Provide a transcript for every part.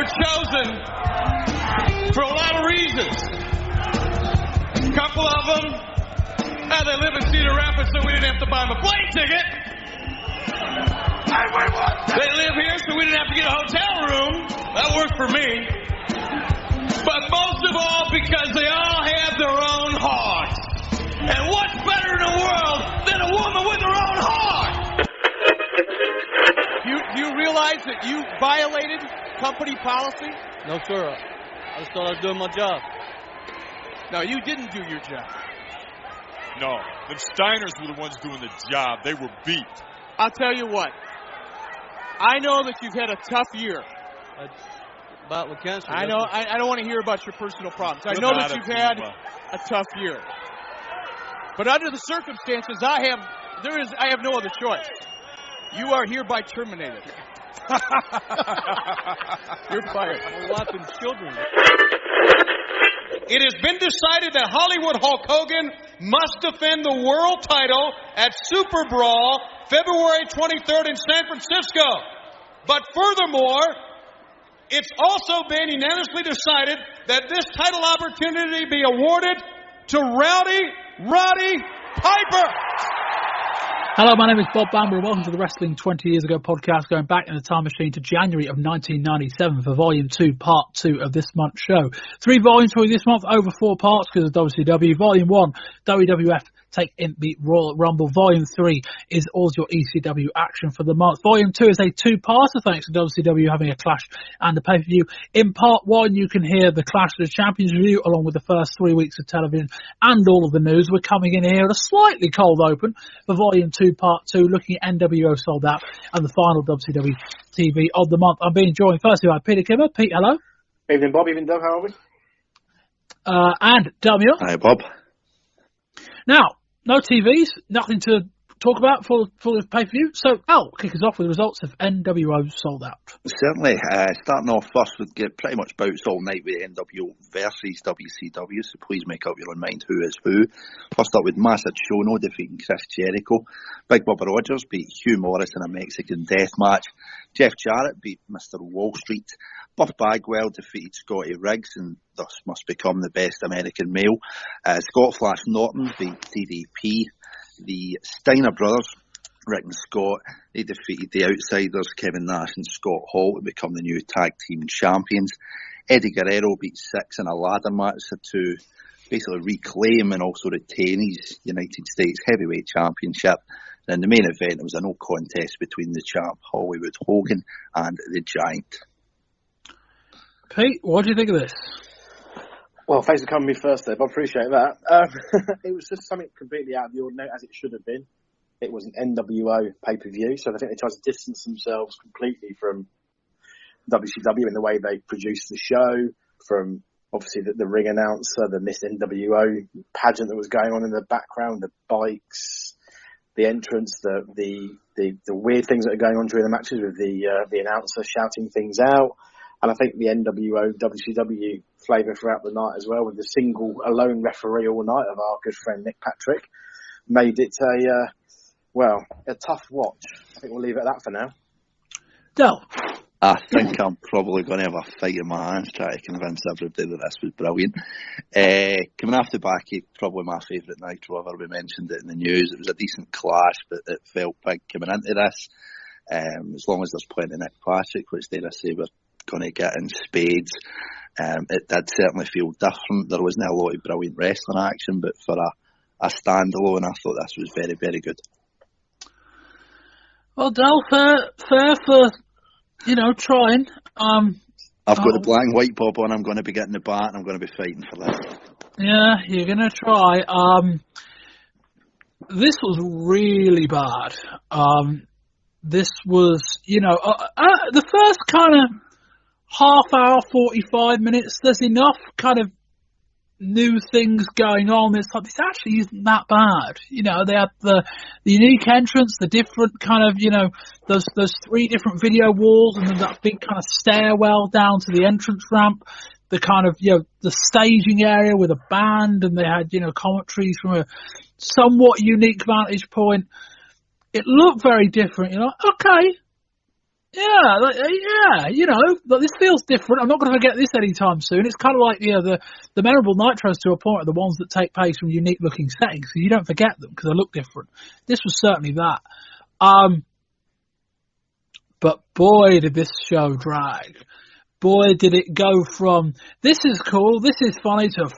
were chosen for a lot of reasons. A couple of them, they live in Cedar Rapids, so we didn't have to buy them a plane ticket. They live here, so we didn't have to get a hotel room. That worked for me. But most of all, because they all have their own hearts. And what's better in the world than a woman with her own heart? Do you realize that you violated company policy? No, sir. I just thought I was doing my job. No, you didn't do your job. No, the Steiners were the ones doing the job. They were beat. I'll tell you what. I know that you've had a tough year. About with cancer. I know. I don't want to hear about your personal problems. I know that you've had a tough year. But under the circumstances, I have no other choice. You are hereby terminated. You're fired. We're watching children. It has been decided that Hollywood Hulk Hogan must defend the world title at Super Brawl February 23rd in San Francisco. But furthermore, it's also been unanimously decided that this title opportunity be awarded to Roddy Piper. Hello, my name is Bob Bamber and welcome to the Wrestling 20 Years Ago podcast, going back in the time machine to January of 1997 for Volume 2, Part 2 of this month's show. 3 volumes for you this month, over 4 parts because of WCW. Volume 1, WWF Take in the Royal Rumble. Volume 3 is all your ECW action for the month. Volume 2 is a 2-parter thanks to WCW having a Clash and a pay-per-view. In Part 1 you can hear the Clash of the Champions review along with the first 3 weeks of television and all of the news. We're coming in here at a slightly cold open for Volume 2, Part 2, looking at NWO Souled Out and the final WCW TV of the month. I'm being joined firstly by Peter Kimber. Pete, hello. Evening, Bob. Evening, Doug. How are we? And Damio. Hi, Bob. Now, no TVs, nothing to talk about for the pay-per-view. So, Al, kick us off with the results of NWO Souled Out. Certainly. Starting off first, we'd get pretty much bouts all night with NWO versus WCW, so please make up your own mind who is who. First up with Masahiro defeating Chris Jericho. Big Bubba Rogers beat Hugh Morris in a Mexican death match. Jeff Jarrett beat Mr. Wall Street. Buff Bagwell defeated Scottie Riggs and thus must become the best American male. Scott Flash Norton beat DDP. The Steiner brothers, Rick and Scott, they defeated the Outsiders, Kevin Nash and Scott Hall, to become the new tag team champions. Eddie Guerrero beat Six in a ladder match to basically reclaim and also retain his United States Heavyweight Championship. And in the main event, it was a no contest between the champ Hollywood Hogan and the Giant. Pete, what do you think of this? Well, thanks for coming to me first there, Bob. Appreciate that. It was just something completely out of the ordinary, as it should have been. It was an NWO pay-per-view, so I think they tried to distance themselves completely from WCW in the way they produced the show, from obviously the ring announcer, the Miss NWO pageant that was going on in the background, the bikes, the entrance, the weird things that are going on during the matches with the announcer shouting things out. And I think the NWO WCW flavour throughout the night as well, with the single alone referee all night of our good friend Nick Patrick, made it a tough watch. I think we'll leave it at that for now. Del. I think I'm probably going to have a fight in my hands trying to convince everybody that this was brilliant. Coming off the back, probably my favourite Nitro ever. We mentioned it in the news. It was a decent clash, but it felt big coming into this. As long as there's plenty of Nick Patrick, which dare I say we're going to get in spades. It did certainly feel different. There wasn't a lot of brilliant wrestling action, but for a standalone, I thought this was very, very good. Well, Del, fair for, trying. I've got the black and white Bob on. I'm going to be getting the bat and I'm going to be fighting for this. Yeah, you're going to try. This was really bad. This was, the first kind of half hour, 45 minutes, there's enough kind of new things going on. It's like, this actually isn't that bad. They had the unique entrance, the different kind of, those 3 different video walls and then that big kind of stairwell down to the entrance ramp, the kind of, the staging area with a band, and they had, commentaries from a somewhat unique vantage point. It looked very different, okay. This feels different. I'm not going to forget this anytime soon. It's kind of like, the memorable Nitros to a point are the ones that take place from unique looking settings, so you don't forget them because they look different. This was certainly that. But boy, did this show drag. Boy, did it go from, this is cool, this is funny, to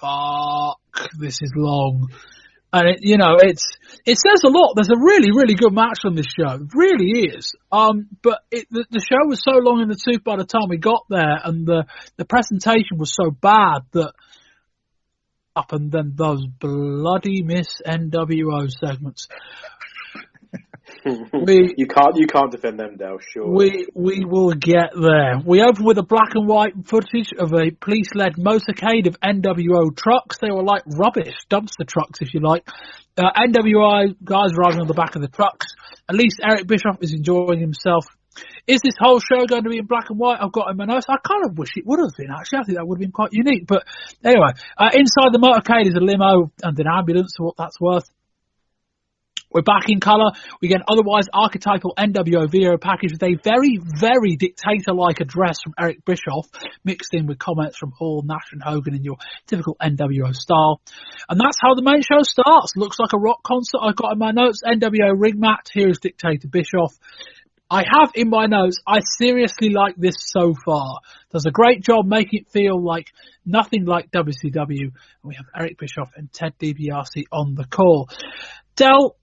fuck, this is long. And it says a lot. There's a really, really good match on this show. It really is. But the show was so long in the tooth by the time we got there, and the presentation was so bad that up and then those bloody Miss NWO segments. You can't defend them, Dale. Sure. We will get there. We open with a black and white footage of a police-led motorcade of NWO trucks. They were like rubbish, dumpster trucks, if you like. NWO guys riding on the back of the trucks. At least Eric Bischoff is enjoying himself. Is this whole show going to be in black and white? I've got in my notes. I kind of wish it would have been, actually. I think that would have been quite unique. But anyway, inside the motorcade is a limo and an ambulance, for what that's worth. We're back in colour. We get an otherwise archetypal NWO video package with a very, very dictator-like address from Eric Bischoff, mixed in with comments from Hall, Nash and Hogan in your typical NWO style. And that's how the main show starts. Looks like a rock concert. I've got in my notes, NWO ring match. Here is Dictator Bischoff. I have in my notes, I seriously like this so far. Does a great job making it feel like nothing like WCW. And we have Eric Bischoff and Ted DiBiase on the call. Del,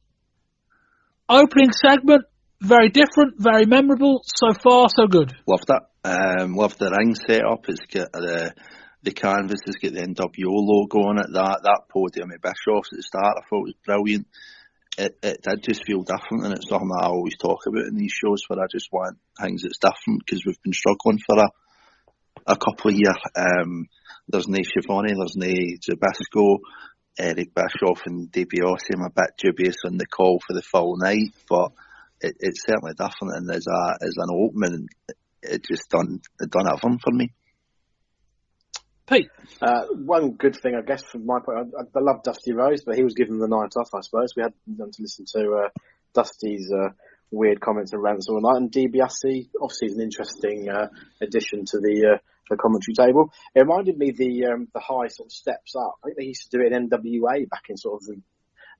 opening segment, very different, very memorable. So far, so good. Loved it. Loved the ring setup. It's got the canvas. It's got the NWO logo on it. That podium at Bischoff's at the start, I thought was brilliant. It did just feel different, and it's something that I always talk about in these shows, where I just want things that's different, because we've been struggling for a couple of years. There's no Schiavone, there's no Zbyszko. Eric Bischoff and DiBiase, I'm a bit dubious on the call for the full night, but it's certainly different, and as an opening, it just done everything for me. Pete? One good thing, I guess, from my point, I love Dusty Rhodes, but he was given the night off, I suppose. We had them to listen to Dusty's weird comments and rants all night, and DiBiase obviously is an interesting addition to the commentary table. It reminded me the high sort of steps up. I think they used to do it in NWA back in sort of the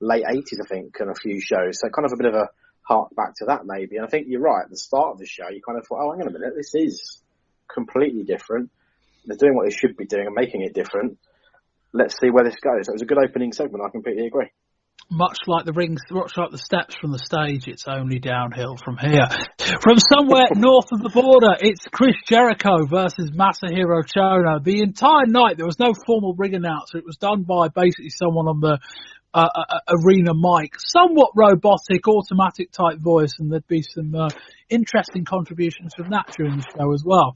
late 80s, I think, on a few shows. So kind of a bit of a hark back to that, maybe. And I think you're right. At the start of the show, you kind of thought, oh, hang on a minute, this is completely different. They're doing what they should be doing and making it different. Let's see where this goes. So it was a good opening segment. I completely agree. Much like the steps from the stage, it's only downhill from here. From somewhere north of the border, it's Chris Jericho versus Masahiro Chono. The entire night, there was no formal ring announcer. It was done by basically someone on the arena mic. Somewhat robotic, automatic type voice, and there'd be some interesting contributions from that during the show as well.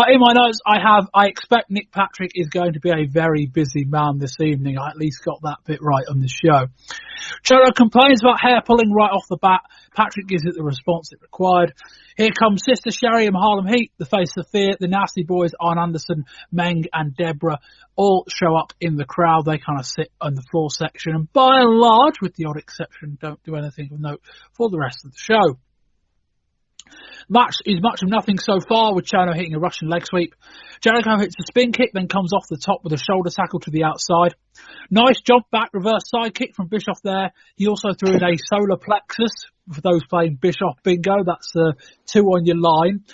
In my notes, I expect Nick Patrick is going to be a very busy man this evening. I at least got that bit right on the show. Chono complains about hair pulling right off the bat. Patrick gives it the response it required. Here comes Sister Sherry and Harlem Heat, the face of fear. The Nasty Boys, Arn Anderson, Meng and Deborah all show up in the crowd. They kind of sit on the floor section, and by and large, with the odd exception, don't do anything of note for the rest of the show. Match is much of nothing so far, with Chono hitting a Russian leg sweep. Jericho hits a spin kick, then comes off the top with a shoulder tackle to the outside. Nice jump back reverse side kick from Bischoff there. He also threw in a solar plexus. For those playing Bischoff bingo, that's 2 on your line.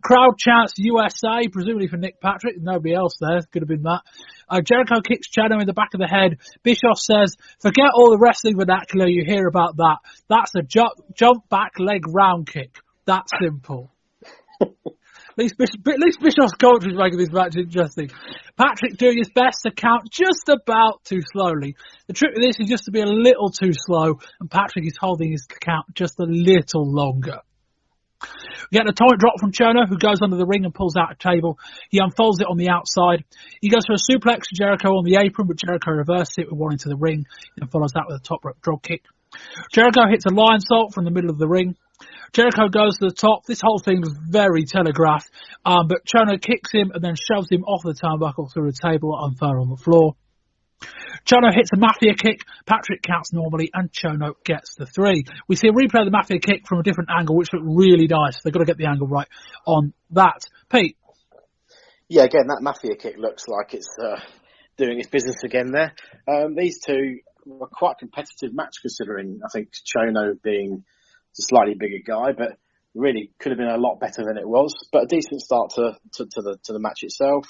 Crowd chants USA, presumably for Nick Patrick. Nobody else there. Could have been that. Jericho kicks Chono in the back of the head. Bischoff says, forget all the wrestling vernacular you hear about that. That's a jump back leg round kick. That simple. At least Bischoff's commentary is making this match interesting. Patrick doing his best to count just about too slowly. The trick with this is just to be a little too slow, and Patrick is holding his count just a little longer. We get an atomic drop from Chono, who goes under the ring and pulls out a table. He unfolds it on the outside. He goes for a suplex to Jericho on the apron, but Jericho reverses it with one into the ring, and follows that with a top rope drop kick. Jericho hits a lion salt from the middle of the ring. Jericho goes to the top. This whole thing was very telegraphed, but Chono kicks him and then shoves him off the turnbuckle through a table unfair on the floor. Chono hits a Mafia kick, Patrick counts normally, and Chono gets the 3. We see a replay of the Mafia kick from a different angle, which looked really nice. They've got to get the angle right on that. Pete? Yeah, again, that Mafia kick looks like it's doing its business again there. These two were quite a competitive match, considering, I think, Chono being a slightly bigger guy, but really could have been a lot better than it was. But a decent start to the match itself.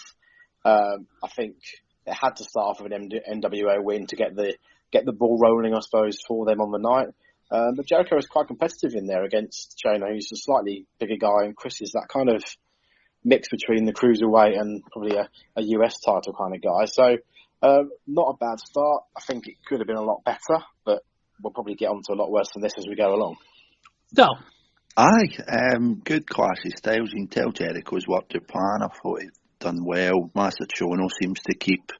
I think it had to start off with an NWO win to get the ball rolling, I suppose, for them on the night. But Jericho is quite competitive in there against Chono, who's a slightly bigger guy, and Chris is that kind of mix between the cruiserweight and probably a US title kind of guy. So not a bad start. I think it could have been a lot better, but we'll probably get on to a lot worse than this as we go along. Del? Aye, good classy styles. You can tell Jericho's worked Japan. I thought he'd done well. Masahiro seems to keep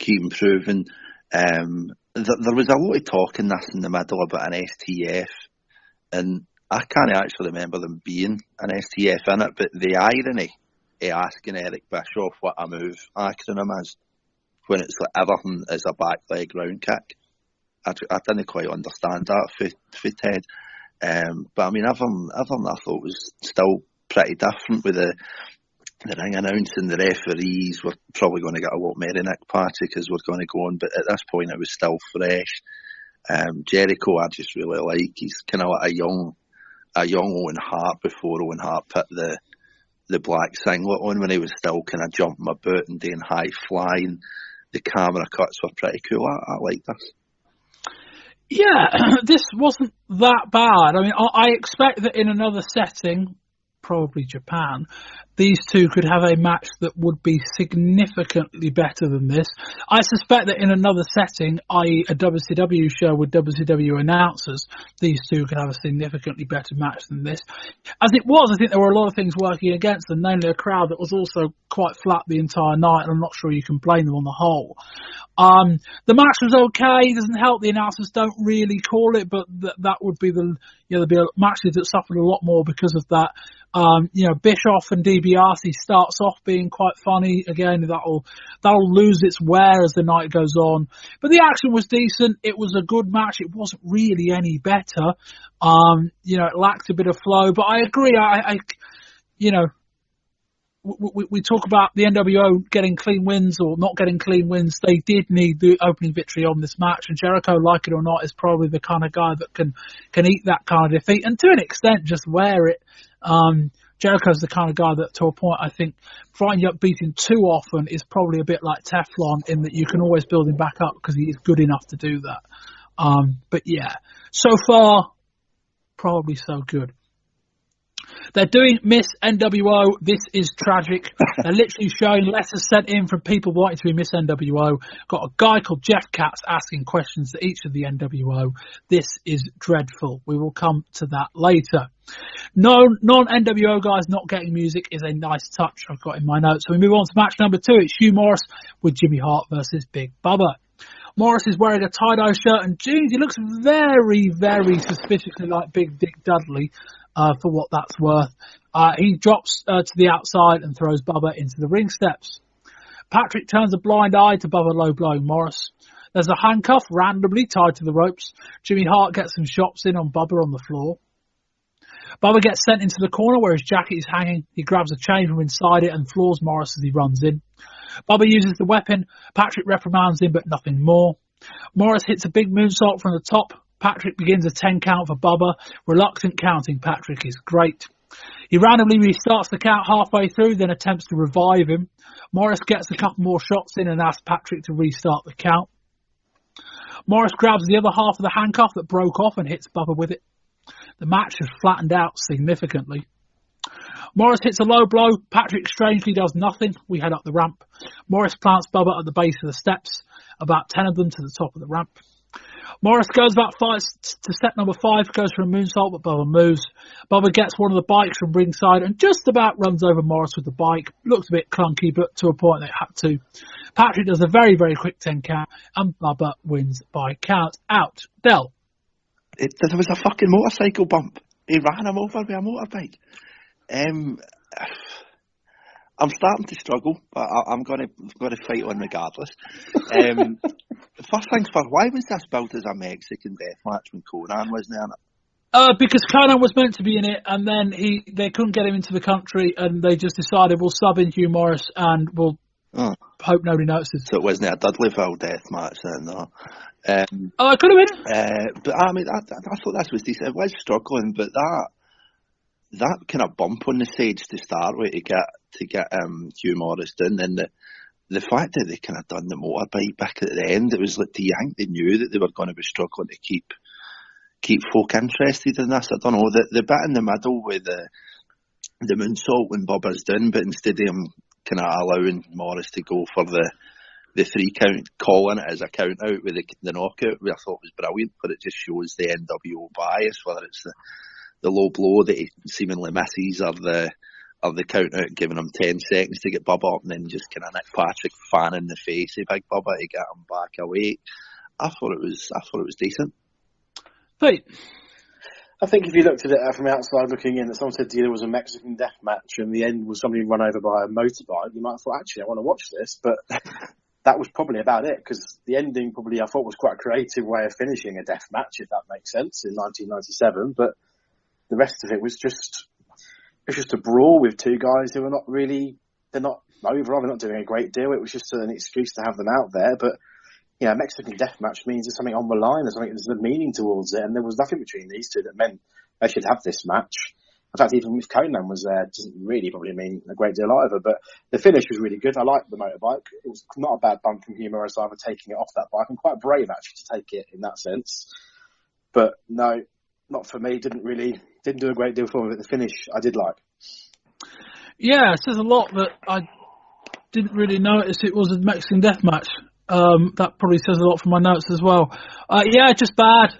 improving. There was a lot of talk in this in the middle about an STF, and I can't actually remember them being an STF in it, but the irony of asking Eric Bischoff what a move acronym is when it's like everything is a back leg round kick. I didn't quite understand that for Ted. But I mean, everything I thought was still pretty different with the ring announcing, the referees. We're probably going to get a lot more in Nick Party because we're going to go on, but at this point it was still fresh. Jericho, I just really like. He's kind of like a young Owen Hart before Owen Hart put the black singlet on, when he was still kind of jumping about and doing high flying. The camera cuts were pretty cool. I like this. Yeah, this wasn't that bad. I mean, I expect that in another setting, probably Japan, these two could have a match that would be significantly better than this. I suspect that in another setting, i.e. a WCW show with WCW announcers, these two could have a significantly better match than this. As it was, I think there were a lot of things working against them, namely a crowd that was also quite flat the entire night, and I'm not sure you can blame them on the whole. The match was okay. It doesn't help the announcers don't really call it, but that would be there'd be matches that suffered a lot more because of that. Bischoff and DiBiase starts off being quite funny. Again, that'll lose its wear as the night goes on. But the action was decent. It was a good match. It wasn't really any better. It lacked a bit of flow. But I agree. We talk about the NWO getting clean wins or not getting clean wins. They did need the opening victory on this match, and Jericho, like it or not, is probably the kind of guy that can eat that kind of defeat, and to an extent just wear it. Jericho's the kind of guy that, to a point, I think, finding you up beating too often is probably a bit like Teflon, in that you can always build him back up because he is good enough to do that. But yeah, so far, probably so good. They're doing Miss NWO. This is tragic. They're literally showing letters sent in from people wanting to be Miss NWO. Got a guy called Jeff Katz asking questions to each of the NWO. This is dreadful. We will come to that later. Non-NWO guys not getting music is a nice touch I've got in my notes. So we move on to match number 2. It's Hugh Morris with Jimmy Hart versus Big Bubba. Morris is wearing a tie-dye shirt and jeans. He looks very, very suspiciously like Big Dick Dudley. For what that's worth. He drops to the outside and throws Bubba into the ring steps. Patrick turns a blind eye to Bubba low-blowing Morris. There's a handcuff randomly tied to the ropes. Jimmy Hart gets some shots in on Bubba on the floor. Bubba gets sent into the corner where his jacket is hanging. He grabs a chain from inside it and floors Morris as he runs in. Bubba uses the weapon. Patrick reprimands him, but nothing more. Morris hits a big moonsault from the top. Patrick begins a 10 count for Bubba. Reluctant counting Patrick is great. He randomly restarts the count halfway through, then attempts to revive him. Morris gets a couple more shots in and asks Patrick to restart the count. Morris grabs the other half of the handcuff that broke off and hits Bubba with it. The match has flattened out significantly. Morris hits a low blow. Patrick strangely does nothing. We head up the ramp. Morris plants Bubba at the base of the steps, about 10 of them to the top of the ramp. Morris goes about 5 to step number 5, goes for a moonsault, but Bubba moves. Bubba gets one of the bikes from ringside and just about runs over Morris with the bike. Looks a bit clunky, but to a point they had to. Patrick does a very, very quick 10 count, and Bubba wins by count out. Del? There was a fucking motorcycle bump. He ran him over with a motorbike. I'm starting to struggle, but I'm going to fight on regardless. First things first, why was this billed as a Mexican death match when Conan wasn't in it? Because Conan was meant to be in it, and then they couldn't get him into the country, and they just decided we'll sub in Hugh Morris and we'll hope nobody notices. So it wasn't a Dudleyville death match then, no? It could have been. But I mean, I thought this was decent. It was struggling, but that kind of bump on the stage to start with to get Hugh Morris done, and the fact that they kind of done the motorbike back at the end, it was like, do you think they knew that they were going to be struggling to keep folk interested in this? I don't know. The bit in the middle with the moonsault when Bubba's done, but instead of him kind of allowing Morris to go for the 3 count, calling it as a count out with the knockout, I thought was brilliant, but it just shows the NWO bias, whether it's the low blow that he seemingly misses or the count out giving him 10 seconds to get Bubba up and then just kind of Nick Patrick fan in the face of Big Bubba to get him back away. I thought it was decent. Pete? I think if you looked at it from outside looking in, that someone said to you there was a Mexican death match and the end was somebody run over by a motorbike, you might have thought, actually, I want to watch this, but that was probably about it, because the ending probably, I thought, was quite a creative way of finishing a death match, if that makes sense, in 1997, but the rest of it was just a brawl with two guys who are not really, they're not over, they're not doing a great deal. It was just an excuse to have them out there, but you know, Mexican death match means there's something on the line, there's something, there's a meaning towards it, and there was nothing between these two that meant they should have this match. In fact, even if Conan was there, it doesn't really probably mean a great deal either, but the finish was really good. I liked the motorbike. It was not a bad bump from Hugh Morris either, taking it off that bike, and quite brave actually to take it in that sense. But no, not for me, didn't do a great deal for me, but the finish I did like. Yeah, it says a lot that I didn't really notice it was a Mexican death match. That probably says a lot for my notes as well. Just bad.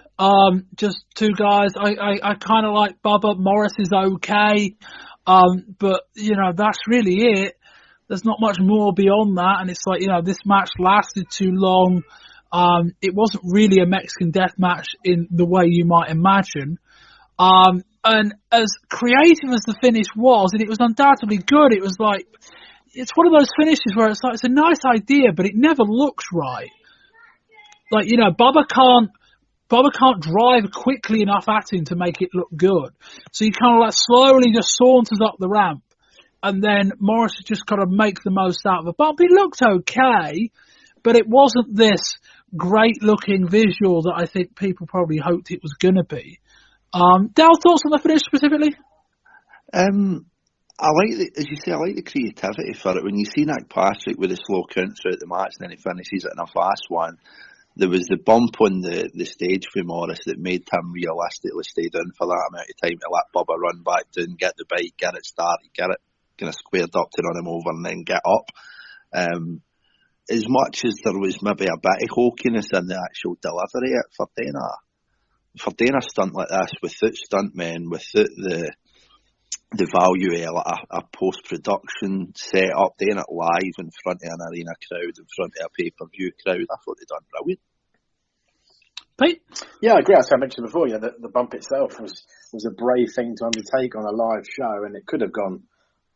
Just two guys. I kind of like Bubba. Morris is okay. But, you know, that's really it. There's not much more beyond that. And it's like, you know, this match lasted too long. It wasn't really a Mexican death match in the way you might imagine. And as creative as the finish was, and it was undoubtedly good, it was like, it's one of those finishes where it's like, it's a nice idea, but it never looks right. Like, you know, Bubba can't drive quickly enough at him to make it look good. So he kind of like slowly just saunters up the ramp, and then Morris just kind of makes the most out of it. But it looked okay, but it wasn't this great looking visual that I think people probably hoped it was going to be. Dale, thoughts on the finish specifically? I like the creativity for it. When you see Nick Patrick with a slow count throughout the match and then he finishes it in a fast one, there was the bump on the stage for Morris that made him realistically stay down for that amount of time to let Bubba run back down, get the bike, get it started, get it kind of squared up to run him over and then get up. As much as there was maybe a bit of hokiness in the actual delivery for doing a stunt like this without stuntmen, without the value of a post-production setup, doing it live in front of an arena crowd, in front of a pay-per-view crowd, I thought they done brilliant. Pete? Yeah, I agree. As I mentioned before, yeah, the bump itself was a brave thing to undertake on a live show, and it could have gone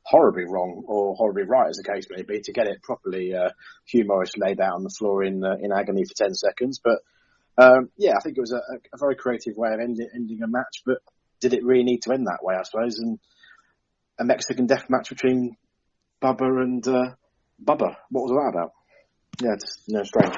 horribly wrong or horribly right, as the case may be, to get it properly. Hugh Morris laid out on the floor in agony for 10 seconds, but I think it was a very creative way of ending a match, but did it really need to end that way, I suppose? And a Mexican death match between Bubba and Bubba. What was that about? Yeah, it's strange.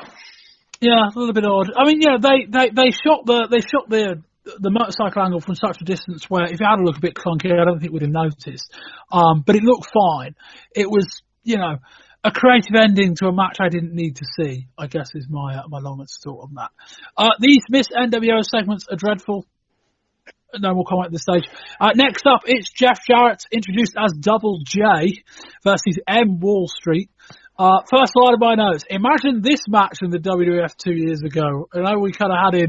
Yeah, a little bit odd. I mean, yeah, they shot the motorcycle angle from such a distance where if it had a look a bit clunky, I don't think we'd have noticed. But it looked fine. It was, you know, a creative ending to a match I didn't need to see, I guess, is my longest thought on that. These Miss NWO segments are dreadful. No more comment at this stage. Next up, it's Jeff Jarrett, introduced as Double J versus M Wall Street. First line of my notes. Imagine this match in the WWF 2 years ago. I know we kind of had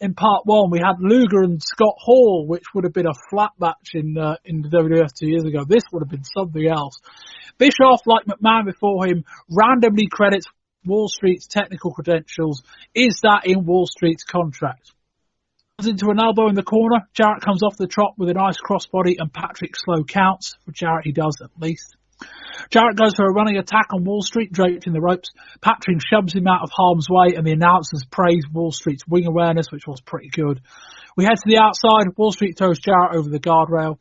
in part one, we had Luger and Scott Hall, which would have been a flat match in the WWF 2 years ago. This would have been something else. Bischoff, like McMahon before him, randomly credits Wall Street's technical credentials. Is that in Wall Street's contract? Into an elbow in the corner. Jarrett comes off the trot with a nice crossbody and Patrick slow counts. For Jarrett, he does at least. Jarrett goes for a running attack on Wall Street, draped in the ropes. Patrick shoves him out of harm's way, and the announcers praise Wall Street's wing awareness, which was pretty good. We head to the outside. Wall Street throws Jarrett over the guardrail.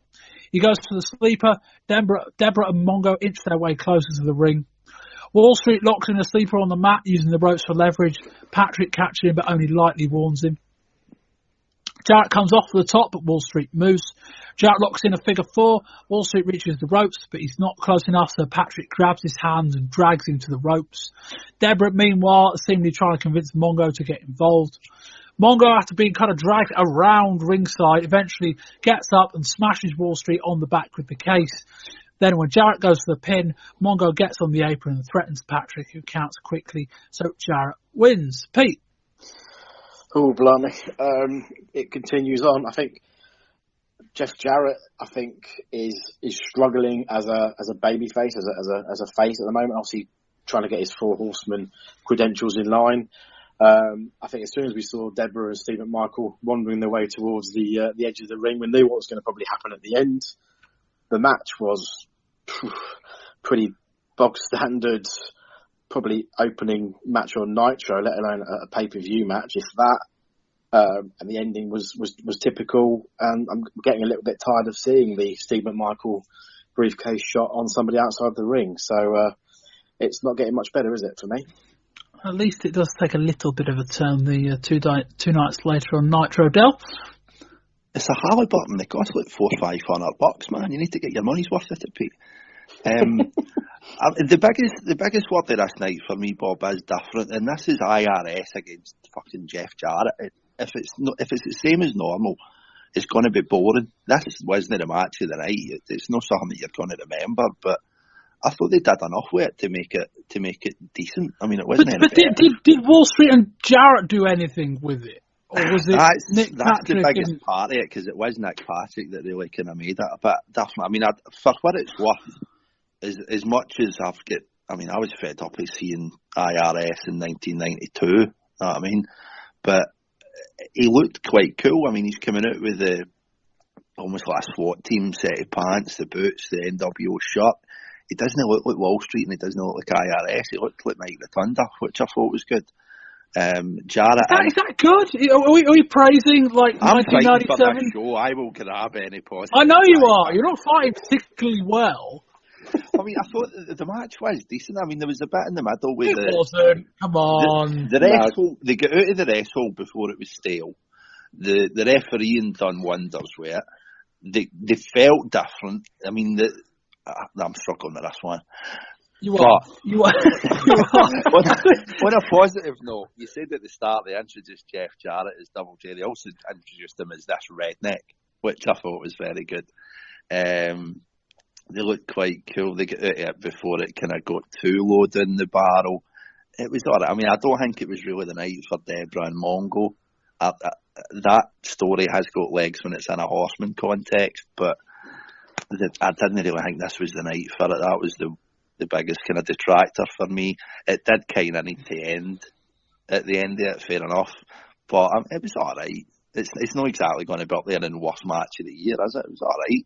He goes for the sleeper. Deborah and Mongo inch their way closer to the ring. Wall Street locks in a sleeper on the mat, using the ropes for leverage. Patrick catches him, but only lightly warns him. Jarrett comes off the top, but Wall Street moves. Jarrett locks in a figure four. Wall Street reaches the ropes, but he's not close enough, so Patrick grabs his hands and drags him to the ropes. Deborah, meanwhile, is seemingly trying to convince Mongo to get involved. Mongo, after being kind of dragged around ringside, eventually gets up and smashes Wall Street on the back with the case. Then when Jarrett goes for the pin, Mongo gets on the apron and threatens Patrick, who counts quickly, so Jarrett wins. Pete? Oh, blimey. It continues on. I think Jeff Jarrett, is struggling as a babyface, as a face at the moment. Obviously, trying to get his Four Horsemen credentials in line. I think as soon as we saw Deborah and Steve McMichael wandering their way towards the edge of the ring, we knew what was going to probably happen at the end. The match was pretty bog standard, probably opening match on Nitro, let alone a pay-per-view match, if that. And the ending was typical. And I'm getting a little bit tired of seeing the Steve McMichael briefcase shot on somebody outside the ring. So it's not getting much better, is it, for me? At least it does take a little bit of a turn the two nights later on Nitro. Del? It's a Halliburton. They cost like $400-500, man. You need to get your money's worth at it, Pete. The biggest word there last night for me, Bob, is different, and this is IRS against fucking Jeff Jarrett. If it's the same as normal, it's going to be boring. This wasn't a match of the night. It's not something that you're going to remember, but I thought they did enough with it to make it decent. I mean, it wasn't. But did Wall Street and Jarrett do anything with it? Or was it that's the biggest part of it, because it was Nick Patrick that really kind of made it a bit different. I mean, for what it's worth, as much as I was fed up with seeing IRS in 1992, you know what I mean? But he looked quite cool. I mean, he's coming out with almost like a SWAT team set of pants, the boots, the NWO shirt. He doesn't look like Wall Street, and he doesn't look like IRS. He looked like Mike the Thunder, which I thought was good. Jarrett, is that good? Are we praising like I'm 1997? For that show. I will grab any positive. I know you are. You're not fighting particularly well. I mean, I thought the match was decent. I mean, there was a bit in the middle with it wasn't. Come on. The wrestle, they got out of the wrestle before it was stale. The refereeing done wonders with it. They felt different. I mean, I'm struggling with this one. You are. On a positive note, you said at the start they introduced Jeff Jarrett as Double J. They also introduced him as this redneck, which I thought was very good. They looked quite cool. They got out of it before it kind of got too low in the barrel. It was alright. I mean, I don't think it was really the night for Deborah and Mongo. That story has got legs when it's in a horseman context, but I didn't really think this was the night for it. That was the biggest kind of detractor for me. It did kind of need to end at the end of it, fair enough, but it was alright. It's not exactly going to be up there in the worst match of the year, is it? It was alright.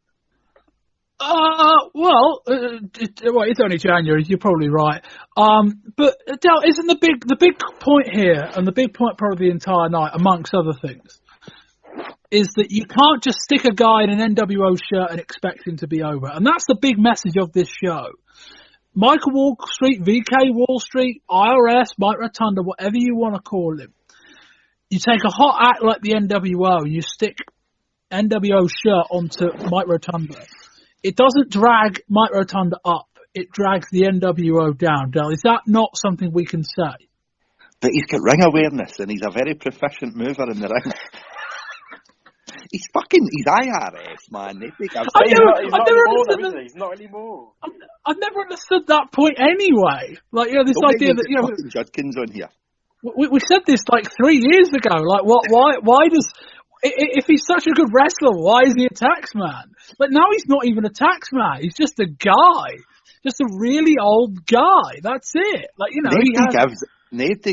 It's only January. You're probably right. But Del, isn't the big point here, and the big point probably the entire night, amongst other things, is that you can't just stick a guy in an NWO shirt and expect him to be over. And that's the big message of this show. Michael Wall Street, VK Wall Street, IRS, Mike Rotunda, whatever you want to call him. You take a hot act like the NWO and you stick NWO shirt onto Mike Rotunda. It doesn't drag Mike Rotunda up. It drags the NWO down. Del, is that not something we can say? But he's got ring awareness and he's a very proficient mover in the ring. He's IRS, man. He's not anymore. I've never understood that point anyway. Like, this idea that, Judkins on here. We said this like 3 years ago. Like, why does, if he's such a good wrestler, why is he a taxman? But now he's not even a taxman. He's just a guy. Just a really old guy. That's it. Like, Nobody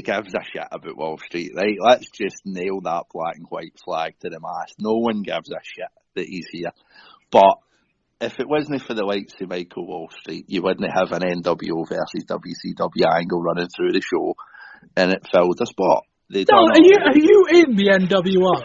gives a shit about Wall Street, right? Let's just nail that black and white flag to the mast. No one gives a shit that he's here. But if it wasn't for the likes of Michael Wall Street, you wouldn't have an NWO versus WCW angle running through the show, and it filled the spot. Are you in the NWO?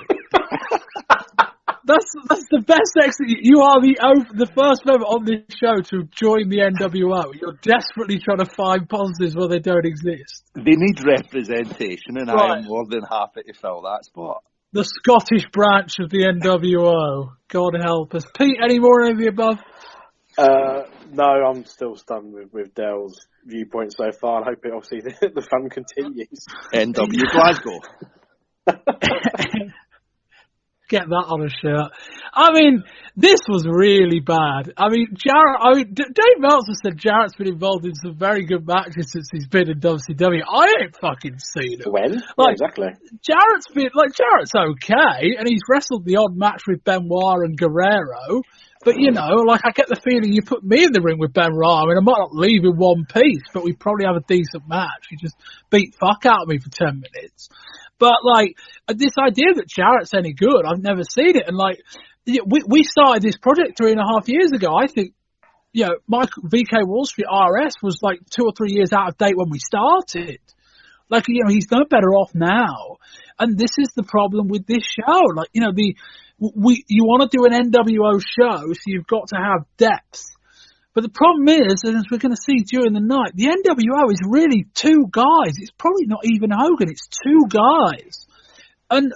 That's the best exit. You are the first member on this show to join the NWO. You're desperately trying to find positives where they don't exist. They need representation, and I am more than happy to fill that spot. The Scottish branch of the NWO. God help us. Pete, any more of the above? No, I'm still stunned with Dale's viewpoint so far. I hope obviously the fun continues. NW Glasgow. Get that on a shirt. I mean, this was really bad. I mean, Dave Meltzer said Jarrett's been involved in some very good matches since he's been in WCW. I ain't fucking seen it. When? Yeah, exactly. Jarrett's okay, and he's wrestled the odd match with Benoit and Guerrero. But, I get the feeling you put me in the ring with Benoit. I mean, I might not leave in one piece, but we probably have a decent match. He just beat fuck out of me for 10 minutes. But, this idea that Jarrett's any good, I've never seen it. And, we started this project 3.5 years ago. I think, Michael VK Wall Street RS was 2 or 3 years out of date when we started. He's no better off now. And this is the problem with this show. You want to do an NWO show, so you've got to have depth. But the problem is, and as we're going to see during the night, the NWO is really 2 guys. It's probably not even Hogan. It's 2 guys. And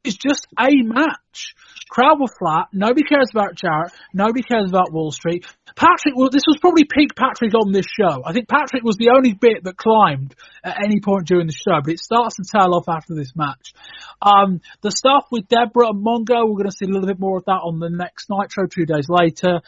it's just a match. Crowd were flat. Nobody cares about Jarrett. Nobody cares about Wall Street. Patrick, this was probably peak Patrick on this show. I think Patrick was the only bit that climbed at any point during the show, but it starts to tail off after this match. The stuff with Deborah and Mongo, we're going to see a little bit more of that on the next Nitro 2 days later.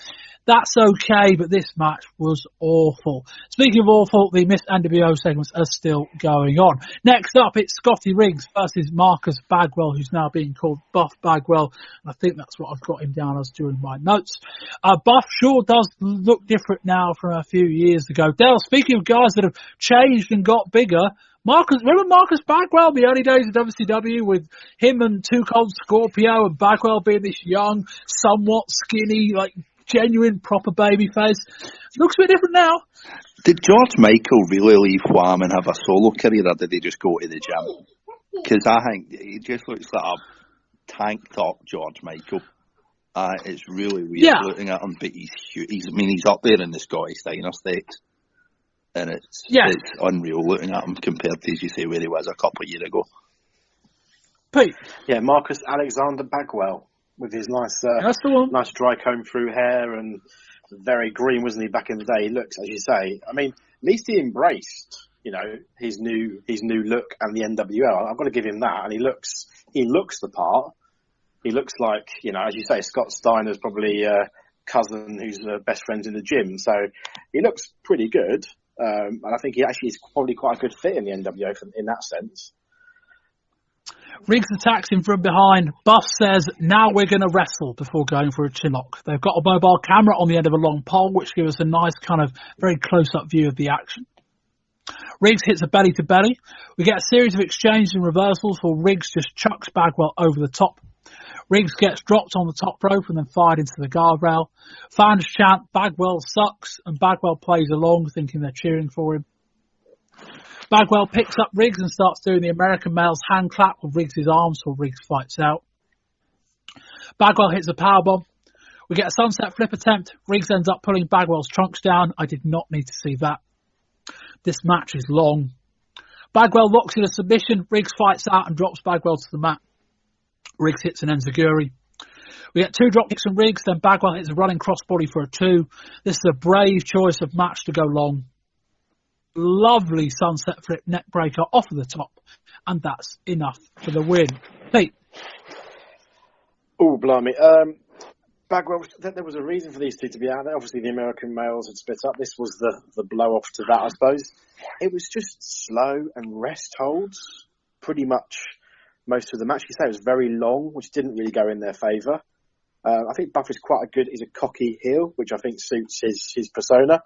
That's okay, but this match was awful. Speaking of awful, the missed NWO segments are still going on. Next up, it's Scottie Riggs versus Marcus Bagwell, who's now being called Buff Bagwell. And I think that's what I've got him down as during my notes. Buff sure does look different now from a few years ago. Dale, speaking of guys that have changed and got bigger, remember Marcus Bagwell, the early days of WCW, with him and Too Cold Scorpio, and Bagwell being this young, somewhat skinny, genuine, proper baby face. Looks a bit different now. Did George Michael really leave Wham and have a solo career, or did he just go to the gym? Because I think he just looks like a tank top George Michael. It's really weird looking at him, but he's up there in the Scottie Steiner stakes. And it's unreal looking at him compared to, as you say, where he was a couple of years ago. Pete? Yeah, Marcus Alexander Bagwell with his nice dry comb through hair and very green, wasn't he, back in the day? He looks, as you say, I mean, at least he embraced, his new look and the NWO. I've got to give him that. And he looks the part. He looks like, as you say, Scott Steiner's probably cousin who's best friends in the gym. So he looks pretty good. And I think he actually is probably quite a good fit in the NWO in that sense. Riggs attacks him from behind. Buff says, now we're going to wrestle before going for a chinlock. They've got a mobile camera on the end of a long pole, which gives us a nice kind of very close-up view of the action. Riggs hits a belly-to-belly. We get a series of exchanges and reversals before Riggs just chucks Bagwell over the top. Riggs gets dropped on the top rope and then fired into the guardrail. Fans chant, Bagwell sucks, and Bagwell plays along, thinking they're cheering for him. Bagwell picks up Riggs and starts doing the American male's hand clap with Riggs' arms while Riggs fights out. Bagwell hits a powerbomb. We get a sunset flip attempt. Riggs ends up pulling Bagwell's trunks down. I did not need to see that. This match is long. Bagwell locks in a submission. Riggs fights out and drops Bagwell to the mat. Riggs hits an enziguri. We get 2 drop kicks from Riggs, then Bagwell hits a running crossbody for a 2. This is a brave choice of match to go long. Lovely sunset flip neck breaker off of the top, and that's enough for the win. Pete? Oh, blimey. Bagwell, there was a reason for these two to be out there. Obviously, the American males had split up. This was the blow-off to that, I suppose. It was just slow and rest holds, pretty much most of the match. You say it was very long, which didn't really go in their favour. I think Buff is he's a cocky heel, which I think suits his persona.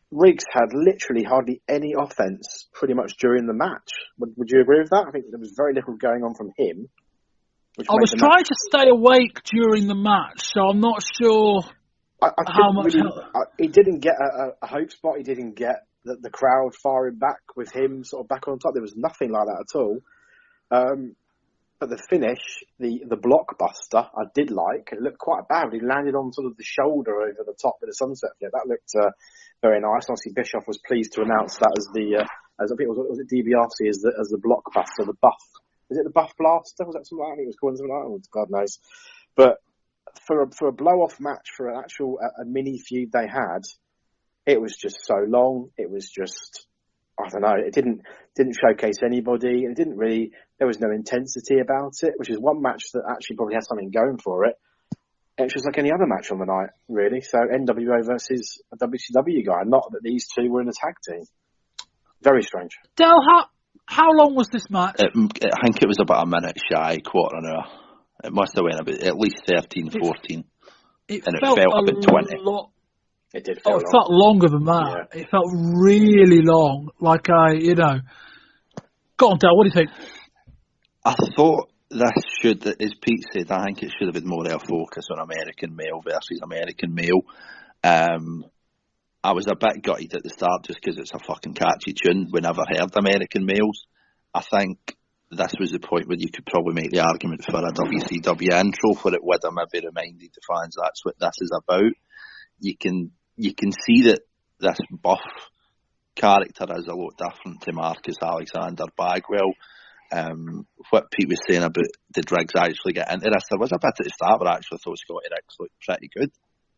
Riggs had literally hardly any offense pretty much during the match. Would you agree with that? I think there was very little going on from him. I was trying to stay awake during the match, so I'm not sure how much. He didn't get a hope spot. He didn't get the crowd firing back with him sort of back on top. There was nothing like that at all. But the finish, the blockbuster, I did like. It looked quite bad. He landed on sort of the shoulder over the top of the sunset. Yeah, that looked very nice. Obviously, Bischoff was pleased to announce that as I think it was DiBiase as the blockbuster, the buff. Is it the Buff Blaster? Was that something like that? I think it was called something like that. God knows. But for a blow-off match, for an actual a mini feud they had, it was just so long. It was just, I don't know. It didn't showcase anybody. It didn't really. There was no intensity about it, which is one match that actually probably has something going for it. It's just like any other match on the night, really. So NWO versus a WCW guy. Not that these two were in a tag team. Very strange. Del, how long was this match? I think it was about a minute shy, quarter an hour. It must have went about at least 13, 14. It felt about 20. It did feel long. It felt longer than that. Yeah. It felt really long. Like Go on, Del, what do you think? I thought this should, as Pete said, I think it should have been more of a focus on American male versus American male. I was a bit gutted at the start just because it's a fucking catchy tune. We never heard American males. I think this was the point where you could probably make the argument for a WCW intro for it, whether maybe reminded the fans that's what this is about. You can see that this buff character is a lot different to Marcus Alexander Bagwell. What Pete was saying about did Riggs actually get into this, there was a bit at the start where I actually thought Scottie Riggs looked pretty good,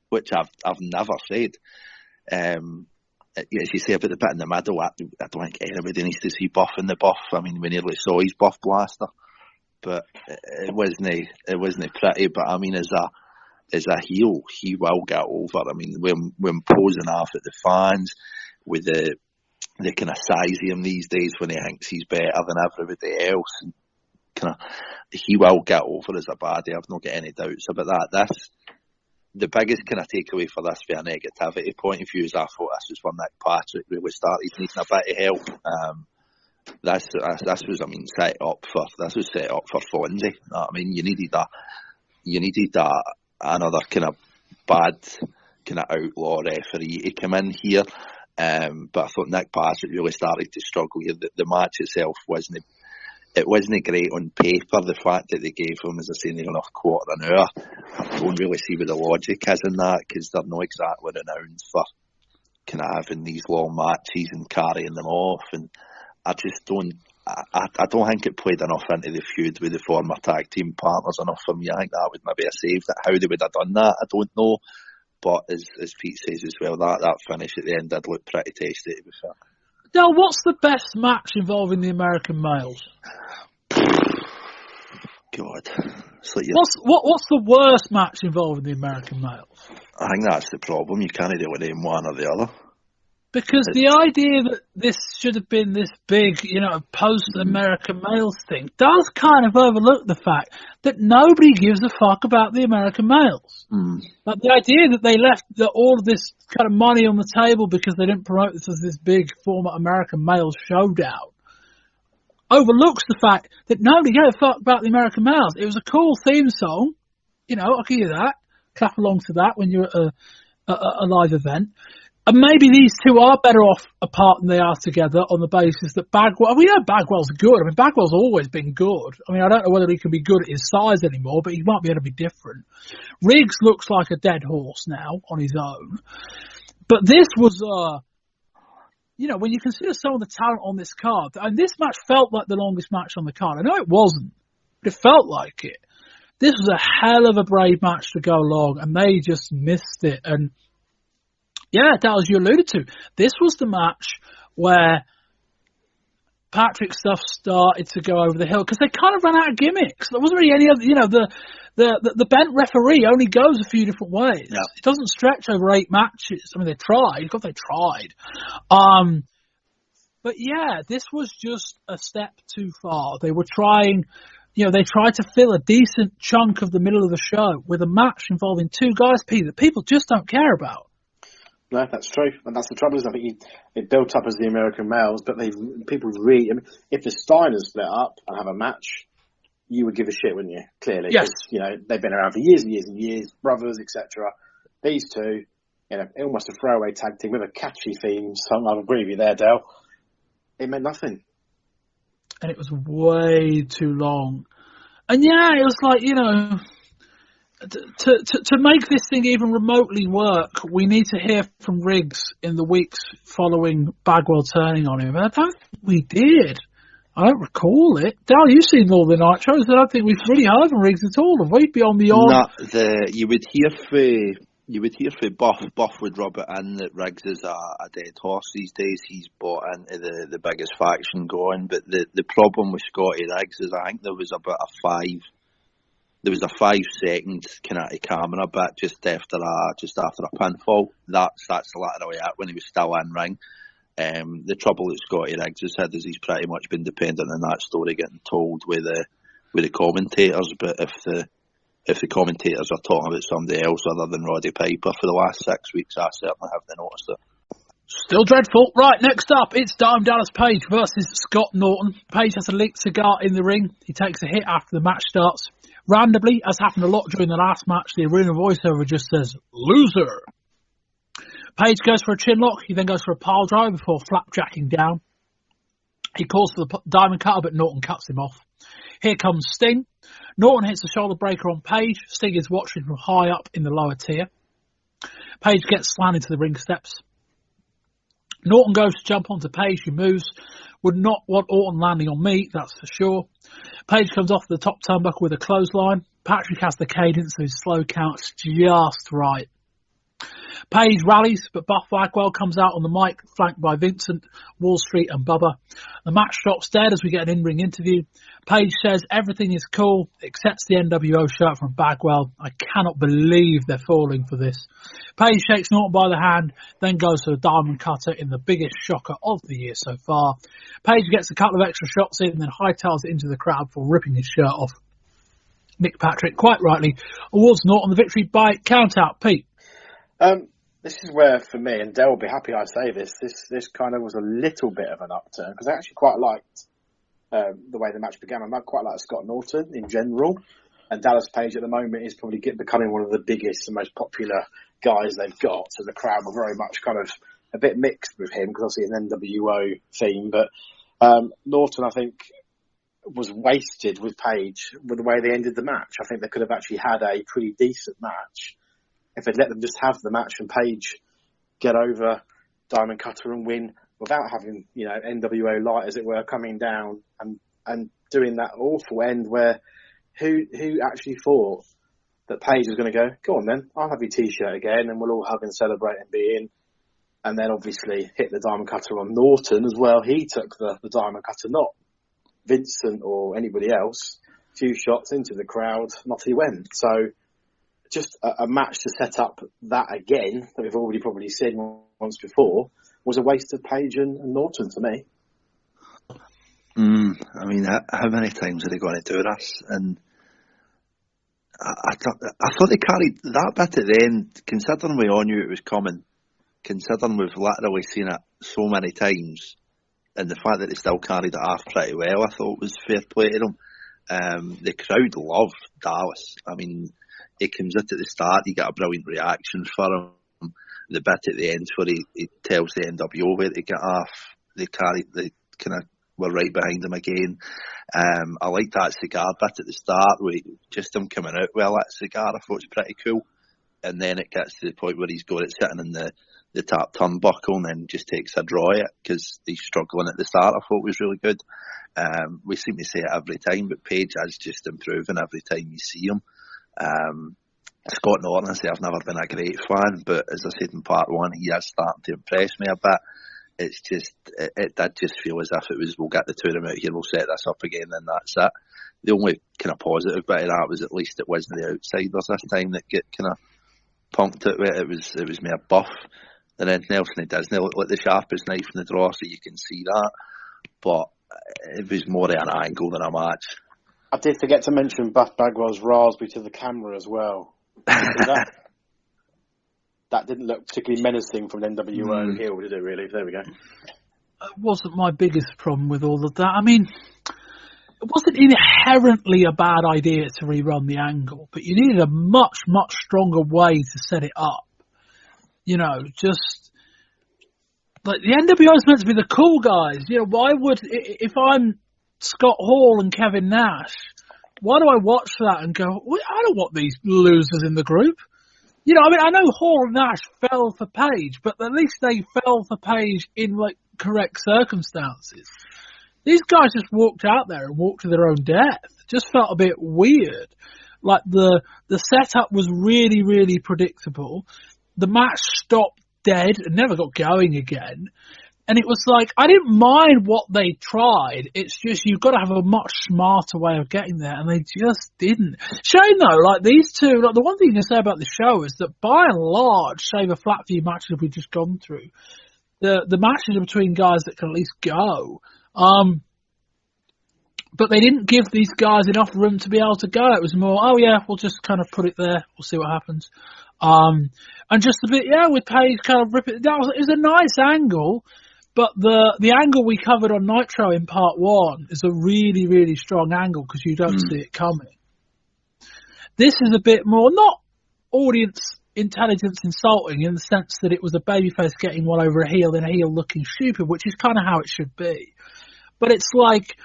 which I've never said. As you say about the bit in the middle, I don't think anybody needs to see Buff in the buff. I mean, we nearly saw his Buff blaster, but it wasn't pretty. But I mean, as a heel, he will get over. I mean, when posing off at the fans with the kind of size of him these days, when he thinks he's better than everybody else, and he will get over as a baddie. I've not got any doubts about that. The biggest kind of takeaway for this, from a negativity point of view, is I thought this was when Nick Patrick really started needing a bit of help. This was set up for Fonzie. I mean, you needed another kind of bad kind of outlaw referee to come in here. But I thought Nick Patrick really started to struggle here. The match itself wasn't great on paper. The fact that they gave him, as I say, near enough quarter an hour, I don't really see what the logic is in that, because they're not exactly renowned for kind of having these long matches and carrying them off. And I just don't. I don't think it played enough into the feud with the former tag team partners enough for me. I think that would maybe have saved it. How they would have done that, I don't know. But as Pete says as well, that finish at the end did look pretty tasty, to be fair. Now, what's the best match involving the American males? God. What's the worst match involving the American males? I think that's the problem. You can't really name one or the other. Because the idea that this should have been this big, post-American males thing does kind of overlook the fact that nobody gives a fuck about the American males. Like the idea that they left all of this kind of money on the table because they didn't promote this as this big former American males showdown overlooks the fact that nobody gave a fuck about the American males. It was a cool theme song. I'll give you that. Clap along to that when you're at a live event. And maybe these two are better off apart than they are together on the basis that Bagwell... We know Bagwell's good. I mean, Bagwell's always been good. I mean, I don't know whether he can be good at his size anymore, but he might be able to be different. Riggs looks like a dead horse now on his own. But this was... when you consider some of the talent on this card, and this match felt like the longest match on the card. I know it wasn't, but it felt like it. This was a hell of a brave match to go along, and they just missed it. And yeah, that as you alluded to, this was the match where Patrick stuff started to go over the hill because they kind of ran out of gimmicks. There wasn't really any other, the bent referee only goes a few different ways. Yeah. It doesn't stretch over 8 matches. I mean, they tried. God, they tried. But yeah, this was just a step too far. They were trying, they tried to fill a decent chunk of the middle of the show with a match involving 2 guys, that people just don't care about. No, that's true, and that's the trouble. I think it built up as the American males, but people really. I mean, if the Steiners split up and have a match, you would give a shit, wouldn't you? Clearly. Yes. You know, they've been around for years and years and years, brothers, etc. These two, you know, almost a throwaway tag team with a catchy theme song. I agree with you there, Dale. It meant nothing. And it was way too long. And yeah, it was like, you know, to make this thing even remotely work, we need to hear from Riggs in the weeks following Bagwell turning on him. And I don't think we did. I don't recall it. Dal, you've seen all the Nitros. I don't think we've really heard from Riggs at all. Have we? Beyond the odd... You would hear for Buff. Buff would rub it in that Riggs is a dead horse these days. He's bought into the biggest faction going. But the problem with Scottie Riggs is I think there was about a 5 second kind of camera bit just after a pinfall. That's literally it when he was still in ring. The trouble that Scottie Riggs has had is he's pretty much been dependent on that story getting told with the commentators. But if the commentators are talking about somebody else other than Roddy Piper for the last 6 weeks, I certainly haven't noticed it. Still dreadful. Right, next up, it's Dime Dallas Page versus Scott Norton. Page has a lit cigar in the ring. He takes a hit after the match starts. Randomly, as happened a lot during the last match, the arena voiceover just says, "Loser." Page goes for a chin lock. He then goes for a pile driver before flapjacking down. He calls for the diamond cutter, but Norton cuts him off. Here comes Sting. Norton hits the shoulder breaker on Page. Sting is watching from high up in the lower tier. Page gets slammed into the ring steps. Norton goes to jump onto Page, who moves. Would not want Orton landing on me, that's for sure. Page comes off the top turnbuckle with a clothesline. Patrick has the cadence of his slow counts just right. Page rallies, but Buff Bagwell comes out on the mic, flanked by Vincent, Wall Street and Bubba. The match drops dead as we get an in-ring interview. Page says everything is cool, accepts the NWO shirt from Bagwell. I cannot believe they're falling for this. Page shakes Norton by the hand, then goes to the diamond cutter in the biggest shocker of the year so far. Page gets a couple of extra shots in, then hightails it into the crowd before ripping his shirt off. Nick Patrick, quite rightly, awards Norton the victory by count-out. Pete? This is where, for me, and Dale will be happy I say this kind of was a little bit of an upturn, because I actually quite liked the way the match began. I quite like Scott Norton in general, and Dallas Page at the moment is probably becoming one of the biggest and most popular guys they've got, so the crowd were very much kind of a bit mixed with him, because obviously an NWO theme, but Norton, I think, was wasted with Page with the way they ended the match. I think they could have actually had a pretty decent match if they'd let them just have the match and Page get over Diamond Cutter and win without having, you know, NWO Light, as it were, coming down and doing that awful end where who actually thought that Page was going to go on then, I'll have your T-shirt again and we'll all hug and celebrate and be in. And then obviously hit the Diamond Cutter on Norton as well. He took the Diamond Cutter, not Vincent or anybody else. A few shots into the crowd, and off he went. So just a match to set up that again, that we've already probably seen once before, was a waste of Page and Norton to me. I mean, how many times are they going to do this? And I thought they carried that bit at the end, considering we all knew it was coming, considering we've literally seen it so many times, and the fact that they still carried it off pretty well, I thought was fair play to them. The crowd loved Dallas. I mean, he comes out at the start, you get a brilliant reaction for him. The bit at the end where he tells the NWO where to get off, they kind of were right behind him again. I liked that cigar bit at the start, with just him coming out with that cigar. I thought it was pretty cool. And then it gets to the point where he's got it sitting in the top turnbuckle and then just takes a draw at it because he's struggling at the start. I thought it was really good. We seem to say it every time, but Page is just improving every time you see him. Scott Norton, I've never been a great fan, but as I said in part one, he is starting to impress me a bit. It's just, it did just feel as if it was, we'll get the two of them out here, we'll set this up again, and that's it. The only kind of positive bit of that was at least it wasn't the outsiders this time that get kind of punked it with. It was more Buff than anything else, and it doesn't look like the sharpest knife in the drawer, so you can see that. But it was more an angle than a match. I did forget to mention Buff Bagwell's raspberry to the camera as well. That didn't look particularly menacing from an NWO heel, did it really? There we go. It wasn't my biggest problem with all of that. I mean, it wasn't inherently a bad idea to rerun the angle, but you needed a much, much stronger way to set it up. You know, just like the NWO is meant to be the cool guys. You know, why would, if I'm Scott Hall and Kevin Nash, why do I watch that and go, well, I don't want these losers in the group? You know, I mean, I know Hall and Nash fell for Page, but at least they fell for Page in like correct circumstances. These guys just walked out there and walked to their own death. Just felt a bit weird. Like the setup was really, really predictable. The match stopped dead and never got going again. And it was like, I didn't mind what they tried. It's just you've got to have a much smarter way of getting there, and they just didn't. Shame though, like these two, like the one thing you can say about the show is that by and large, save a flat few matches we've just gone through, the matches are between guys that can at least go. But they didn't give these guys enough room to be able to go. It was more, oh yeah, we'll just kind of put it there. We'll see what happens. And just a bit, yeah, with Page kind of rip it. It was a nice angle, but the angle we covered on Nitro in part 1 is a really, really strong angle because you don't see it coming. This is a bit more, not audience intelligence insulting in the sense that it was a babyface getting one over a heel and a heel looking stupid, which is kind of how it should be. But it's like,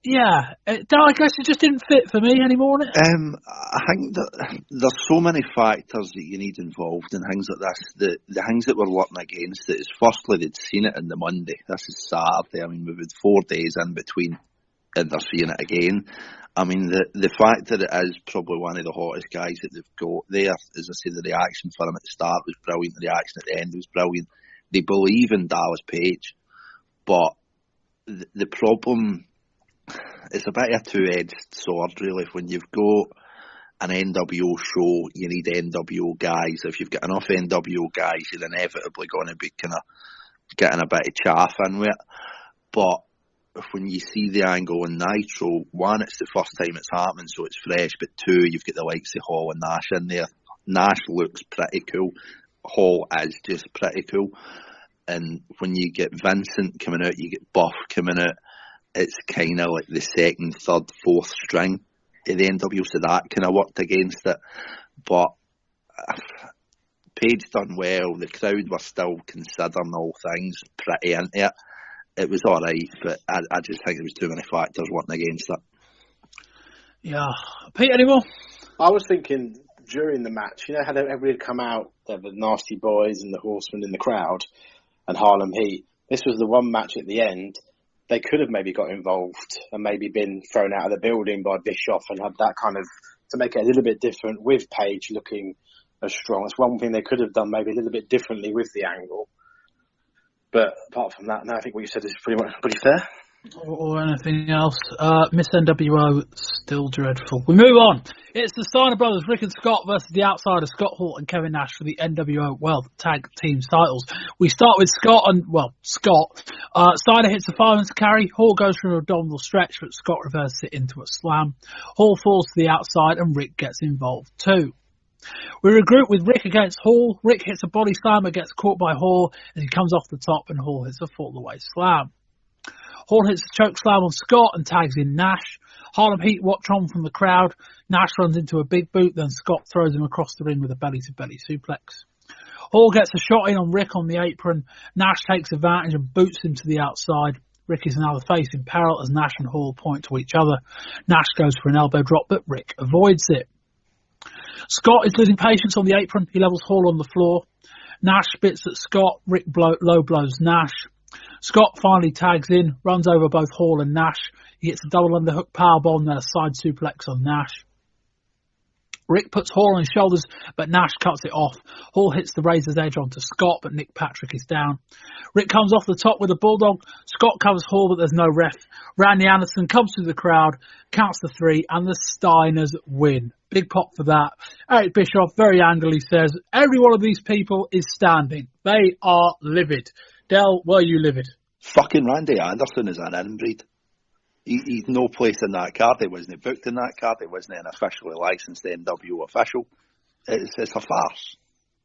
yeah, I guess it just didn't fit for me anymore. I think that there's so many factors that you need involved in things like this. The things that we're working against it is, firstly, they'd seen it on the Monday. This is Saturday. I mean, we've had 4 days in between, and they're seeing it again. I mean, the fact that it is probably one of the hottest guys that they've got there, as I say, the reaction for him at the start was brilliant. The reaction at the end was brilliant. They believe in Dallas Page, but the problem, it's a bit of a two-edged sword, really. When you've got an NWO show, you need NWO guys. If you've got enough NWO guys, you're inevitably going to be kind of getting a bit of chaff in with it. But when you see the angle on Nitro, one, it's the first time it's happening, so it's fresh. But two, you've got the likes of Hall and Nash in there. Nash looks pretty cool. Hall is just pretty cool. And when you get Vincent coming out, you get Buff coming out, it's kind of like the second, third, fourth string of the NWO, so that kind of worked against it. But Page done well. The crowd were still considering all things pretty into it. It was all right, but I just think there was too many factors working against it. Yeah. Pete, any more? I was thinking during the match, you know how everybody had come out, the Nasty Boys and the Horsemen in the crowd, and Harlem Heat. This was the one match at the end. They could have maybe got involved and maybe been thrown out of the building by Bischoff and had that kind of, to make it a little bit different with Page looking as strong. That's one thing they could have done maybe a little bit differently with the angle. But apart from that, no, I think what you said is pretty fair. Or anything else. Miss NWO, still dreadful. We move on. It's the Steiner brothers, Rick and Scott, versus the Outsiders, Scott Hall and Kevin Nash, for the NWO World Tag Team titles. We start with Scott. Steiner hits a fireman's carry. Hall goes for an abdominal stretch, but Scott reverses it into a slam. Hall falls to the outside, and Rick gets involved too. We regroup with Rick against Hall. Rick hits a body slam but gets caught by Hall as he comes off the top, and Hall hits a fall-away slam. Hall hits a choke slam on Scott and tags in Nash. Harlem Heat watch on from the crowd. Nash runs into a big boot, then Scott throws him across the ring with a belly-to-belly suplex. Hall gets a shot in on Rick on the apron. Nash takes advantage and boots him to the outside. Rick is now the face in peril as Nash and Hall point to each other. Nash goes for an elbow drop, but Rick avoids it. Scott is losing patience on the apron. He levels Hall on the floor. Nash spits at Scott. Rick low blows Nash. Scott finally tags in, runs over both Hall and Nash. He hits a double underhook powerbomb, then a side suplex on Nash. Rick puts Hall on his shoulders, but Nash cuts it off. Hall hits the razor's edge onto Scott, but Nick Patrick is down. Rick comes off the top with a bulldog. Scott covers Hall, but there's no ref. Randy Anderson comes through the crowd, counts the 3, and the Steiners win. Big pop for that. Eric Bischoff very angrily says, every one of these people is standing. They are livid. Del, were you livid? Fucking Randy Anderson is an inbreed. He's no place in that card. He wasn't booked in that card. He wasn't an officially licensed NWO official. It's a farce.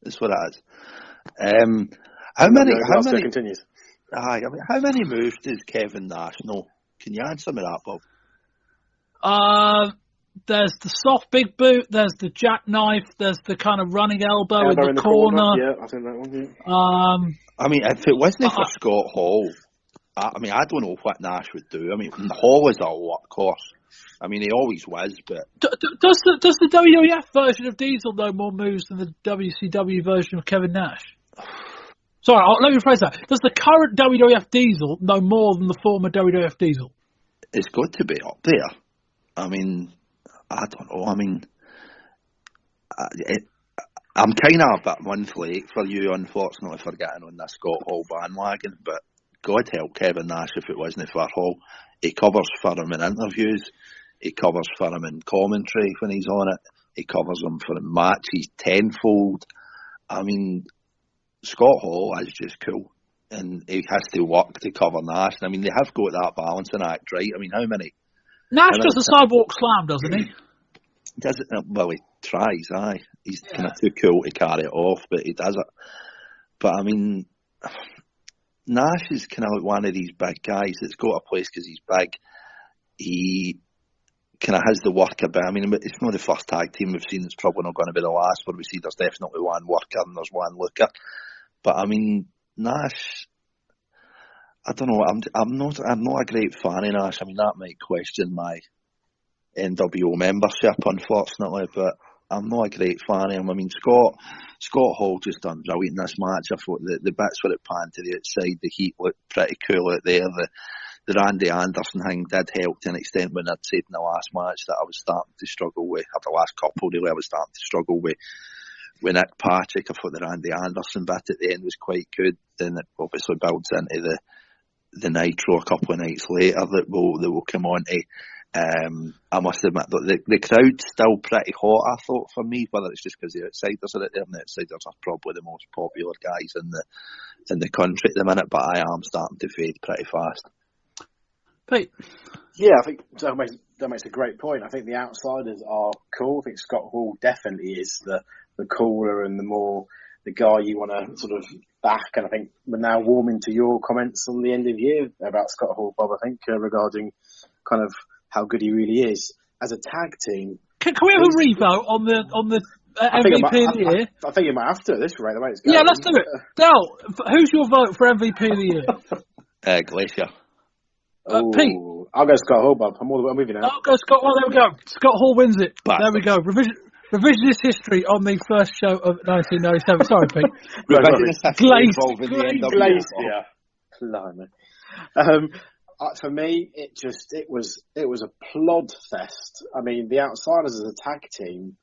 That's what it is. How many? Continues. How many moves does Kevin Nash know? Can you answer me that, Bob? There's the soft big boot, there's the jackknife, there's the kind of running elbow in the corner. Yeah, I think that one. Yeah. I mean, if it wasn't for Scott Hall, I don't know what Nash would do. I mean, Hall is a workhorse. I mean, he always was, but... Does the WWF version of Diesel know more moves than the WCW version of Kevin Nash? Sorry, let me rephrase that. Does the current WWF Diesel know more than the former WWF Diesel? It's got to be up there. I mean, I don't know. I mean, I'm kind of a bit monthly for you, unfortunately, for getting on this Scott Hall bandwagon, but God help Kevin Nash if it wasn't for Hall. He covers for him in interviews. He covers for him in commentary when he's on it. He covers him for a match. He's tenfold. I mean, Scott Hall is just cool. And he has to work to cover Nash. I mean, they have got that balancing act, right? I mean, how many... Nash does the sidewalk slam, doesn't he? Does it? Well, he tries, aye. He's kind of too cool to carry it off, but he does it. But, I mean, Nash is kind of like one of these big guys that's got a place because he's big. He kind of has the work about. I mean, it's not the first tag team we've seen. It's probably not going to be the last where we see there's definitely one worker and there's one looker. But, I mean, Nash... I don't know. I'm not a great fan of Nash. I mean, that might question my NWO membership, unfortunately, but I'm not a great fan of him. I mean, Scott Hall just done brilliant in this match. I thought the bits where it panned to the outside, the heat looked pretty cool out there. The Randy Anderson thing did help to an extent when I'd said in the last match that I was starting to struggle with, or the last couple really, I was starting to struggle with Nick Patrick. I thought the Randy Anderson bit at the end was quite good. Then it obviously builds into the Nitro a couple of nights later that will come on to. I must admit that the crowd's still pretty hot, I thought, for me, whether it's just because the outsiders are out there, and the outsiders are probably the most popular guys in the country at the minute, but I am starting to fade pretty fast. Pete? Yeah, I think that makes a great point. I think the outsiders are cool. I think Scott Hall definitely is the cooler and the guy you want to sort of back, and I think we're now warming to your comments on the end of year about Scott Hall, Bob, I think, regarding kind of how good he really is. As a tag team... Can we have a revote on the MVP of the year? I think you might have to at this rate, the way it's going. Yeah, let's do it. Del, who's your vote for MVP of the year? Glacier. Pete? I'll go Scott Hall, Bob. I'm with you now. I'll go Scott Hall. There we go. Scott Hall wins it. There we go. Revisionist history on the first show of 1997. Sorry, Pete. Glacier. Blimey. For me, it was a plod fest. I mean, the Outsiders as a tag team.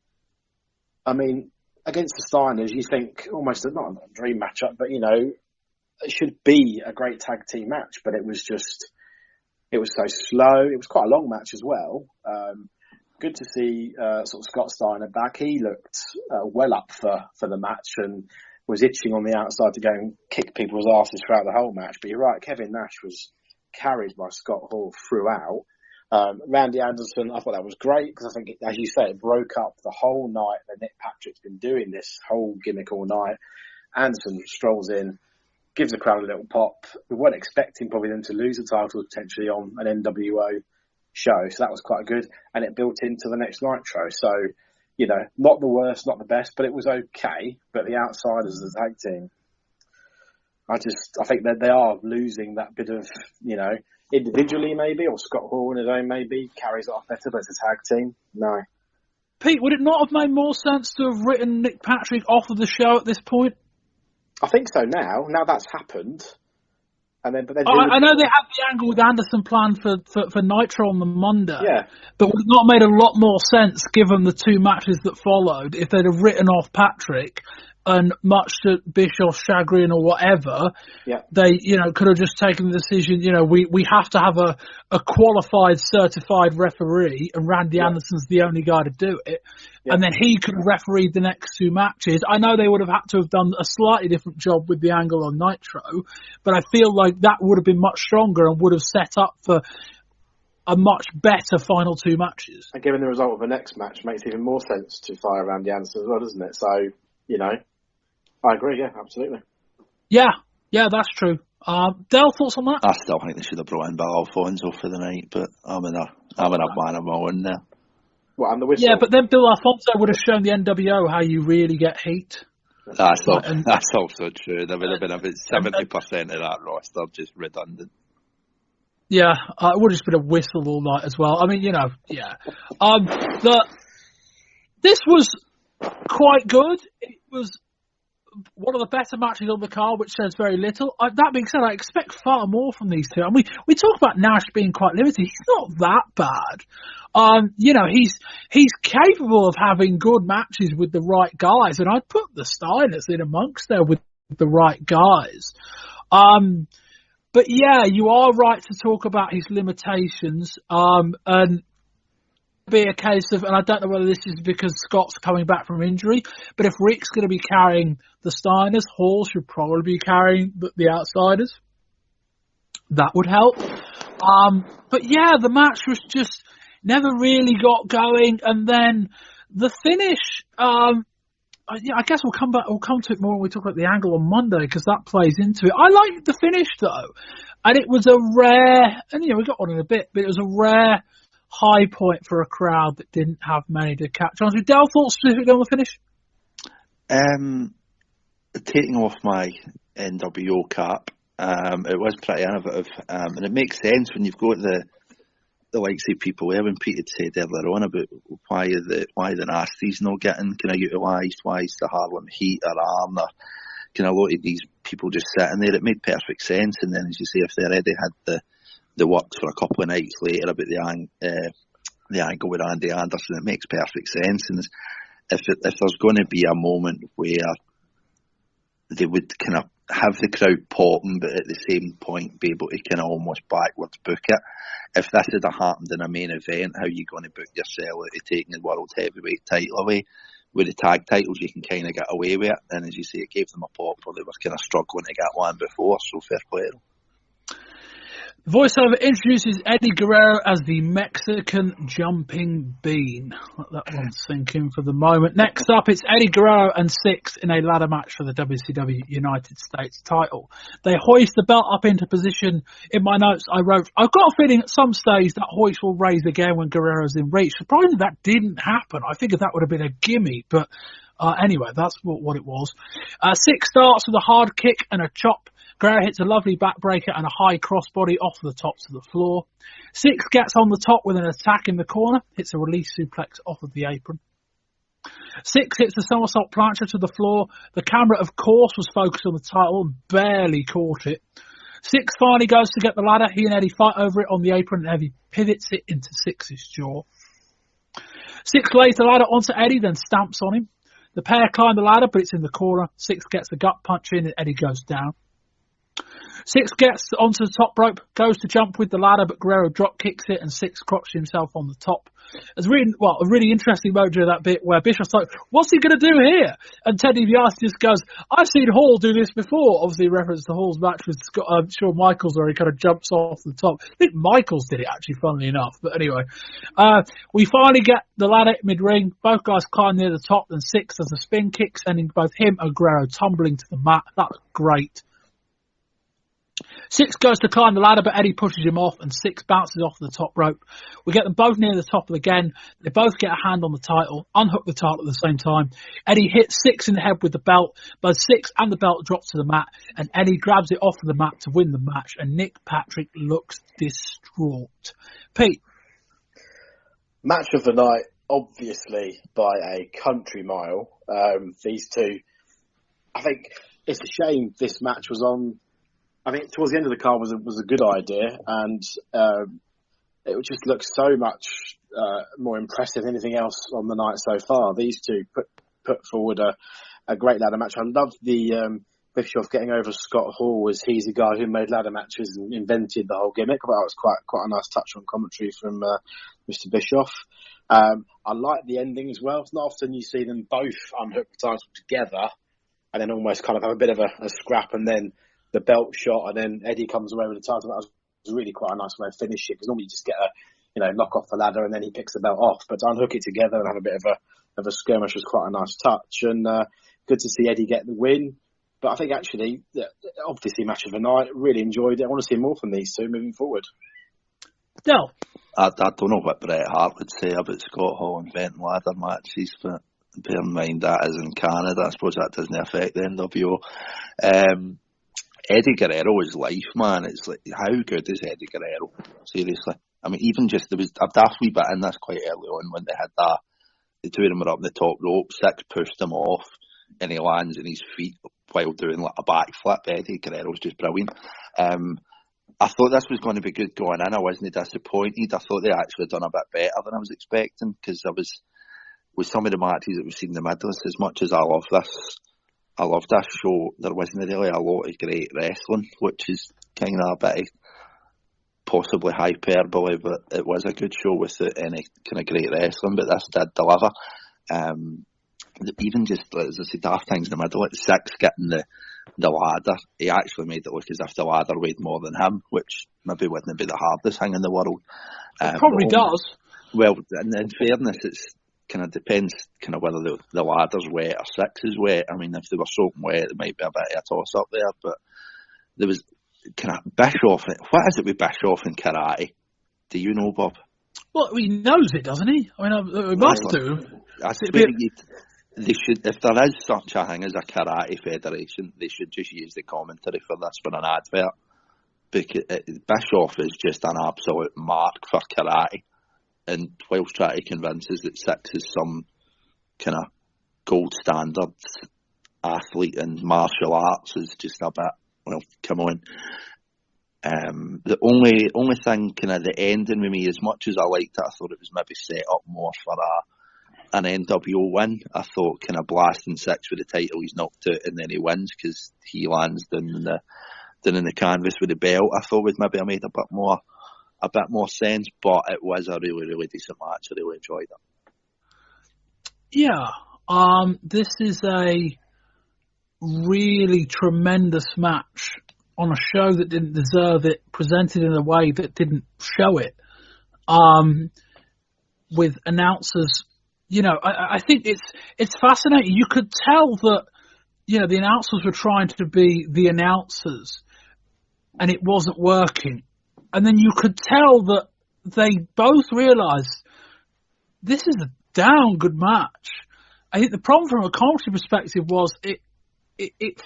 I mean, against the Steiners, you think almost not a dream matchup, but you know, it should be a great tag team match. But it was so slow. It was quite a long match as well. Good to see sort of Scott Steiner back. He looked well up for the match and was itching on the outside to go and kick people's asses throughout the whole match. But you're right, Kevin Nash was carried by Scott Hall throughout. Randy Anderson, I thought that was great because I think, as you say, it broke up the whole night that Nick Patrick's been doing this whole gimmick all night. Anderson strolls in, gives the crowd a little pop. We weren't expecting probably them to lose the title potentially on an NWO show, so that was quite good, and it built into the next Nitro. So, you know, not the worst, not the best, but it was okay. But the Outsiders as a tag team, I think that they are losing that bit of, you know, individually maybe, or Scott Hall on his own maybe carries it off better, but as a tag team, no. Pete, would it not have made more sense to have written Nick Patrick off of the show at this point? I think so now that's happened. And then, I know they had the angle with Anderson planned for Nitro on the Monday. Yeah. But would it not have made a lot more sense, given the two matches that followed, if they'd have written off Patrick, and much to Bischoff's chagrin or whatever, they, you know, could have just taken the decision, you know, we have to have a qualified, certified referee, and Randy Anderson's the only guy to do it. And then he could have refereed the next two matches. I know they would have had to have done a slightly different job with the angle on Nitro, but I feel like that would have been much stronger and would have set up for a much better final two matches. And given the result of the next match, makes even more sense to fire Randy Anderson as well, doesn't it? So, you know, I agree, yeah, absolutely. Yeah, that's true. Dale, thoughts on that? I still think they should have brought in Bill Alfonso for the night, but I'm in a man of my own there. What, and the whistle? Yeah, but then Bill Alfonso would have shown the NWO how you really get heat. That's also true. There would have been about 70% of that roster just redundant. Yeah, it would have just been a whistle all night as well. I mean, yeah. This was quite good. It was one of the better matches on the card, which says very little. That being said, I expect far more from these two. And we talk about Nash being quite limited. He's not that bad. He's capable of having good matches with the right guys, and I'd put the Steiners in amongst there with the right guys. But yeah, you are right to talk about his limitations. And be a case of, and I don't know whether this is because Scott's coming back from injury, but if Rick's going to be carrying the Steiners, Hall should probably be carrying the Outsiders. That would help. But yeah, the match was just never really got going, and then the finish. I guess we'll come to it more when we talk about the angle on Monday, because that plays into it. I liked the finish though, and it was a rare, and we got on in a bit, but it was a rare high point for a crowd that didn't have many to catch on. So Dale, thoughts specifically on the finish? Taking off my NWO cap, it was pretty innovative, and it makes sense when you've got the likes of people there, when Pete had said earlier on about why the Nasties not getting kind of utilised, why is the Harlem Heat or Arm, or kind of a lot of these people just sitting there. It made perfect sense, and then as you say, if they already had the works for a couple of nights later about the angle with Andy Anderson, it makes perfect sense. And if there's going to be a moment where they would kind of have the crowd popping, but at the same point be able to kind of almost backwards book it, if this had happened in a main event, how are you going to book yourself out of taking the World Heavyweight title away? With the tag titles, you can kind of get away with it, and as you say, it gave them a pop where they were kind of struggling to get one before, so fair play to them. Voiceover introduces Eddie Guerrero as the Mexican Jumping Bean. Let that one sink in for the moment. Next up, it's Eddie Guerrero and Six in a ladder match for the WCW United States title. They hoist the belt up into position. In my notes, I wrote, I've got a feeling at some stage that hoist will raise again when Guerrero's in reach. Surprisingly, that didn't happen. I figured that would have been a gimme, but anyway, that's what it was. Six starts with a hard kick and a chop. Guerrero hits a lovely backbreaker and a high crossbody off the top to the floor. Six gets on the top with an attack in the corner, hits a release suplex off of the apron. Six hits a somersault plancher to the floor. The camera, of course, was focused on the title and barely caught it. Six finally goes to get the ladder. He and Eddie fight over it on the apron, and Eddie pivots it into Six's jaw. Six lays the ladder onto Eddie, then stamps on him. The pair climb the ladder, but it's in the corner. Six gets the gut punch in, and Eddie goes down. Six gets onto the top rope, goes to jump with the ladder, but Guerrero drop kicks it, and Six crotches himself on the top. It's a really interesting moment during that bit where Bischoff's like, what's he going to do here? And Ted DiBiase just goes, I've seen Hall do this before. Obviously, in reference to Hall's match with Shawn Michaels, where he kind of jumps off the top. I think Michaels did it, actually, funnily enough. But anyway, we finally get the ladder mid-ring. Both guys climb near the top, then Six does a spin kick, sending both him and Guerrero tumbling to the mat. That was great. Six goes to climb the ladder, but Eddie pushes him off, and Six bounces off the top rope. We get them both near the top again. They both get a hand on the title, unhook the title at the same time. Eddie hits Six in the head with the belt. Both Six and the belt drop to the mat, and Eddie grabs it off of the mat to win the match, and Nick Patrick looks distraught. Pete? Match of the night, obviously, by a country mile. These two, I think it's a shame this match was on. I think towards the end of the card was a good idea, and it just looks so much more impressive than anything else on the night so far. These two put forward a great ladder match. I love the Bischoff getting over Scott Hall, as he's the guy who made ladder matches and invented the whole gimmick. I thought it was quite a nice touch on commentary from Mr. Bischoff. I like the ending as well. It's not often you see them both unhook the title together and then almost kind of have a bit of a scrap, and then the belt shot, and then Eddie comes away with the title. That was really quite a nice way of finishing, because normally you just get knock off the ladder and then he picks the belt off. But to unhook it together and have a bit of a skirmish was quite a nice touch, and good to see Eddie get the win. But I think actually, obviously, match of the night. Really enjoyed it. I want to see more from these two moving forward. No. I don't know what Bret Hart would say about Scott Hall inventing ladder matches, but bear in mind that is in Canada. I suppose that doesn't affect the NWO. Eddie Guerrero is life, man. It's like, how good is Eddie Guerrero? Seriously. I mean, even just, there was a daft wee bit in this quite early on when they had that, the two of them were up the top rope, Six pushed him off, and he lands on his feet while doing like a backflip. Eddie Guerrero's just brilliant. I thought this was going to be good going in. I wasn't disappointed. I thought they actually done a bit better than I was expecting, because I was, with some of the matches that we've seen in the Midlands, as much as I love this show, there wasn't really a lot of great wrestling, which is kind of a bit of possibly hyperbole, but it was a good show without any kind of great wrestling, but this did deliver. Even just, as I said, daft things in the middle, like Six getting the ladder, he actually made it look as if the ladder weighed more than him, which maybe wouldn't be the hardest thing in the world. It probably does. Well, in fairness, it's kind of depends kind of whether the ladder's wet or Six is wet. I mean, if they were soaking wet, there might be a bit of a toss-up there, but there was kind of Bischoff. What is it with Bischoff and karate? Do you know, Bob? Well, he knows it, doesn't he? I mean, he must do. I swear they should, if there is such a thing as a karate federation, they should just use the commentary for this for an advert. Because Bischoff is just an absolute mark for karate, and whilst trying to convince us that Six is some kind of gold standard athlete in martial arts is just a bit, well, come on. The only thing, kind of the ending with me, as much as I liked it, I thought it was maybe set up more for an NWO win. I thought kind of blasting Six with the title, he's knocked out and then he wins because he lands down in the canvas with the belt. I thought would maybe have made a bit more sense, but it was a really, really decent match. I really enjoyed it. Yeah, this is a really tremendous match on a show that didn't deserve it, presented in a way that didn't show it. With announcers, you know, I think it's fascinating. You could tell that, you know, the announcers were trying to be the announcers, and it wasn't working. And then you could tell that they both realised this is a damn good match. I think the problem from a commentary perspective was it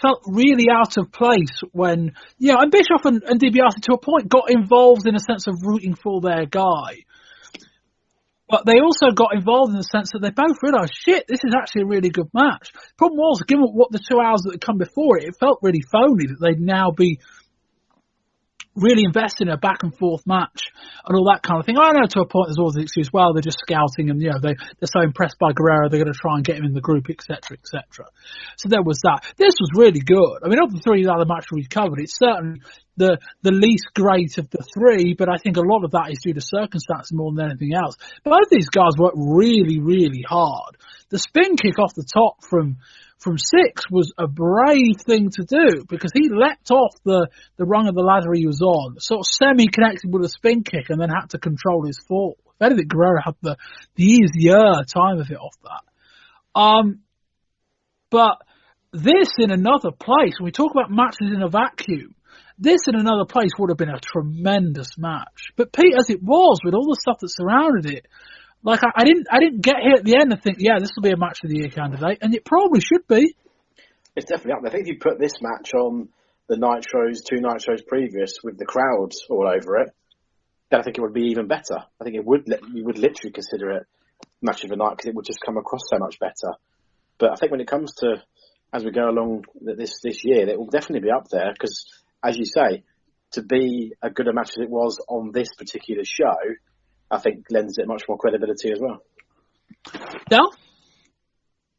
felt really out of place when, you know, and Bischoff and DiBiase to a point got involved in a sense of rooting for their guy. But they also got involved in the sense that they both realised, shit, this is actually a really good match. The problem was, given what the 2 hours that had come before it felt really phony that they'd now be really invested in a back and forth match and all that kind of thing. I know to a point there's always the excuse, well, they're just scouting and, you know, they're so impressed by Guerrero, they're going to try and get him in the group, etc., etc. So there was that. This was really good. I mean, of the three other matches we've covered, it's certainly the least great of the three, but I think a lot of that is due to circumstances more than anything else. Both these guys worked really, really hard. The spin kick off the top from Six was a brave thing to do because he leapt off the rung of the ladder he was on, sort of semi-connected with a spin kick and then had to control his fall. If anything, Guerrero had the easier time of it off that. But this in another place, when we talk about matches in a vacuum, this in another place would have been a tremendous match. But Pete, as it was, with all the stuff that surrounded it, like I didn't get here at the end and think, yeah, this will be a match of the year candidate, and it probably should be. It's definitely up there. I think if you put this match on the Nitros, 2 Nitros previous with the crowds all over it, then I think it would be even better. I think you would literally consider it match of the night because it would just come across so much better. But I think when it comes to, as we go along this year, it will definitely be up there because, as you say, to be a good a match as it was on this particular show, I think lends it much more credibility as well. No?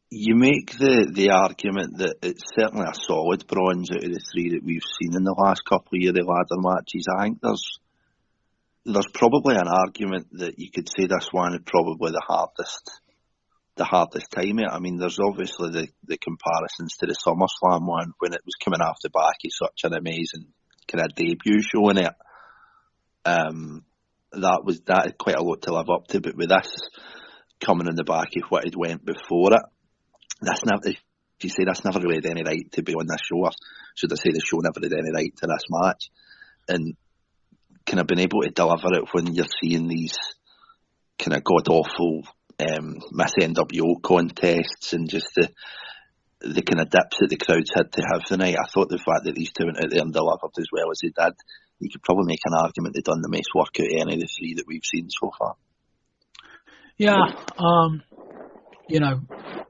You make the argument that it's certainly a solid bronze out of the 3 that we've seen in the last couple of years, the ladder matches. I think there's probably an argument that you could say this one is probably the hardest time. I mean, there's obviously the comparisons to the SummerSlam one when it was coming off the back of such an amazing kind of debut show in it. That had quite a lot to live up to, but with this coming in the back of what had went before it, this you say this never really had any right to be on this show, or should I say the show never had any right to this match? And kind of been able to deliver it when you're seeing these kind of god-awful Miss NWO contests and just the kind of dips that the crowds had to have tonight. I thought the fact that these two went out there and delivered as well as they did, you could probably make an argument they've done the most work out of any of the three that we've seen so far. Yeah, you know,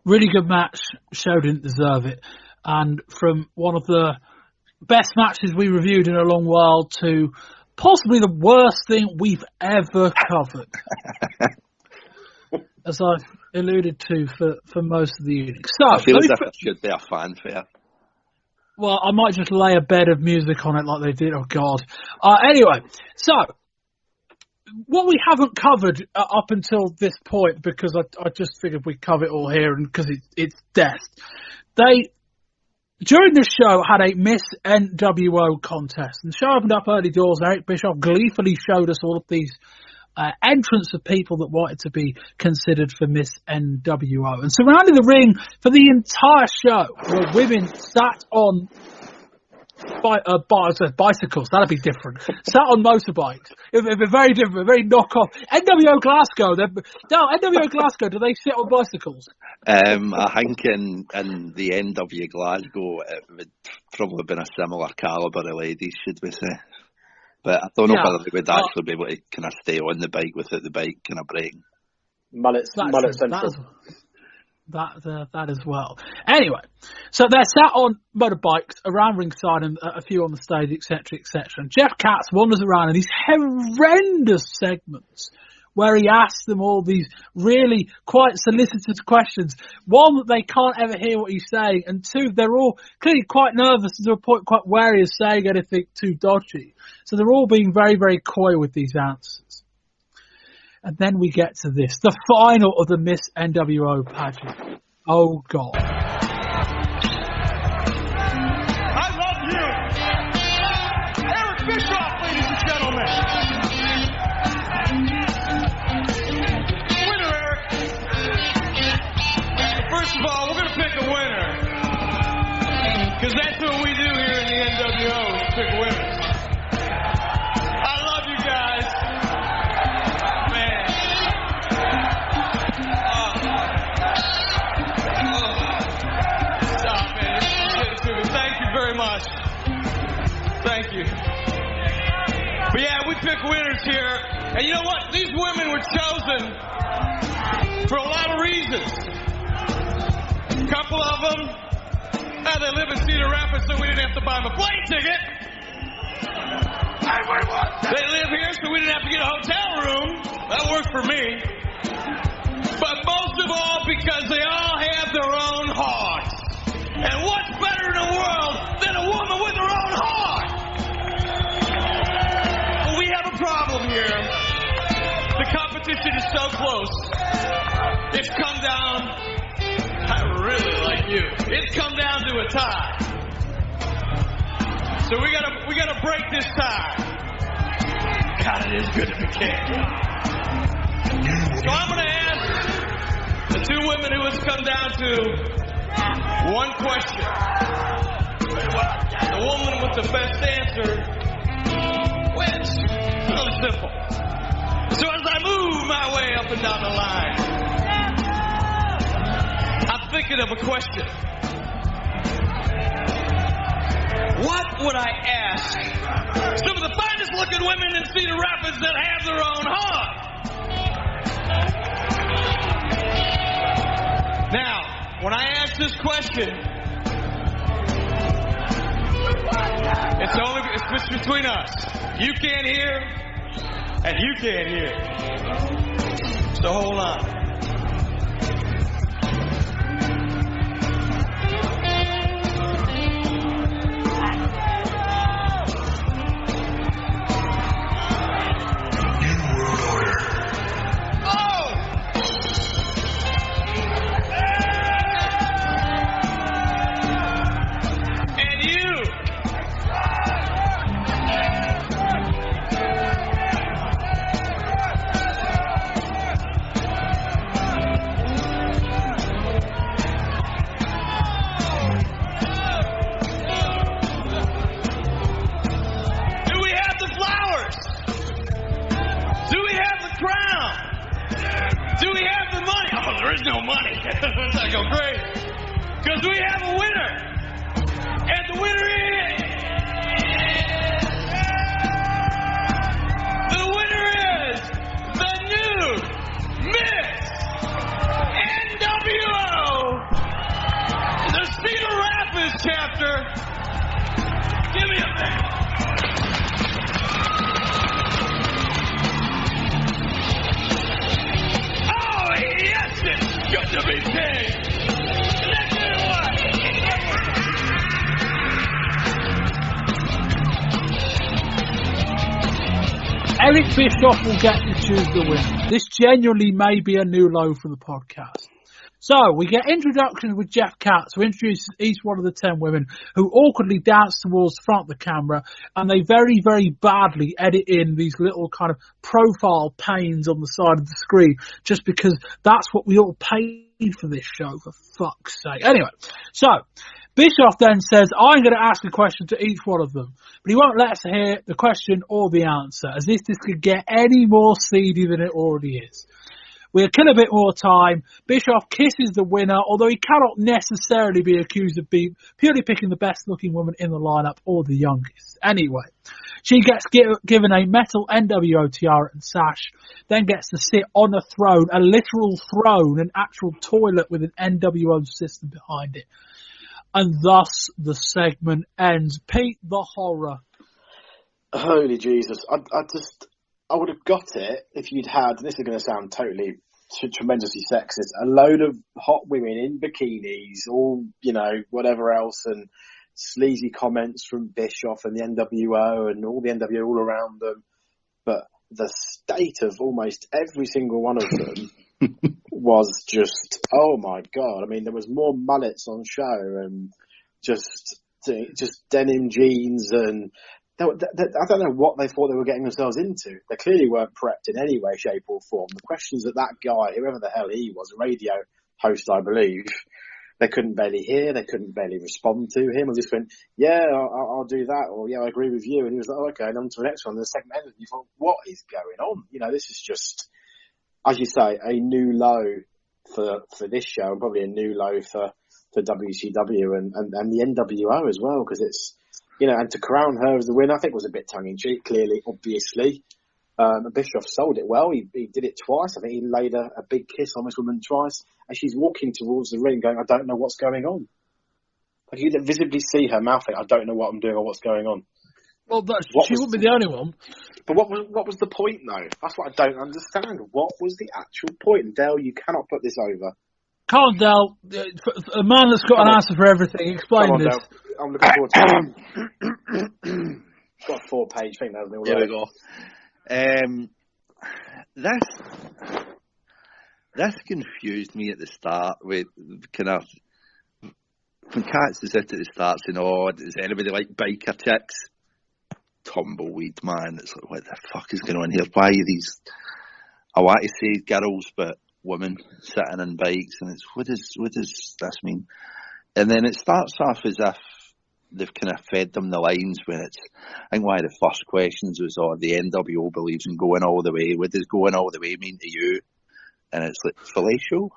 really good match. Show didn't deserve it. And from one of the best matches we reviewed in a long while to possibly the worst thing we've ever covered. As I alluded to for most of the evening. So, I feel as if it should be a fanfare. Well, I might just lay a bed of music on it like they did. Oh, God. Anyway, so what we haven't covered up until this point, because I just figured we'd cover it all here, and because it's death. They, during the show, had a Miss NWO contest. And the show opened up early doors. Eric Bischoff gleefully showed us all of these entrance of people that wanted to be considered for Miss NWO. And surrounding the ring for the entire show were women sat on bicycles. That'd be different. Sat on motorbikes. It'd be very different, very knockoff. NWO Glasgow. NWO Glasgow, do they sit on bicycles? I think in the NW Glasgow, it would probably have been a similar calibre of ladies, should we say. But I don't know whether they would actually be able to kind of stay on the bike without the bike kind of breaking. Mullet central. That as well. Anyway, so they're sat on motorbikes around ringside and a few on the stage, etc., etc. And Jeff Katz wanders around in these horrendous segments where he asks them all these really quite solicitous questions. One, that they can't ever hear what he's saying, and two, they're all clearly quite nervous to a point quite wary of saying anything too dodgy. So they're all being very, very coy with these answers. And then we get to this, the final of the Miss NWO pageant. Oh, God. I love you. Eric Bischoff, ladies and gentlemen. Winner, Eric. First of all, we're going to pick a winner. Because that's what we do here in the NWO, is pick winners. I love you guys. Man. Stop, man. Thank you very much. Thank you. But yeah, we pick winners here. And you know what? These women were chosen for a lot of reasons. A couple of them, they live in Cedar Rapids, so we didn't have to buy them a plane ticket. They live here, so we didn't have to get a hotel room. That worked for me. But most of all, because they all have their own hearts. And what's better in the world than a woman with her own heart? Well, we have a problem here. The competition is so close. It's come down, I really like you. It's come down to a tie. So we gotta break this tie. God, it is good to be king. So I'm gonna ask the two women who has come down to one question. The woman with the best answer wins. Really simple. So as I move my way up and down the line, I'm thinking of a question. What would I ask some of the finest looking women in Cedar Rapids that have their own heart? Now, when I ask this question, it's between us. You can't hear, and you can't hear. So hold on. is no money. Let's not go crazy. Because we have a winner. And the winner is... The winner is the new Miss NWO. The Cedar Rapids chapter. Give me a minute. Oh, yes, it's good to be paid. Let's do what? Eric Bischoff will get to choose the winner. This genuinely may be a new low for the podcast. So, we get introductions with Jeff Katz, who introduces each one of the 10 women, who awkwardly dance towards the front of the camera, and they very, very badly edit in these little kind of profile panes on the side of the screen, just because that's what we all paid for this show, for fuck's sake. Anyway, so, Bischoff then says, I'm going to ask a question to each one of them, but he won't let us hear the question or the answer, as if this could get any more seedy than it already is. We'll kill a bit more time. Bischoff kisses the winner, although he cannot necessarily be accused of being purely picking the best looking woman in the lineup or the youngest. Anyway, she gets given a metal NWO tiara and sash, then gets to sit on a throne, a literal throne, an actual toilet with an NWO system behind it. And thus the segment ends. Pete, the horror. Holy Jesus. I would have got it if you'd had, this is going to sound totally tremendously sexist, a load of hot women in bikinis, all, whatever else, and sleazy comments from Bischoff and the NWO and all the NWO all around them. But the state of almost every single one of them was just, oh my God. I mean, there was more mullets on show and just denim jeans, and I don't know what they thought they were getting themselves into. They clearly weren't prepped in any way, shape or form. The questions that guy, whoever the hell he was, a radio host, I believe, they couldn't barely hear, they couldn't barely respond to him. I just went, yeah, I'll do that, or yeah, I agree with you. And he was like, oh, okay, and on to the next one. And the second ended, and you thought, what is going on? This is just, as you say, a new low for this show, and probably a new low for WCW and the NWO as well, because it's, and to crown her as the winner, I think was a bit tongue-in-cheek, clearly, obviously. Bischoff sold it well. He did it twice. I think he laid a big kiss on this woman twice, and she's walking towards the ring going, I don't know what's going on. Like, you can visibly see her mouthing, I don't know what I'm doing or what's going on. Well, she wouldn't be the only one. But what was the point, though? That's what I don't understand. What was the actual point? And Dale, you cannot put this over. Come on, Dale. A man that's got an answer for everything. Explain this. Dale. I'm looking forward to it. Got a 4-page thing, hasn't it? Here we go. This confused me at the start with kind of when Katz is at the start saying, "Oh, does anybody like biker chicks?" Tumbleweed, man. It's like, what the fuck is going on here? Why are these? I want to say girls, but women sitting on bikes, and it's what does this mean? And then it starts off as if they've kind of fed them the lines when it's, I think one of the first questions was, the NWO believes in going all the way. What does going all the way mean to you? And it's like, fellatio?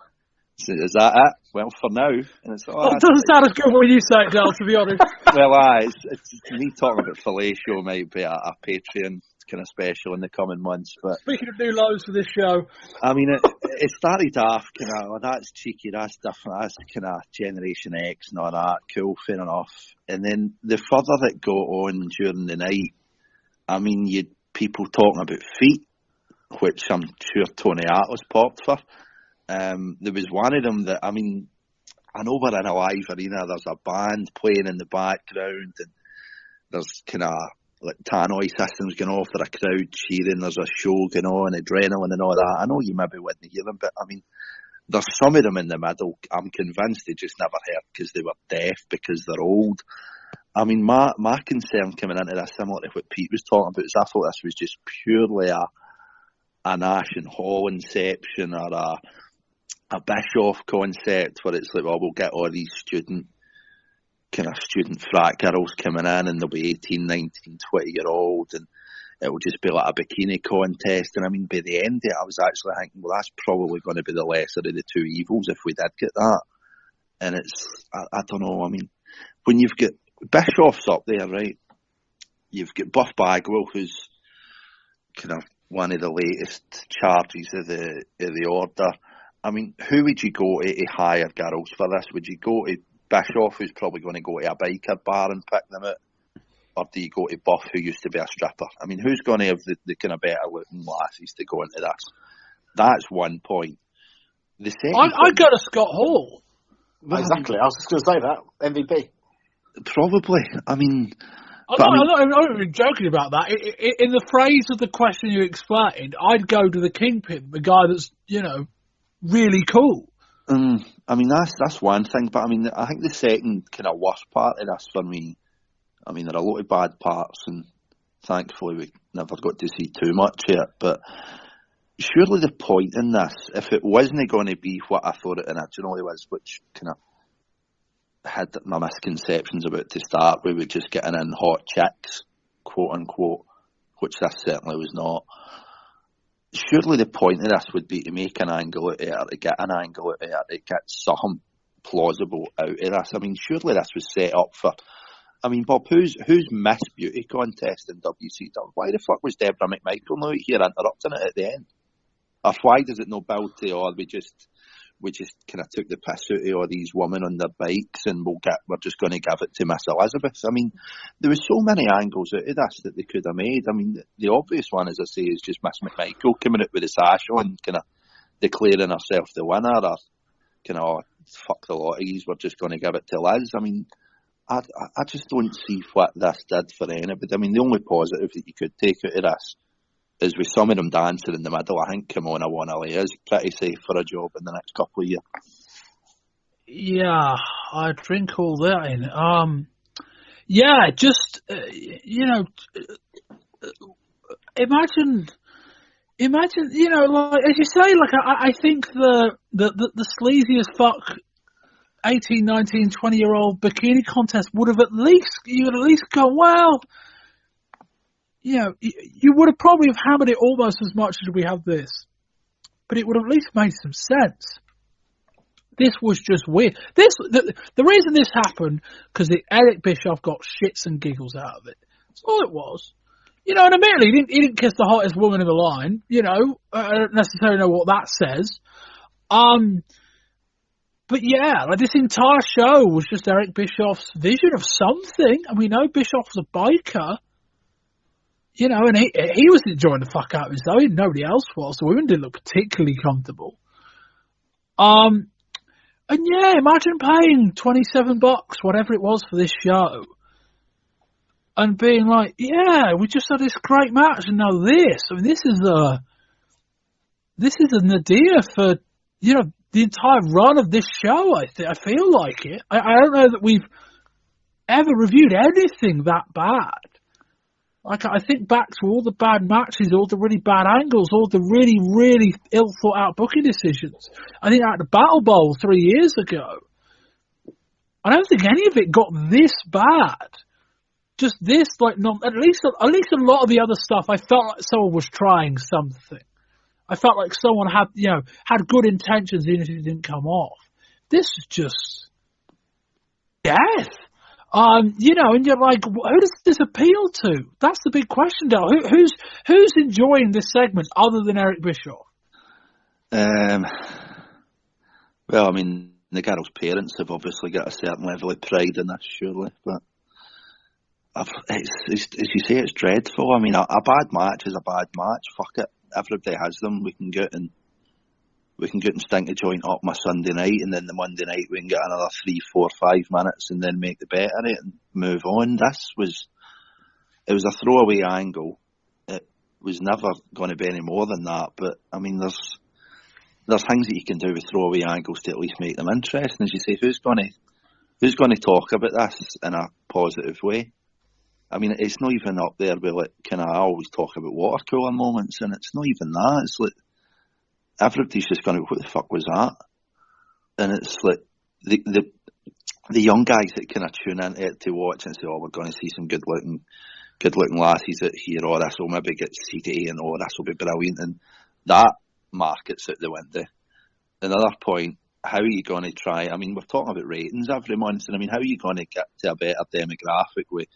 Is that it? Well, for now. And it's like, it doesn't sound as good when you say it, Dale, to be honest. Well, it's me talking about fellatio might be a Patreon kind of special in the coming months. But speaking of new lows for this show, I mean, it started off kind of, that's cheeky, that's different, that's kind of Generation X and all that, cool, fair enough. And then the further that got on during the night, I mean, you had people talking about feet, which I'm sure Tony Atlas popped for. There was one of them that, I mean, I know we're in a live arena, there's a band playing in the background, and there's kind of like tannoy systems going off for a crowd cheering, there's a show going on, adrenaline and all that. I know you maybe wouldn't hear them, but I mean, there's some of them in the middle, I'm convinced they just never heard because they were deaf, because they're old. I mean, my concern coming into this, similar to what Pete was talking about, is I thought this was just purely a Nash and Hall inception, or a Bischoff concept, where it's like, well, we'll get all these student frat girls coming in, and they'll be 18, 19, 20-year-old, and it'll just be like a bikini contest. And I mean, by the end of it, I was actually thinking, well, that's probably going to be the lesser of the two evils if we did get that. And it's, I don't know, I mean, when you've got Bischoff's up there, right? You've got Buff Bagwell, who's kind of one of the latest charges of the order. I mean, who would you go to hire girls for this? Would you go to Bischoff, who's probably going to go to a biker bar and pick them out? Or do you go to Buff, who used to be a stripper? I mean, who's going to have the kind of better looking lasses to go into this? That's one point. The second I'd go to Scott Hall. Exactly. I was just going to say that. MVP. Probably. I mean... I'm not even joking about that. In the phrase of the question you explained, I'd go to the Kingpin, the guy that's, really cool. I mean, that's one thing, but I mean, I think the second kind of worst part of this for me, I mean, there are a lot of bad parts, and thankfully we never got to see too much of it, but surely the point in this, if it wasn't going to be what I thought it originally was, which kind of had my misconceptions about to start, we were just getting in hot chicks, quote unquote, which this certainly was not. Surely the point of this would be to make an angle out of it, to get an angle out of it, to get something plausible out of this. I mean, surely this was set up for... I mean, Bob, who's Miss Beauty contest in WCW? Why the fuck was Deborah McMichael now here interrupting it at the end? Or why does it no build to, or we just kind of took the piss out of all these women on their bikes and we're just going to give it to Miss Elizabeth? I mean, there was so many angles out of this that they could have made. I mean, the obvious one, as I say, is just Miss McMichael coming out with a sash on, kind of declaring herself the winner, or kind of, fuck the lot of these, we're just going to give it to Liz. I mean, I just don't see what this did for anybody. I mean, the only positive that you could take out of this is with some of them dancing in the middle. I think Kimona Wanali is pretty safe for a job in the next couple of years. Yeah, I drink all that in. Yeah, just, imagine, like, as you say, like, I think the sleazy as fuck 18, 19, 20-year-old bikini contest would have at least gone, well, you would have probably have hammered it almost as much as we have this, but it would have at least made some sense. This was just weird. The reason this happened, because Eric Bischoff got shits and giggles out of it. That's all it was. And admittedly, he didn't kiss the hottest woman in the line. I don't necessarily know what that says. But yeah, like, this entire show was just Eric Bischoff's vision of something. And we know Bischoff was a biker. And he was enjoying the fuck out of himself. Nobody else was. The women didn't look particularly comfortable. And yeah, imagine paying $27, whatever it was, for this show, and being like, yeah, we just had this great match, and now this. I mean, this is a nadir for, the entire run of this show. I feel like it. I don't know that we've ever reviewed anything that bad. Like, I think back to all the bad matches, all the really bad angles, all the really, really ill-thought-out booking decisions. I think at the Battle Bowl 3 years ago, I don't think any of it got this bad. Just this, like, at least a lot of the other stuff, I felt like someone was trying something. I felt like someone had good intentions even if it didn't come off. This is just death. And you're like, who does this appeal to? That's the big question, Dale. Who's enjoying this segment other than Eric Bischoff? Well, I mean, the girl's parents have obviously got a certain level of pride in this, surely. But as you say, it's dreadful. I mean, a bad match is a bad match. Fuck it. Everybody has them. We can get and stink a joint up my Sunday night, and then the Monday night we can get another 3, 4, 5 minutes and then make the bet of it and move on. It was a throwaway angle. It was never going to be any more than that, but I mean, there's things that you can do with throwaway angles to at least make them interesting. As you say, who's going to talk about this in a positive way? I mean, it's not even up there with, like, I always talk about water cooler moments, and it's not even that. It's like, everybody's just going, what the fuck was that? And it's like, the young guys that kind of tune into it to watch and say, oh, we're going to see some good looking good-looking lasses out here, or this will maybe get seedy, and this will be brilliant, and that market's out the window. Another point, how are you going to try, I mean, we're talking about ratings every month, and I mean, how are you going to get to a better demographic with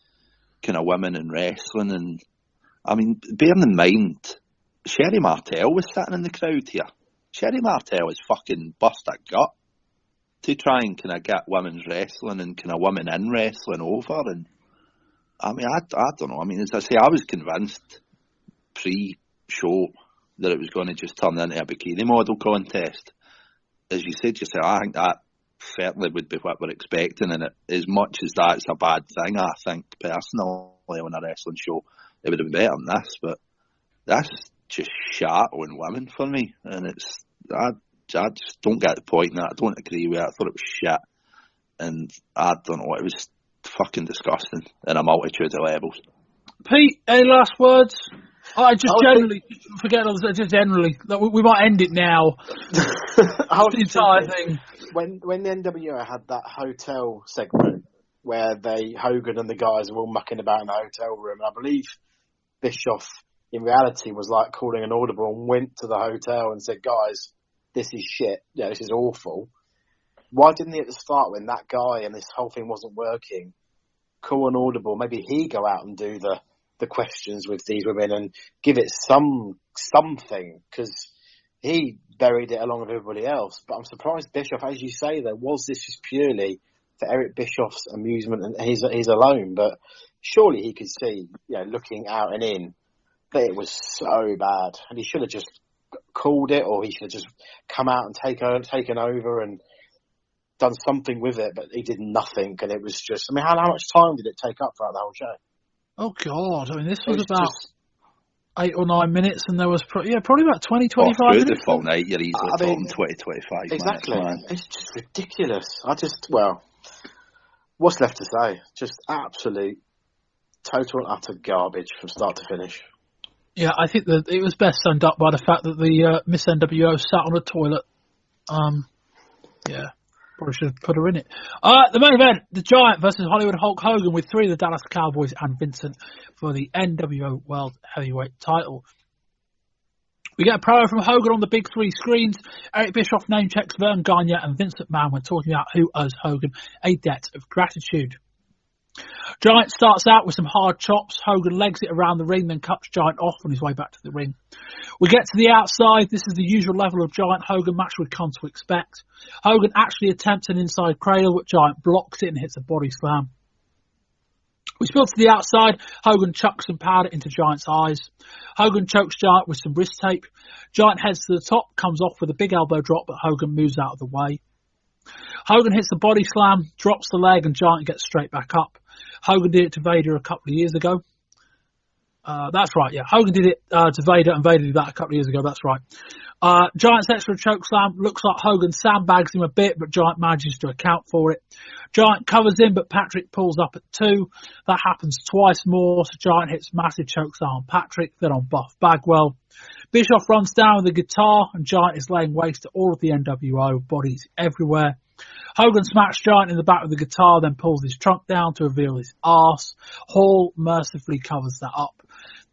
kind of women in wrestling? And I mean, bearing in mind, Sherry Martel was sitting in the crowd here. Sherry Martel is fucking bust a gut to try and kind of get women's wrestling and kind of women in wrestling over. And I mean, I don't know. I mean, as I say, I was convinced pre-show that it was going to just turn into a bikini model contest. As you said yourself, I think that certainly would be what we're expecting. And as much as that's a bad thing, I think personally on a wrestling show, it would have been better than this. But that's just shat on women for me. And I just don't get the point in that. I don't agree with it. I thought it was shit. And I don't know, it was fucking disgusting in a multitude of levels. Pete, any last words? I just generally, forget others, just generally, we might end it now. The entire thing. When the NWO had that hotel segment where Hogan and the guys were all mucking about in the hotel room, and I believe Bischoff in reality was like calling an audible and went to the hotel and said, guys, this is shit, this is awful. Why didn't he at the start, when that guy and this whole thing wasn't working, call an audible, maybe he go out and do the questions with these women and give it something, because he buried it along with everybody else. But I'm surprised Bischoff, as you say, was this just purely for Eric Bischoff's amusement and he's alone, but surely he could see, looking out and in, that it was so bad, and he should have just called it, or he should have just come out and taken over and done something with it, but he did nothing, and it was just, I mean, how much time did it take up throughout the whole show? Oh, God, I mean, this was about 8 or 9 minutes, and there was probably about 20, 25 minutes. The full night, you're easily talking 20, 25 exactly. minutes. It's just ridiculous. What's left to say? Just absolute, total and utter garbage from start to finish. Yeah, I think that it was best summed up by the fact that the Miss NWO sat on a toilet. Probably should have put her in it. The main event, the Giant versus Hollywood Hulk Hogan, with 3 of the Dallas Cowboys and Vincent for the NWO World Heavyweight title. We get a promo from Hogan on the big 3 screens. Eric Bischoff name checks Vern Gagne and Vince McMahon when talking about who owes Hogan a debt of gratitude. Giant starts out with some hard chops. Hogan legs it around the ring, then cuts Giant off on his way back to the ring. We get to the outside. This is the usual level of Giant Hogan match we've come to expect. Hogan actually attempts an inside cradle, but Giant blocks it and hits a body slam. We spill to the outside. Hogan chucks some powder into Giant's eyes. Hogan chokes Giant with some wrist tape. Giant heads to the top, comes off with a big elbow drop, but Hogan moves out of the way. Hogan hits the body slam, drops the leg, and Giant gets straight back up. Hogan did it to Vader a couple of years ago. That's right, yeah. Hogan did it to Vader, and Vader did that a couple of years ago. That's right. Giant sets for a choke slam. Looks like Hogan sandbags him a bit, but Giant manages to account for it. Giant covers him, but Patrick pulls up at 2. That happens twice more, so Giant hits massive choke slam on Patrick, then on Buff Bagwell. Bischoff runs down with a guitar, and Giant is laying waste to all of the NWO, bodies everywhere. Hogan smacks Giant in the back with the guitar, then pulls his trunk down to reveal his arse. Hall mercifully covers that up.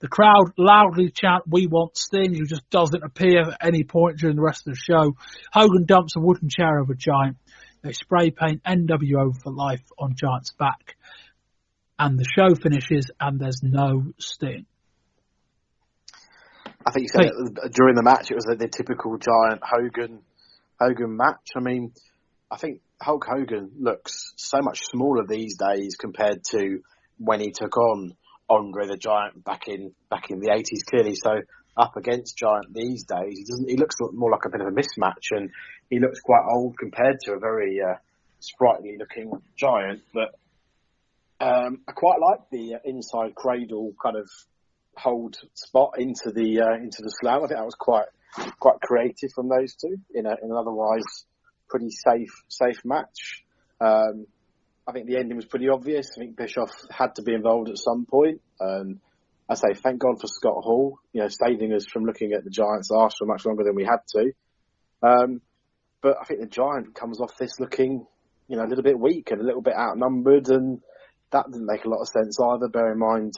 The crowd loudly chant, "We want Sting," who just doesn't appear at any point during the rest of the show. Hogan dumps a wooden chair over Giant. They spray paint NWO for life on Giant's back. And the show finishes, and there's no Sting. I think you said it, during the match, it was the typical Giant Hogan match. I mean, I think Hulk Hogan looks so much smaller these days compared to when he took on Andre the Giant back in the 80s. Clearly, so up against Giant these days, he looks more like a bit of a mismatch, and he looks quite old compared to a very sprightly looking Giant. But I quite like the inside cradle kind of hold spot into the slam. I think that was quite creative from those two in an otherwise pretty safe match. I think the ending was pretty obvious. I think Bischoff had to be involved at some point. I say thank God for Scott Hall, saving us from looking at the Giant's arse for much longer than we had to. But I think the Giant comes off this looking, a little bit weak and a little bit outnumbered, and that didn't make a lot of sense either. Bear in mind,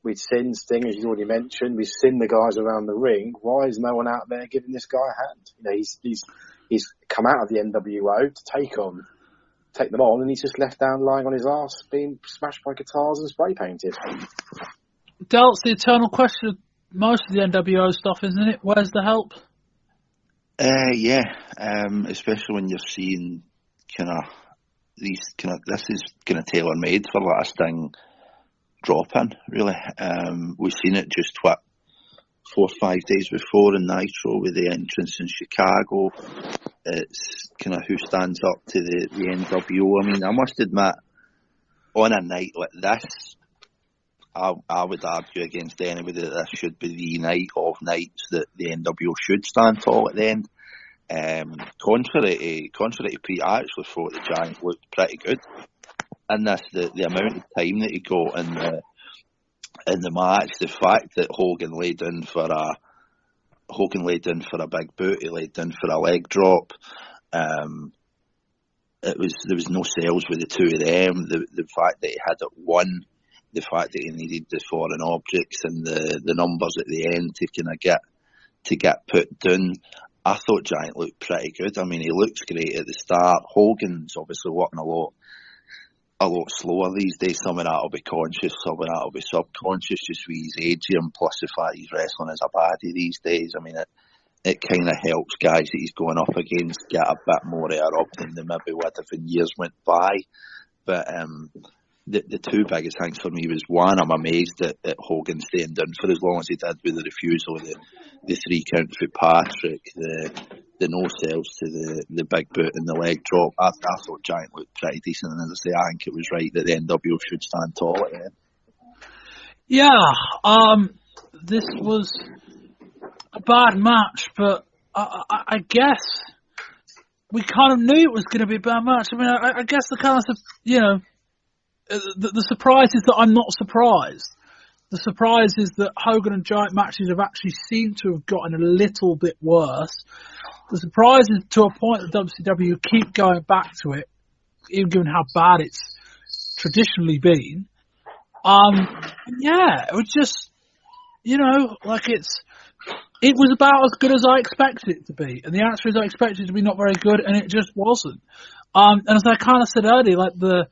We'd seen Sting, as you already mentioned. We've seen the guys around the ring. Why is no one out there giving this guy a hand? You know, he's come out of the NWO to take them on, and he's just left down lying on his arse, being smashed by guitars and spray painted. Del, it's the eternal question of most of the NWO stuff, isn't it? Where's the help? Yeah, especially when you're seeing this is kind of tailor made for like a Sting drop in, really. We've seen it just 4 or 5 days before in Nitro with the entrance in Chicago. It's kind of who stands up to the NWO. I mean, I must admit, on a night like this, I would argue against anybody that this should be the night of nights that the NWO should stand tall at the end. Contrary to Pete, I actually thought the Giant looked pretty good. And that's the amount of time that he got in the match, the fact that Hogan laid in for a big boot, he laid in for a leg drop. There was no sales with the two of them. The fact that he had it won, the fact that he needed the foreign objects and the numbers at the end to get put down. I thought Giant looked pretty good. I mean, he looks great at the start. Hogan's obviously working a lot slower these days. Some of that will be conscious, some of that will be subconscious, just with his age and plus the fact he's wrestling as a baddie these days. I mean, it kind of helps guys that he's going up against get a bit more air up than they maybe would have when years went by. But the two biggest things for me was, one, I'm amazed that Hogan staying down for as long as he did with the refusal, the 3 count for Patrick, the no sales to the big boot and the leg drop. I thought Giant looked pretty decent, and as I say, I think it was right that the NWO should stand tall at the end. Yeah, this was a bad match, but I guess we kind of knew it was going to be a bad match. I mean, I guess the kind of, you know, the surprise is that I'm not surprised. The surprise is that Hogan and Giant matches have actually seemed to have gotten a little bit worse. The surprise is to a point that WCW keep going back to it, even given how bad it's traditionally been. Yeah, it was just, you know, like it was about as good as I expected it to be. And the answer is I expected it to be not very good, and it just wasn't. And as I kind of said earlier, like the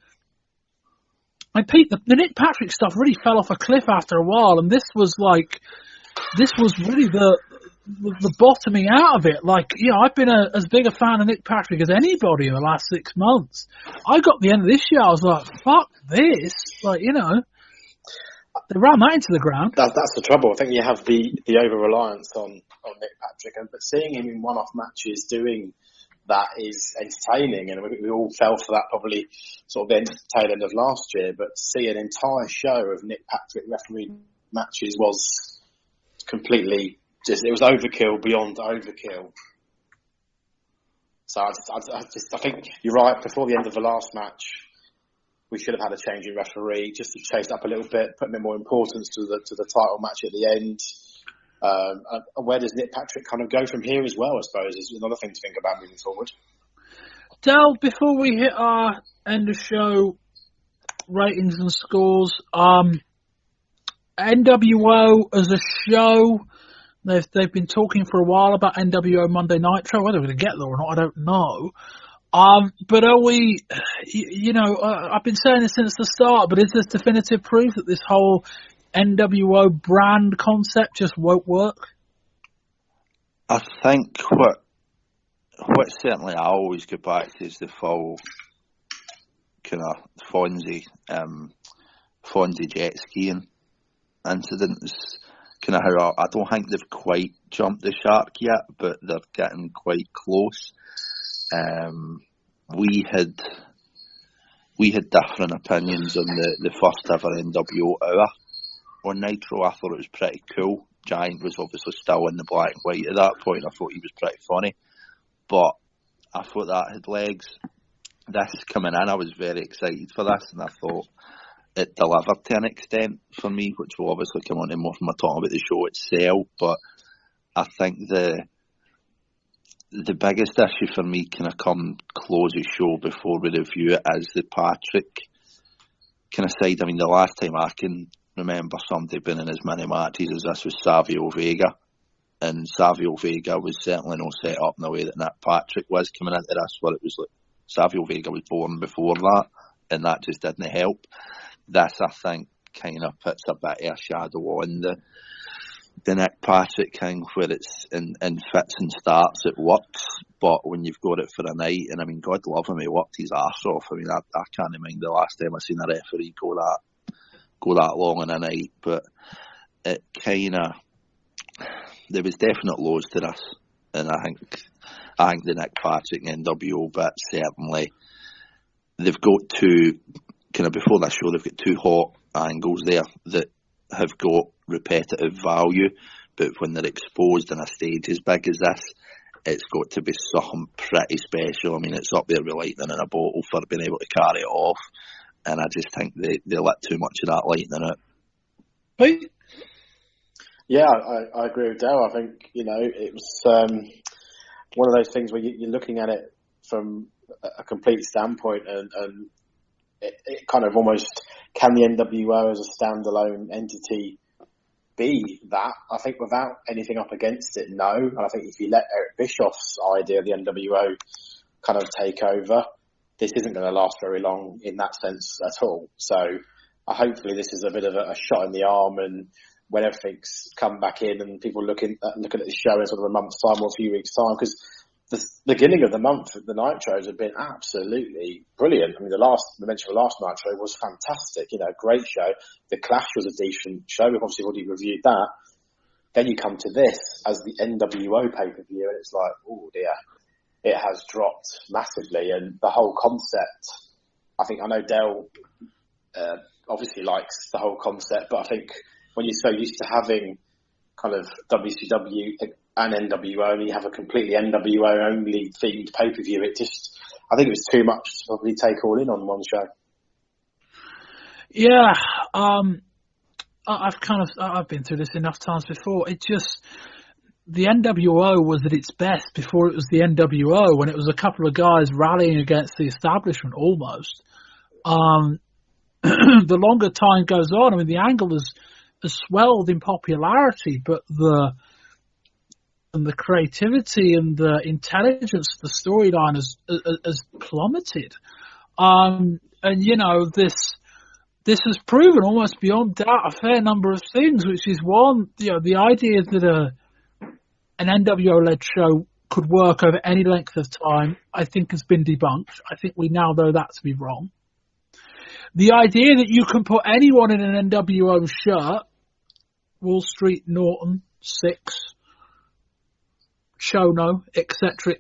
Nick Patrick stuff really fell off a cliff after a while, and this was really the bottoming out of it. Like, you know, I've been as big a fan of Nick Patrick as anybody in the last 6 months. I got to the end of this year, I was like, fuck this. Like, you know, they ran that into the ground. That's the trouble. I think you have the over-reliance on Nick Patrick, but seeing him in one-off matches doing that is entertaining, and we all fell for that probably sort of the tail end of last year, but to see an entire show of Nick Patrick refereed matches was completely just, it was overkill beyond overkill. So I think you're right, before the end of the last match we should have had a change in referee just to chase it up a little bit, put a bit more importance to the title match at the end. Where does Nick Patrick kind of go from here as well, I suppose, is another thing to think about moving forward. Del, before we hit our end of show ratings and scores, NWO as a show, they've been talking for a while about NWO Monday Nitro. Whether we're going to get there or not, I don't know. But are we, you know, I've been saying this since the start, but is this definitive proof that this whole NWO brand concept just won't work? I think what certainly I always go back to is the full kind of Fonzie jet skiing incident. Is kind of how I don't think they've quite jumped the shark yet, but they're getting quite close. We had different opinions on the first ever NWO hour on Nitro. I thought it was pretty cool. Giant was obviously still in the black and white at that point. I thought he was pretty funny, but I thought that had legs. This coming in, I was very excited for this, and I thought it delivered to an extent for me, which will obviously come on to more from my talking about the show itself. But I think the biggest issue for me kind of come close the show before we review it is the Patrick kind of side. I mean, the last time I can remember somebody being in as many matches as this was Savio Vega. And Savio Vega was certainly not set up in the way that Nick Patrick was coming into this, where it was like Savio Vega was born before that, and that just didn't help. This, I think, kind of puts a bit of a shadow on the Nick Patrick thing, where it's in fits and starts, it works, but when you've got it for a night, and I mean, God love him, he worked his arse off. I mean, I can't mind the last time I seen a referee go that long in a night, but it kind of, there was definite lows to this, and I think the Nick Patrick and NWO bit, certainly, they've got two, kind of before this show, they've got two hot angles there that have got repetitive value, but when they're exposed on a stage as big as this, it's got to be something pretty special. I mean, it's up there with lightning in a bottle for being able to carry it off, and I just think they let too much of that lightning out. Pete? Yeah, I agree with Dale. I think, it was one of those things where you're looking at it from a complete standpoint, and it kind of almost, can the NWO as a standalone entity be that? I think without anything up against it, no. And I think if you let Eric Bischoff's idea of the NWO kind of take over, this isn't going to last very long in that sense at all. So hopefully this is a bit of a shot in the arm, and when everything's come back in and people looking at the show in sort of a month's time or a few weeks' time, because the beginning of the month, the Nitros have been absolutely brilliant. I mean, the mention of the last Nitro was fantastic. Great show. The Clash was a decent show. We've obviously already reviewed that. Then you come to this as the NWO pay-per-view, and it's like, oh dear, it has dropped massively. And the whole concept, I know Dale obviously likes the whole concept, but I think when you're so used to having kind of WCW and NWO, and you have a completely NWO only themed pay-per-view, I think it was too much to probably take all in on one show. Yeah, I've been through this enough times before. The NWO was at its best before it was the NWO, when it was a couple of guys rallying against the establishment almost. The longer time goes on, I mean, the angle has swelled in popularity, but the creativity and the intelligence of the storyline has plummeted. And this has proven almost beyond doubt a fair number of things, which is one, the idea that an NWO-led show could work over any length of time, I think has been debunked. I think we now know that to be wrong. The idea that you can put anyone in an NWO shirt, Wall Street, Norton, Six, Chono, etc.,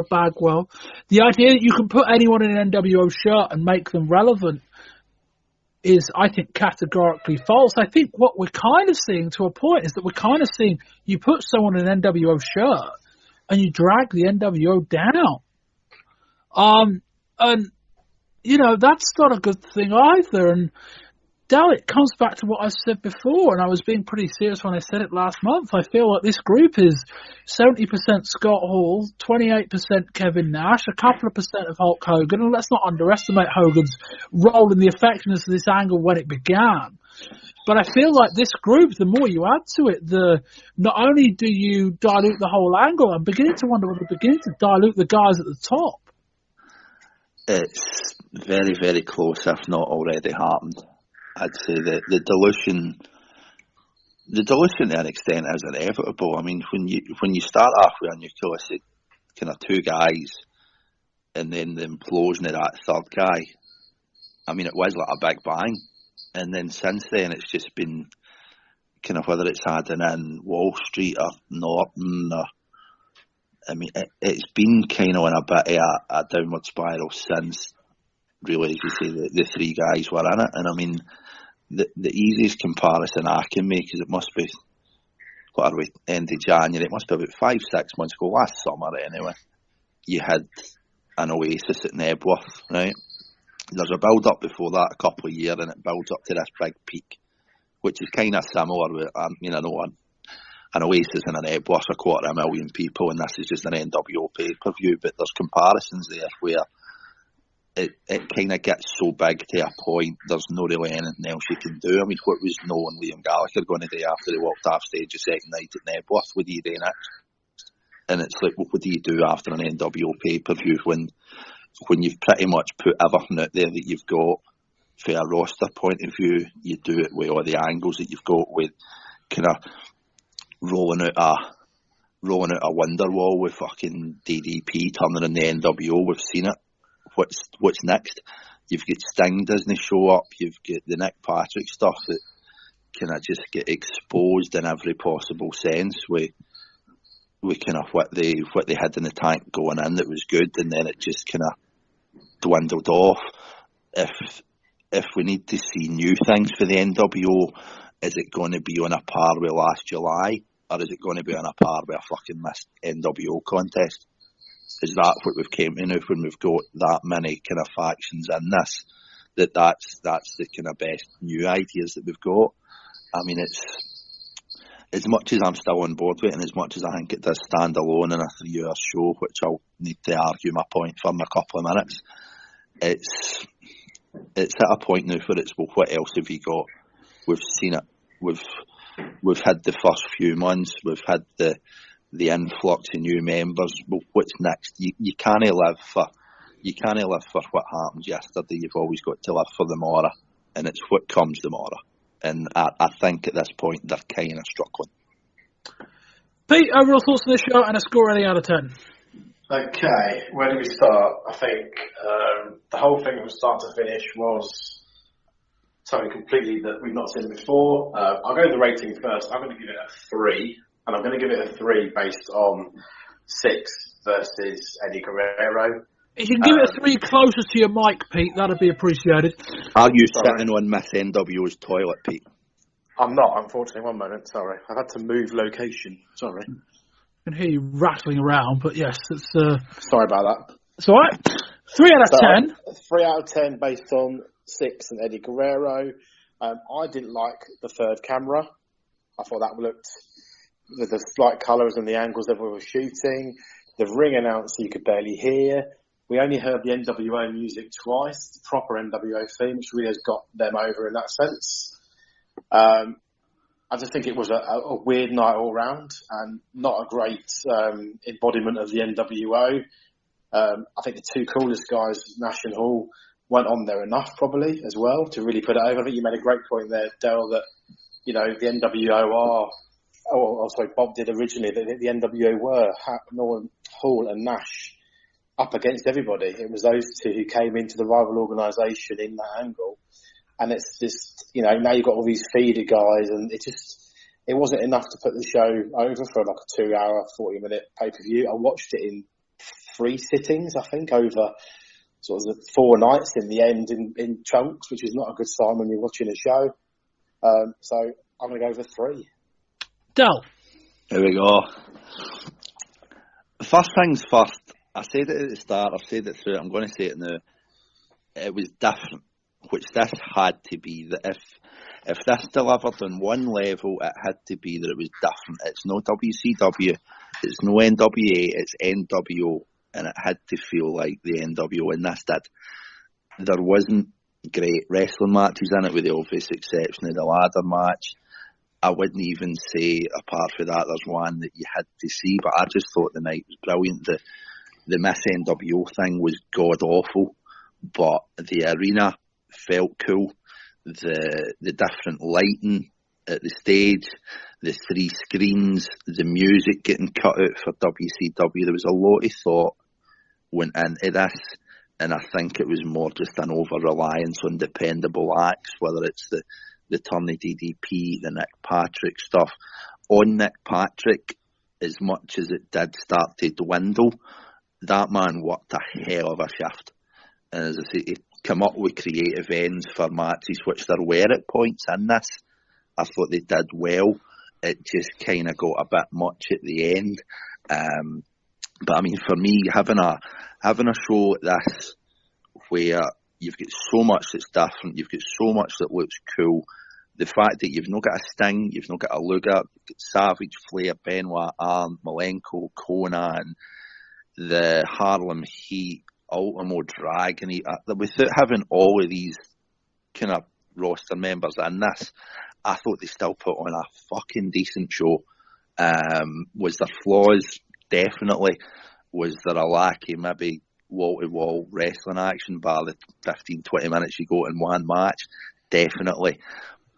Bagwell. The idea that you can put anyone in an NWO shirt and make them relevant is, I think, categorically false. I think what we're kind of seeing to a point is that we're kind of seeing you put someone in an NWO shirt and you drag the NWO down. And, that's not a good thing either. And Dal, it comes back to what I said before, and I was being pretty serious when I said it last month. I feel like this group is 70% Scott Hall, 28% Kevin Nash, a couple of percent of Hulk Hogan, and let's not underestimate Hogan's role in the effectiveness of this angle when it began. But I feel like this group, the more you add to it, not only do you dilute the whole angle, I'm beginning to wonder whether they're beginning to dilute the guys at the top. It's very, very close, if not already happened. I'd say that the dilution to an extent is inevitable. I mean, when you start off with a nucleus of kind of two guys, and then the implosion of that third guy, I mean, it was like a big bang. And then since then, it's just been kind of, whether it's adding in Wall Street or Norton, I mean, it's been kind of in a bit of a downward spiral since, really, as you say, the three guys were in it. And I mean, the easiest comparison I can make is it must be, what are we, end of January, it must be about 5-6 months ago, last summer anyway, you had an Oasis at Nebworth, right? There's a build-up before that, a couple of years, and it builds up to this big peak, which is kind of similar with, an Oasis and an Nebworth, 250,000 people, and this is just an NWO pay-per-view, but there's comparisons there where it kind of gets so big to a point, there's no really anything else you can do. I mean, what was Nwo and Liam Gallagher going to do after they walked off stage the second night at Nebworth? What do you do next? And it's like, well, what do you do after an NWO pay-per-view when you've pretty much put everything out there that you've got for a roster point of view? You do it with all the angles that you've got, with kind of rolling out a Wonderwall with fucking DDP turning in the NWO. We've seen it. What's next? You've got Sting doesn't show up. You've got the Nick Patrick stuff that kind of just get exposed in every possible sense. We kind of what they had in the tank going in that was good, and then it just kind of dwindled off. If we need to see new things for the NWO, is it going to be on a par with last July, or is it going to be on a par with a fucking missed NWO contest? Is that what we've came to now when we've got that many kind of factions in this? That's the kind of best new ideas that we've got. I mean, it's as much as I'm still on board with it, and as much as I think it does stand alone in a 3-hour show, which I'll need to argue my point for in a couple of minutes, it's at a point now where it's, well, what else have you got? We've seen it. We've had the first few months. We've had the influx of new members. Well, what's next? You can't live for what happened yesterday. You've always got to live for the morrow, and it's what comes tomorrow. And I think at this point they're kind of struggling. Pete, overall thoughts on this show and a score rating out of 10. Okay, where do we start? I think the whole thing from start to finish was something completely that we've not seen before. I'll go with the rating first. I'm going to give it a 3, and I'm going to give it a 3 based on 6 versus Eddie Guerrero. If you can give it a 3 closest to your mic, Pete, that'd be appreciated. Are you sitting on Miss NWO's toilet, Pete? I'm not, unfortunately. One moment, sorry. I've had to move location. Sorry. I can hear you rattling around, but yes, it's... Sorry about that. It's all right. 3 out of 10. 3 out of 10 based on 6 and Eddie Guerrero. I didn't like the third camera. I thought that looked... with the slight colours and the angles everyone was shooting. The ring announcer you could barely hear. We only heard the NWO music twice, the proper NWO theme, which really has got them over in that sense. I just think it was a weird night all round and not a great embodiment of the NWO. I think the two coolest guys, Nash and Hall, weren't on there enough probably as well to really put it over. I think you made a great point there, Dale, that, you know, the NWO are... Oh, sorry, Bob did originally, that the NWO were Norton, Hall and Nash up against everybody. It was those two who came into the rival organisation in that angle. And it's just, you know, now you've got all these feeder guys, and it wasn't enough to put the show over for like a 2-hour, 40-minute pay-per-view. I watched it in 3 sittings, I think, over sort of 4 nights in the end in chunks, which is not a good sign when you're watching a show. So I'm going to go for 3. Del. Here we go. First things first, I said it at the start, I've said it through, I'm going to say it now. It was different, which this had to be. That if this delivered on one level, it had to be that it was different. It's no WCW, it's no NWA, it's NWO, and it had to feel like the NWO, and this did. There wasn't great wrestling matches in it, with the obvious exception of the ladder match. I wouldn't even say, apart from that, there's one that you had to see, but I just thought the night was brilliant. The Miss NWO thing was god-awful, but the arena felt cool. The different lighting at the stage, the 3 screens, the music getting cut out for WCW, there was a lot of thought went into this, and I think it was more just an over-reliance on dependable acts, whether it's the turn of DDP, the Nick Patrick stuff. On Nick Patrick, as much as it did start to dwindle, that man worked a hell of a shift. And as I say, he come up with creative ends for matches, which there were at points in this. I thought they did well. It just kind of got a bit much at the end. But I mean, for me, having a show like this where you've got so much that's different, you've got so much that looks cool. The fact that you've not got a Sting, you've not got a Luger, you've got Savage, Flair, Benoit, Arn, Malenko, Conan, the Harlem Heat, Ultimo Dragon, without having all of these kind of roster members in this, I thought they still put on a fucking decent show. Was there flaws? Definitely. Was there a lack of maybe wall-to-wall wrestling action by the 15-20 minutes you go in one match? Definitely.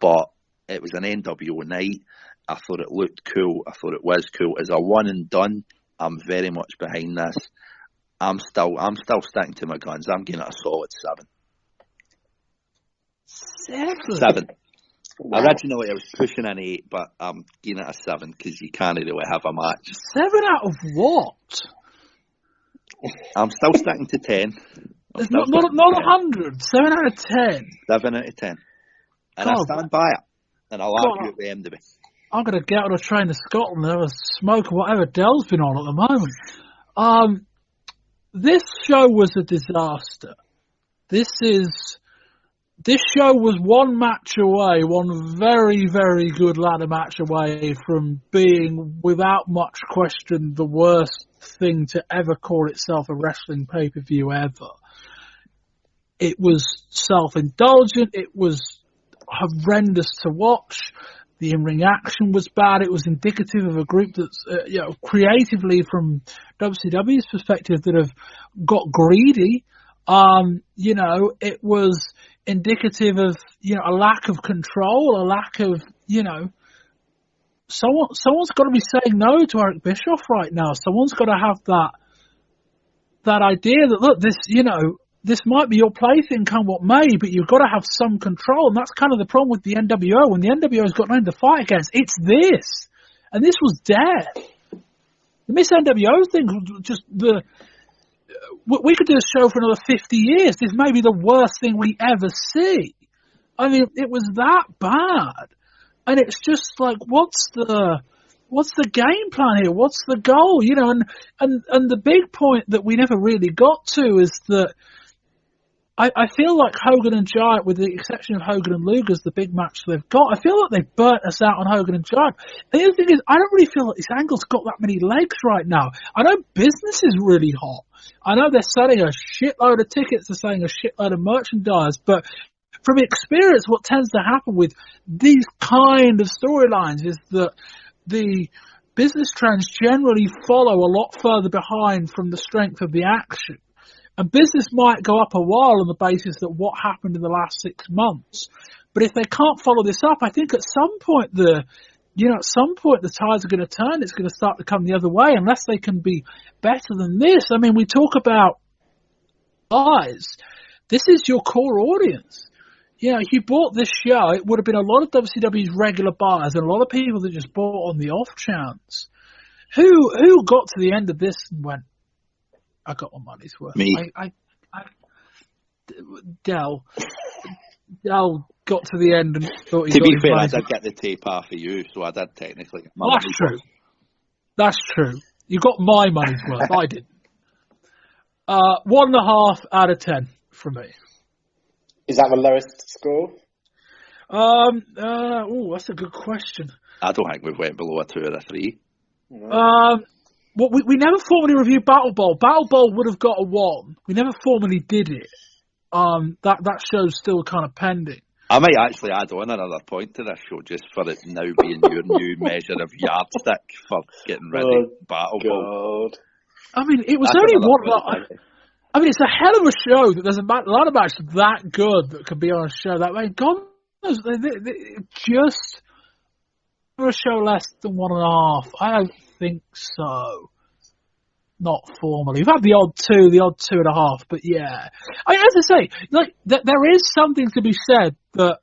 But it was an NWO night. I thought it looked cool. I thought it was cool. As a one and done, I'm very much behind this. I'm still sticking to my guns. I'm giving it a solid 7. 7. Wow. Originally, I was pushing an 8, but I'm giving it a 7 because you can't really have a match. 7 out of what? I'm still sticking to 10. It's not 100. 7 out of 10. 7 out of 10. And God, I stand by it. And I'll argue at the end of it. I'm going to get on a train to Scotland and have a smoke of whatever Dell's been on at the moment. This show was a disaster. This show was one match away, one very, very good ladder match away from being, without much question, the worst thing to ever call itself a wrestling pay-per-view ever. It was self-indulgent. It was horrendous to watch. The in-ring action was bad. It was indicative of a group that's, creatively from WCW's perspective, that have got greedy. It was indicative of, a lack of control, a lack of, someone's got to be saying no to Eric Bischoff right now. Someone's got to have that idea that, look, this might be your plaything, come what may, but you've got to have some control. And that's kind of the problem with the NWO. When the NWO's got nothing to fight against, it's this. And this was death. The Miss NWO thing was just we could do a show for another 50 years. This may be the worst thing we ever see. I mean, it was that bad. And it's just like, what's the game plan here? What's the goal? And the big point that we never really got to is that I feel like Hogan and Giant, with the exception of Hogan and Luger's the big match they've got, I feel like they've burnt us out on Hogan and Giant. And the other thing is, I don't really feel like this angle's got that many legs right now. I know business is really hot. I know they're selling a shitload of tickets, they're selling a shitload of merchandise, but from experience, what tends to happen with these kind of storylines is that the business trends generally follow a lot further behind from the strength of the action. And business might go up a while on the basis that what happened in the last 6 months. But if they can't follow this up, I think at some point the tides are going to turn. It's going to start to come the other way unless they can be better than this. I mean, we talk about guys. This is your core audience. If you bought this show, it would have been a lot of WCW's regular buyers and a lot of people that just bought on the off chance. Who got to the end of this and went, I got my money's worth? Me. Dell got to the end and thought he to got be his fair, I money's did worth. get the tape half of you, so I did technically get my Well, that's true. That's true. You got my money's worth. I didn't. 1.5 out of 10 from me. Is that the lowest score? That's a good question. I don't think we've went below a 2 or a 3. Well, we never formally reviewed Battle Bowl. Battle Bowl would have got a 1. We never formally did it. That show's still kind of pending. I might actually add on another point to this show just for it now being your new measure of yardstick for getting ready Battle Bowl. I mean, it was only one. I mean, it's a hell of a show that there's a lot of matches that good that could be on a show that way. God knows, they just for a show less than 1.5. I don't think so. Not formally. We've had the odd 2, the odd 2.5, but yeah. I mean, as I say, like there is something to be said that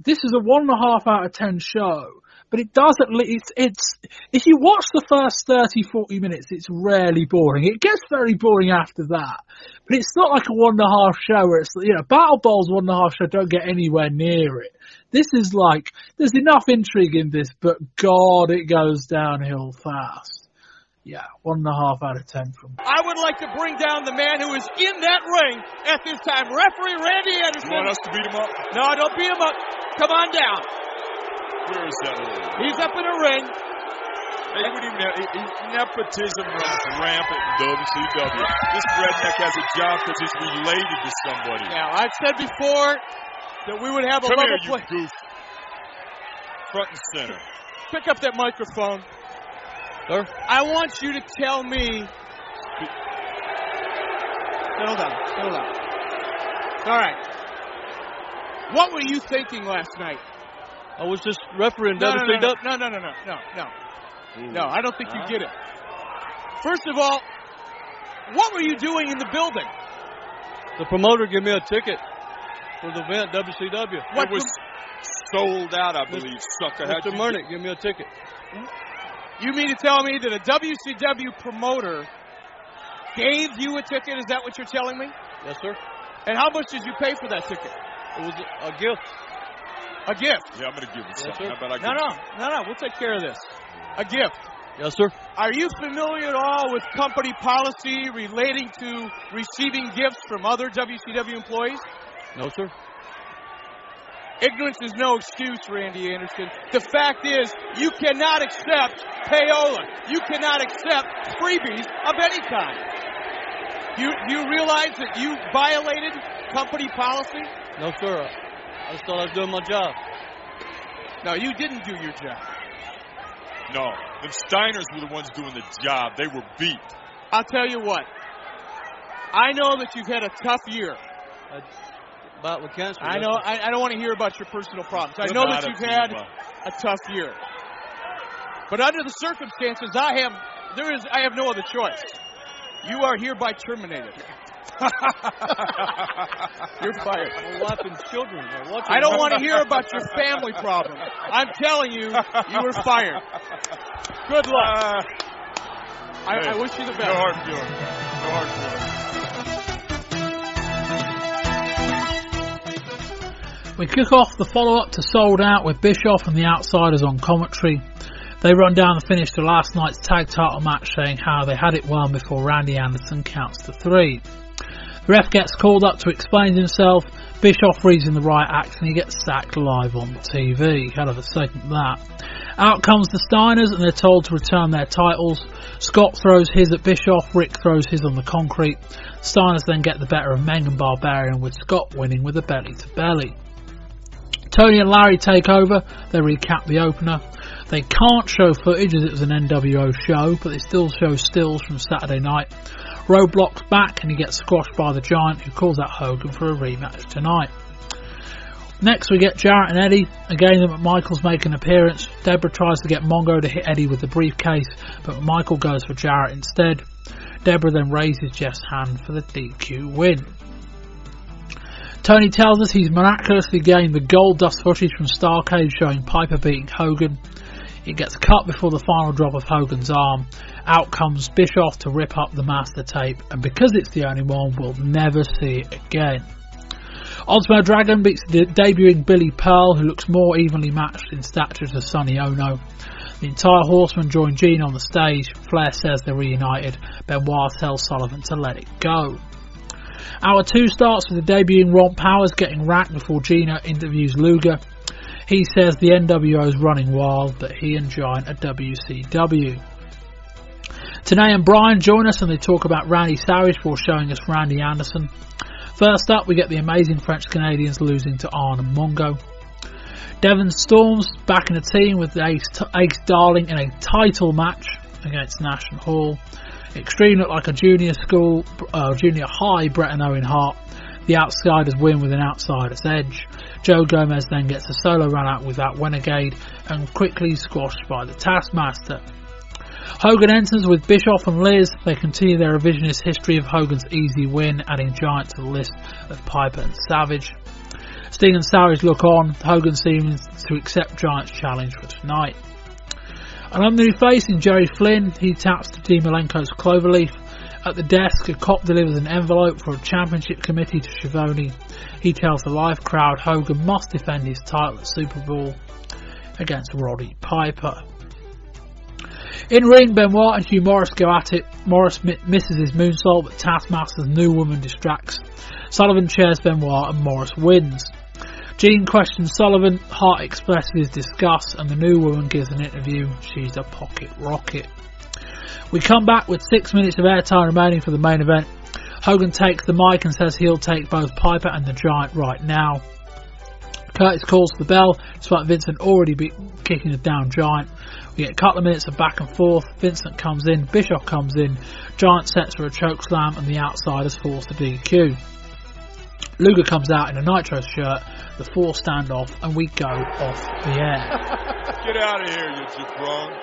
this is a 1.5 out of 10 show. But it does at least, if you watch the first 30, 40 minutes, it's rarely boring. It gets very boring after that. But it's not like a 1.5 show where it's, Battle Bowl's 1.5 show, don't get anywhere near it. This is like, there's enough intrigue in this, but God, it goes downhill fast. Yeah, 1.5 out of 10 from me. I would like to bring down the man who is in that ring at this time. Referee Randy Anderson. You want us to beat him up? No, don't beat him up. Come on down. Where is that? He's up in a ring. They wouldn't even have, nepotism runs rampant in WCW. This redneck has a job because he's related to somebody. Now, I've said before that we would have a Come level here, you goof. Front and center. Pick up that microphone. Sir? I want you to tell me. Settle down. All right. What were you thinking last night? I was just refereeing No, WCW. No, I don't think you get it. First of all, what were you doing in the building? The promoter gave me a ticket for the event, WCW. It was sold out, I believe, sucker. Mr. Murnick gave me a ticket. You mean to tell me that a WCW promoter gave you a ticket? Is that what you're telling me? Yes, sir. And how much did you pay for that ticket? It was a gift. A gift? Yeah, I'm going to give you something. sir. How about I give No, we'll take care of this. A gift. Yes, sir. Are you familiar at all with company policy relating to receiving gifts from other WCW employees? No, sir. Ignorance is no excuse, Randy Anderson. The fact is, you cannot accept payola. You cannot accept freebies of any kind. You realize that you violated company policy? No, sir. I just thought I was doing my job. No, you didn't do your job. No, the Steiners were the ones doing the job. They were beat. I'll tell you what. I know that you've had a tough year. About with cancer. I know. I don't want to hear about your personal problems. I know that you've had a tough year. But under the circumstances, I have no other choice. You are hereby terminated. You're fired. My wife and children are watching. I don't want to hear about your family problems. I'm telling you, you were fired. Good luck. I wish you the best. No hard feelings. No hard feelings. We kick off the follow-up to Souled Out with Bischoff and the Outsiders on commentary. They run down the finish to last night's tag title match, saying how they had it won before Randy Anderson counts to 3. The ref gets called up to explain himself. Bischoff reads in the right act and he gets sacked live on TV. Hell of a segment that. Out comes the Steiners and they're told to return their titles. Scott throws his at Bischoff, Rick throws his on the concrete. Steiners then get the better of Meng and Barbarian, with Scott winning with a belly to belly. Tony and Larry take over. They recap the opener. They can't show footage as it was an NWO show, but they still show stills from Saturday night. Roadblock's back and he gets squashed by the Giant, who calls out Hogan for a rematch tonight. Next we get Jarrett and Eddie. Again, McMichaels make an appearance. Deborah tries to get Mongo to hit Eddie with the briefcase, but McMichael goes for Jarrett instead. Deborah then raises Jeff's hand for the DQ win. Tony tells us he's miraculously gained the gold dust footage from Starrcade showing Piper beating Hogan. It gets cut before the final drop of Hogan's arm. Out comes Bischoff to rip up the master tape, and because it's the only one, we'll never see it again. Osmo Dragon beats the debuting Billy Pearl, who looks more evenly matched in stature to Sonny Ono. The entire Horsemen join Gene on the stage. Flair says they're reunited. Benoit tells Sullivan to let it go. Hour 2 starts with the debuting Ron Powers getting racked before Gina interviews Luger. He says the NWO is running wild, but he and Giant are WCW. Tenay and Brian join us and they talk about Randy Savage before showing us Randy Anderson. First up, we get the amazing French Canadians losing to Arn and Mongo. Devon Storms back in the team with Ace Darling in a title match against Nash and Hall. Extreme look like a junior high Bret and Owen Hart. The Outsiders win with an outsider's edge. Joe Gomez then gets a solo run out without Renegade and quickly squashed by the Taskmaster. Hogan enters with Bischoff and Liz. They continue their revisionist history of Hogan's easy win, adding Giant to the list of Piper and Savage. Sting and Savage look on. Hogan seems to accept Giant's challenge for tonight. An unknown face in Jerry Flynn. He taps to Dean Malenko's Cloverleaf. At the desk, a cop delivers an envelope for a championship committee to Schiavone. He tells the live crowd Hogan must defend his title at Super Bowl against Roddy Piper. In ring, Benoit and Hugh Morris go at it. Morris misses his moonsault, but Taskmaster's new woman distracts. Sullivan chairs Benoit and Morris wins. Gene questions Sullivan, Hart expresses his disgust, and the new woman gives an interview. She's a pocket rocket. We come back with 6 minutes of airtime remaining for the main event. Hogan takes the mic and says he'll take both Piper and the Giant right now. Curtis calls for the bell, despite Vincent already kicking the down Giant. We get a couple of minutes of back and forth. Vincent comes in, Bischoff comes in, Giant sets for a choke slam, and the Outsiders force the DQ. Luger comes out in a Nitro shirt, the 4 standoff, and we go off the air. Get out of here, you jabron.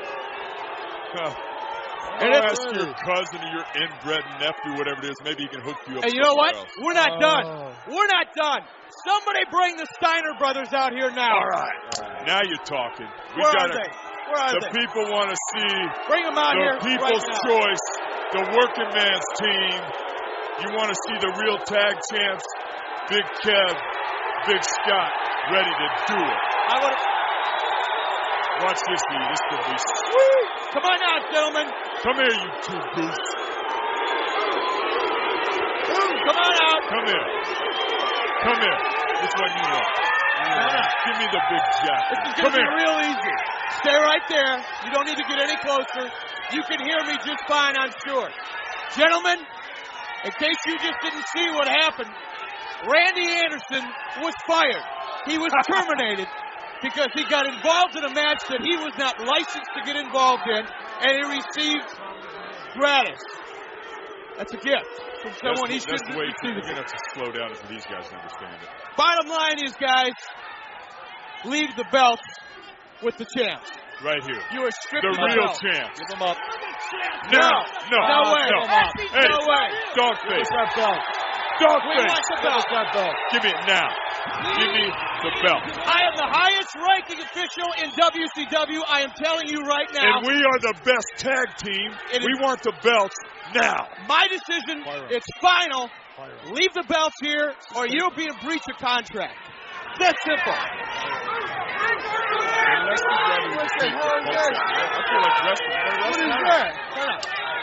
And ask your cousin or your inbred nephew, whatever it is, maybe he can hook you up. And you know what? Else. We're not done. We're not done. Somebody bring the Steiner brothers out here now. All right. Now you're talking. Where are they? The people want to see bring them out here the people's right choice, the working man's team. You want to see the real tag champs, Big Kev, Big Scott, ready to do it. Watch this, dude. This could be sweet. Come on out, gentlemen. Come here, you two goofs. Come on out. Come here. Come here. Which one you want? Give me the big jack. This is going to be real easy. Stay right there. You don't need to get any closer. You can hear me just fine, I'm sure. Gentlemen, in case you just didn't see what happened, Randy Anderson was fired. He was terminated because he got involved in a match that he was not licensed to get involved in, and he received gratis. That's a gift from someone he shouldn't receive. We're going to have to slow down for these guys to understand it. Bottom line is, guys, leave the belts with the champs. Right here. You are stripped the real champs. Give them up. No way. Hey, no way. Dogface. Dogface. Give me it now. Give me the belt. I am the highest ranking official in WCW. I am telling you right now. And we are the best tag team. We want the belts now. My decision, it's final. Leave the belts here or you'll be in breach of contract. That's simple. I feel like wrestling. What is that?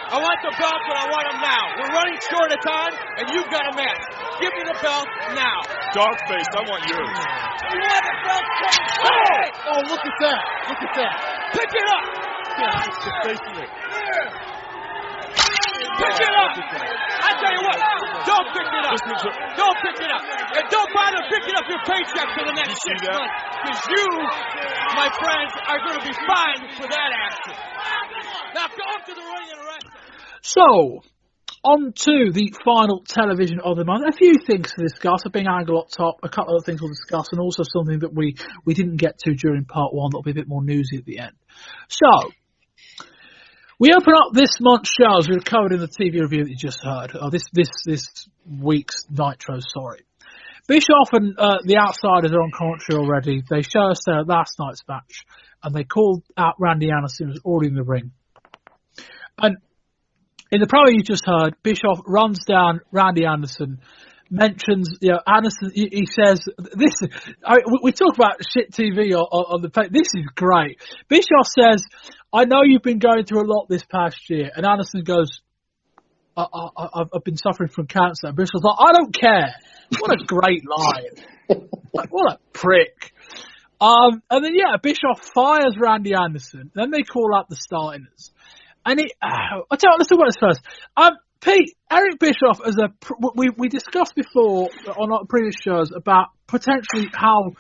I want the belts and I want them now. We're running short of time and you've got a match. Give me the belt now. Dogface, I want yours. You want the belt? Oh, look at that. Look at that. Pick it up. Yeah, it's just facing it. Pick it up. I tell you what, don't pick it up. Don't pick it up. And don't bother picking up your paycheck for the next 6 months. Because you, my friends, are going to be fined for that action. Now go up to the ring and arrest him. So, on to the final television of the month. A few things to discuss, a big angle up top, a couple of things we'll discuss, and also something that we didn't get to during part one that'll be a bit more newsy at the end. So, we open up this month's show, as we've covered in the TV review that you just heard, this week's Nitro, sorry. Bischoff and the Outsiders are on commentary already. They show us their last night's match, and they called out Randy Anderson, who's already in the ring. And in the promo you just heard, Bischoff runs down Randy Anderson, mentions, Anderson, he says, we talk about shit TV on the page. This is great. Bischoff says, I know you've been going through a lot this past year. And Anderson goes, I've been suffering from cancer. And Bischoff's like, I don't care. What a great line. What a prick. And then, Bischoff fires Randy Anderson. Then they call out the Steiners. And I'll tell you what, let's talk about this first. Pete, Eric Bischoff, we discussed before on our previous shows about potentially how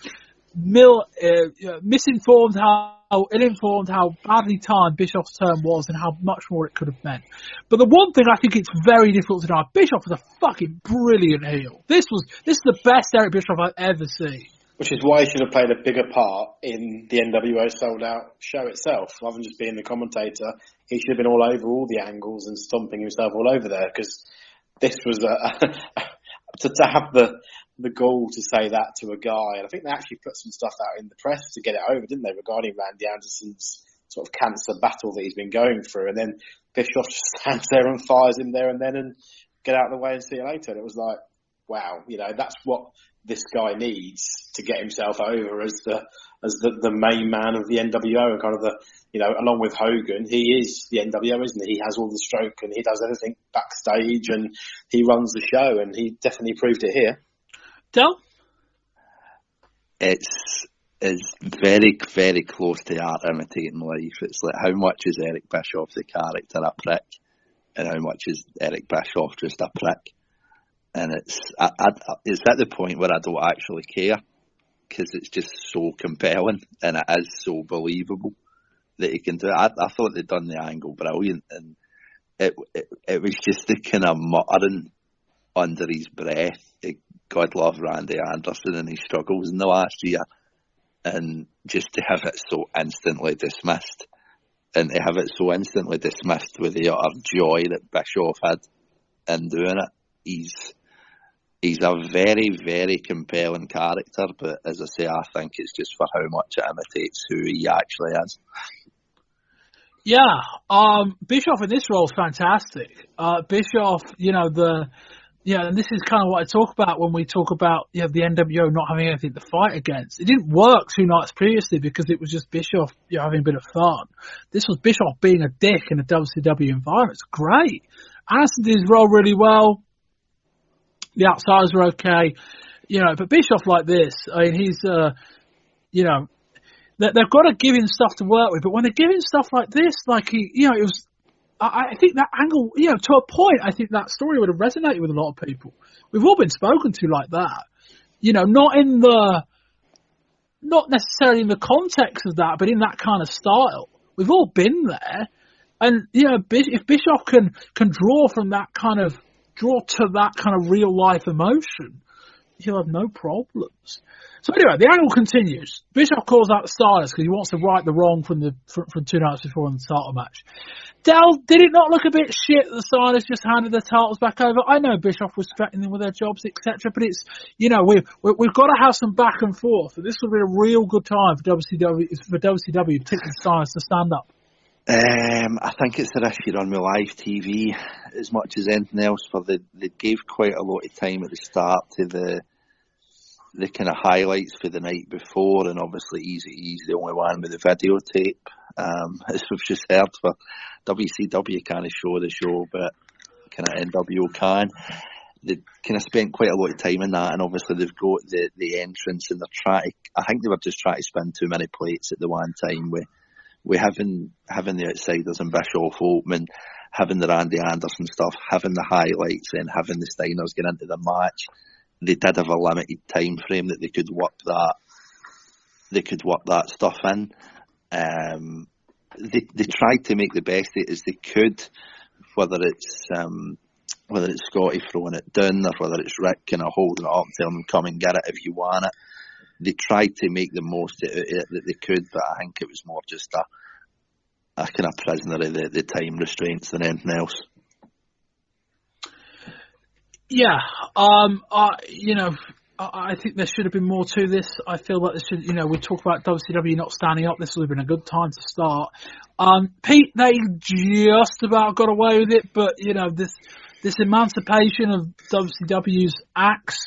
misinformed, how ill-informed, how badly timed Bischoff's term was and how much more it could have meant. But the one thing I think it's very difficult to know, Bischoff was a fucking brilliant heel. This is the best Eric Bischoff I've ever seen. Which is why he should have played a bigger part in the NWO Souled Out show itself, rather than just being the commentator. He should have been all over all the angles and stomping himself all over there, because this was to have the gall to say that to a guy. And I think they actually put some stuff out in the press to get it over, didn't they, regarding Randy Anderson's sort of cancer battle that he's been going through. And then Bischoff just stands there and fires him there and then and get out of the way and see you later. And it was like, wow, that's what this guy needs to get himself over as the main man of the NWO, and kind of along with Hogan, he is the NWO, isn't he? He has all the stroke and he does everything backstage and he runs the show, and he definitely proved it here. Del? it's very, very close to art imitating life. It's like, how much is Eric Bischoff the character a prick, and how much is Eric Bischoff just a prick? And it's at the point where I don't actually care, because it's just so compelling and it is so believable that he can do it. I thought they'd done the angle brilliant, and it was just the kind of muttering under his breath. God love Randy Anderson and his struggles in the last year, and just to have it so instantly dismissed, and to have it so instantly dismissed with the utter joy that Bischoff had in doing it. He's a very, very compelling character, but as I say, I think it's just for how much it imitates who he actually is. Yeah, Bischoff in this role is fantastic. Bischoff, and this is kind of what I talk about when we talk about the NWO not having anything to fight against. It didn't work 2 nights previously because it was just Bischoff having a bit of fun. This was Bischoff being a dick in a WCW environment. It's great. Anderson did his role really well. The outsiders were okay, but Bischoff like this, I mean, he's, they've got to give him stuff to work with, but when they give him stuff like this, like it was, I think that angle, to a point, I think that story would have resonated with a lot of people. We've all been spoken to like that, not necessarily in the context of that, but in that kind of style. We've all been there, and if Bischoff can draw to that kind of real life emotion, he'll have no problems. So anyway, the angle continues. Bischoff calls out the Steiners because he wants to right the wrong from 2 nights before in the title match. Del, did it not look a bit shit that the Steiners just handed their titles back over? I know Bischoff was threatening them with their jobs, etc., but it's, we've got to have some back and forth. And this would be a real good time for WCW, particularly the Steiners, to stand up. I think it's the risk you run with live TV as much as anything else. They gave quite a lot of time at the start to the kind of highlights for the night before, and obviously Eazy-E's the only one with the videotape. As we've just heard, for WCW can't show the show, but kind of NWO can. They kind of spent quite a lot of time in that, and obviously they've got the entrance, and I think they were just trying to spin too many plates at the one time with having the outsiders and Bischoff open, having the Randy Anderson stuff, having the highlights, and having the Steiners get into the match. They did have a limited time frame that they could work that stuff in. They tried to make the best of it as they could, whether it's Scottie throwing it down, or whether it's Rick kind of holding it up and telling them, come and get it if you want it. They tried to make the most of it that they could, but I think it was more just a kind of prisoner of the time restraints than anything else. Yeah, I think there should have been more to this. I feel like there should, we talk about WCW not standing up. This would have been a good time to start. Pete, they just about got away with it, but this emancipation of WCW's acts,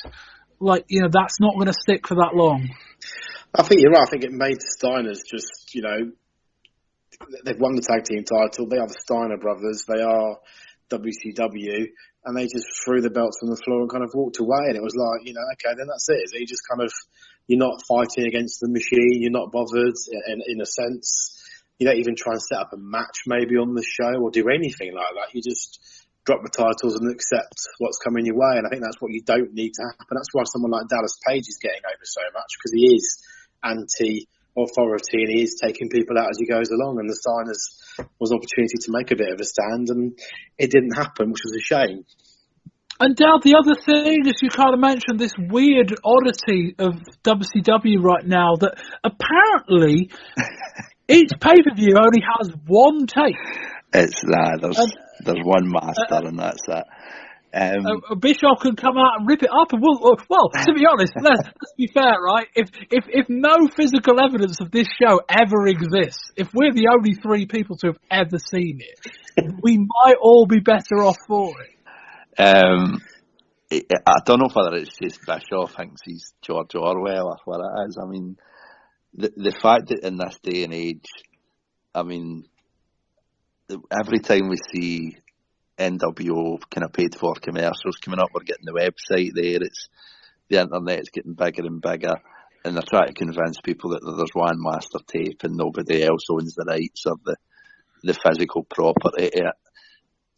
that's not going to stick for that long. I think you're right. I think it made the Steiners just, they've won the tag team title. They are the Steiner brothers. They are WCW. And they just threw the belts on the floor and kind of walked away. And it was like, okay, then that's it. So you just kind of, you're not fighting against the machine. You're not bothered in a sense. You don't even try and set up a match maybe on the show or do anything like that. You just drop the titles and accept what's coming your way. And I think that's what you don't need to happen. That's why someone like Dallas Page is getting over so much, because he is anti-authority and he is taking people out as he goes along. And the Steiners was an opportunity to make a bit of a stand, and it didn't happen, which was a shame. And Dad, the other thing is, you kind of mentioned this weird oddity of WCW right now, that apparently each pay-per-view only has one tape. It's that. There's one master, and that's that. Bischoff can come out and rip it up, and well, to be honest, let's be fair, right? If no physical evidence of this show ever exists, if we're the only 3 people to have ever seen it, we might all be better off for it. I don't know whether it's just Bischoff thinks he's George Orwell or what it is. I mean, the fact that in this day and age, I mean, every time we see NWO kind of paid for commercials coming up, we're getting the website there, it's the internet's getting bigger and bigger, and they're trying to convince people that there's one master tape and nobody else owns the rights or the physical property.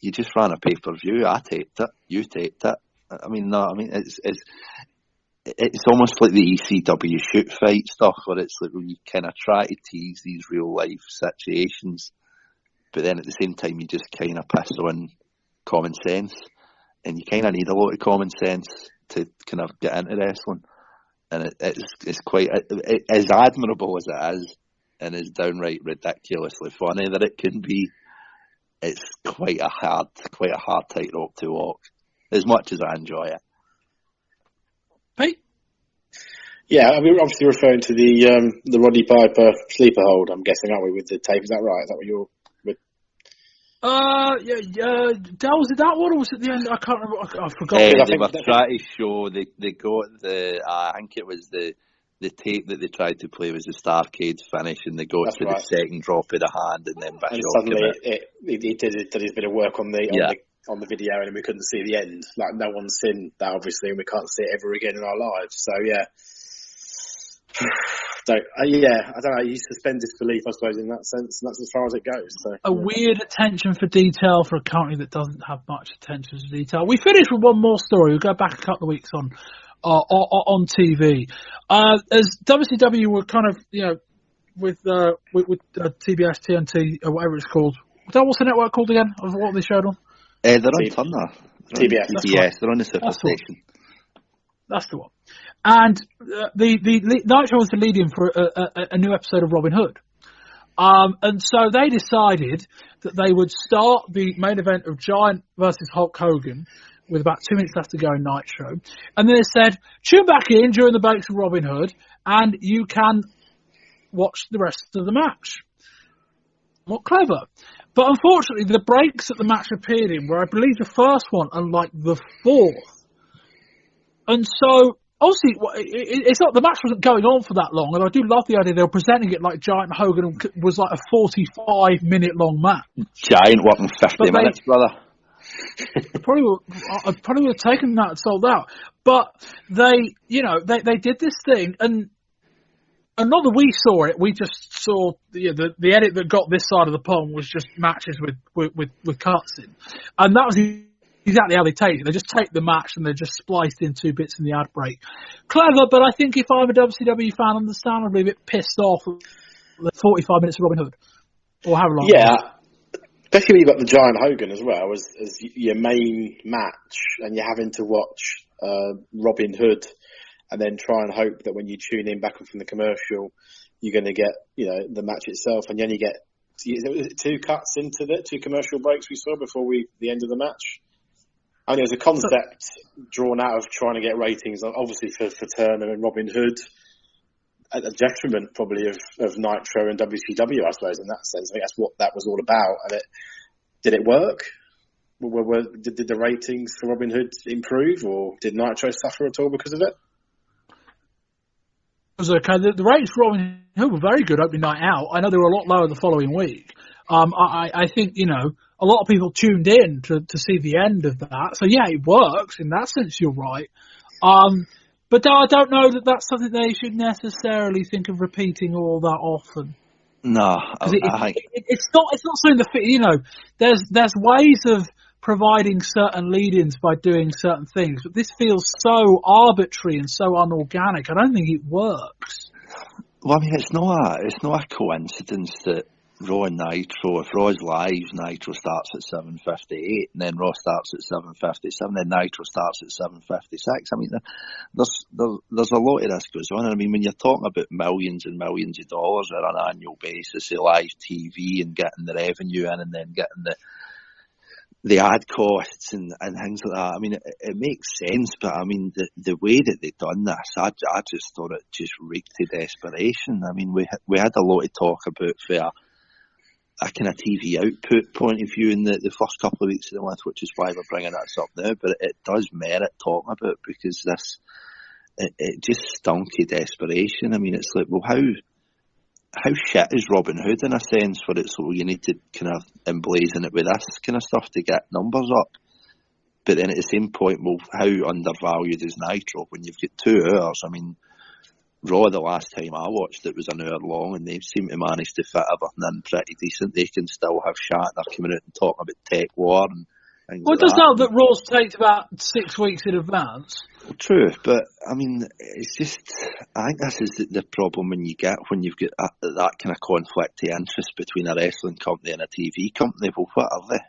You just ran a pay-per-view. I taped it. You taped it. It's almost like the ECW shoot fight stuff, where it's like when you kind of try to tease these real life situations, but then at the same time you just kind of piss on common sense, and you kind of need a lot of common sense to kind of get into wrestling. And it's quite, as admirable as it is, and as downright ridiculously funny that it can be, it's quite a hard tightrope to walk, as much as I enjoy it. Pete? Yeah, I mean, we're obviously referring to the Roddy Piper sleeper hold, I'm guessing, aren't we, with the tape? Is that right? Is that what you're with? Was it that one, or was it the end? I can't remember. I forgot. They were trying to show, they got I think it was the tape that they tried to play was the Starcade finish, and they got the second drop of the hand, and then and suddenly he did his bit of work on the video, and we couldn't see the end. Like, no one's seen that, obviously, and we can't see it ever again in our lives. So yeah. I don't know. You suspend disbelief, I suppose, in that sense, and that's as far as it goes. So weird attention for detail for a company that doesn't have much attention to detail. We finished with one more story. We'll go back a couple of weeks on TV. As WCW were kind of, with TBS, TNT, or whatever it's called. What's the network called again? What they showed on? They're on Turner. TBS. TBS. They're on the Super Station. That's the one. And the Nitro was the lead-in for a new episode of Robin Hood. And so they decided that they would start the main event of Giant versus Hulk Hogan with about 2 minutes left to go in Nitro. And then they said, tune back in during the breaks of Robin Hood and you can watch the rest of the match. Not clever. But unfortunately, the breaks that the match appeared in were, I believe, the first one and like the fourth. And so, obviously, it's not, the match wasn't going on for that long, and I do love the idea they were presenting it like Giant Hogan was like a 45-minute long match. Giant working 50 minutes, brother. Probably would have taken that and sold out. But they did this thing, and not that we saw it, we just saw the edit that got this side of the pond was just matches with cuts in, and that was exactly how they take it. They just take the match and they're just spliced in 2 bits in the ad break. Clever, but I think if I'm a WCW fan, understandably a bit pissed off at the 45 minutes of Robin Hood. Or however long. Yeah, especially when you've got the Giant Hogan as well as your main match, and you're having to watch Robin Hood and then try and hope that when you tune in back from the commercial, you're going to get the match itself, and you only get 2 cuts into the 2 commercial breaks we saw before the end of the match. I mean, there's a concept drawn out of trying to get ratings, obviously for Turner and Robin Hood, at the detriment probably of Nitro and WCW, I suppose, in that sense. I think that's what that was all about. And did it work? Did the ratings for Robin Hood improve, or did Nitro suffer at all because of it? It was okay. The ratings for Robin Hood were very good opening night out. I know they were a lot lower the following week. I think, a lot of people tuned in to see the end of that. So, yeah, it works. In that sense, you're right. But I don't know that that's something they should necessarily think of repeating all that often. No. It's not something that, there's ways of providing certain lead-ins by doing certain things. But this feels so arbitrary and so unorganic. I don't think it works. Well, I mean, it's not a coincidence that Raw and Nitro, if Raw's live, Nitro starts at 7:58, and then Raw starts at 7:57, then Nitro starts at 7:56. I mean, there's a lot of this goes on. I mean, when you're talking about millions and millions of dollars on an annual basis of live TV and getting the revenue in, and then getting the ad costs and things like that, I mean, it makes sense, but I mean, the way that they've done this, I just thought it just reeked of desperation. I mean, we had a lot of talk about for a kind of TV output point of view in the first couple of weeks of the month, which is why we're bringing this up now, but it does merit talking about, because it just stunk of desperation. I mean, it's like, well, how shit is Robin Hood in a sense, where it's, well, you need to kind of emblazon it with this kind of stuff to get numbers up. But then at the same point, well, how undervalued is Nitro when you've got 2 hours? I mean, Raw, the last time I watched it, was an hour long, and they seem to manage to fit everything in pretty decent. They can still have Shatner coming out and talking about Tech War and things Well, it like does help that Raw's takes about 6 weeks in advance. True, but I mean, it's just, I think this is the problem when you've got that kind of conflict of interest between a wrestling company and a TV company. Well, what are they?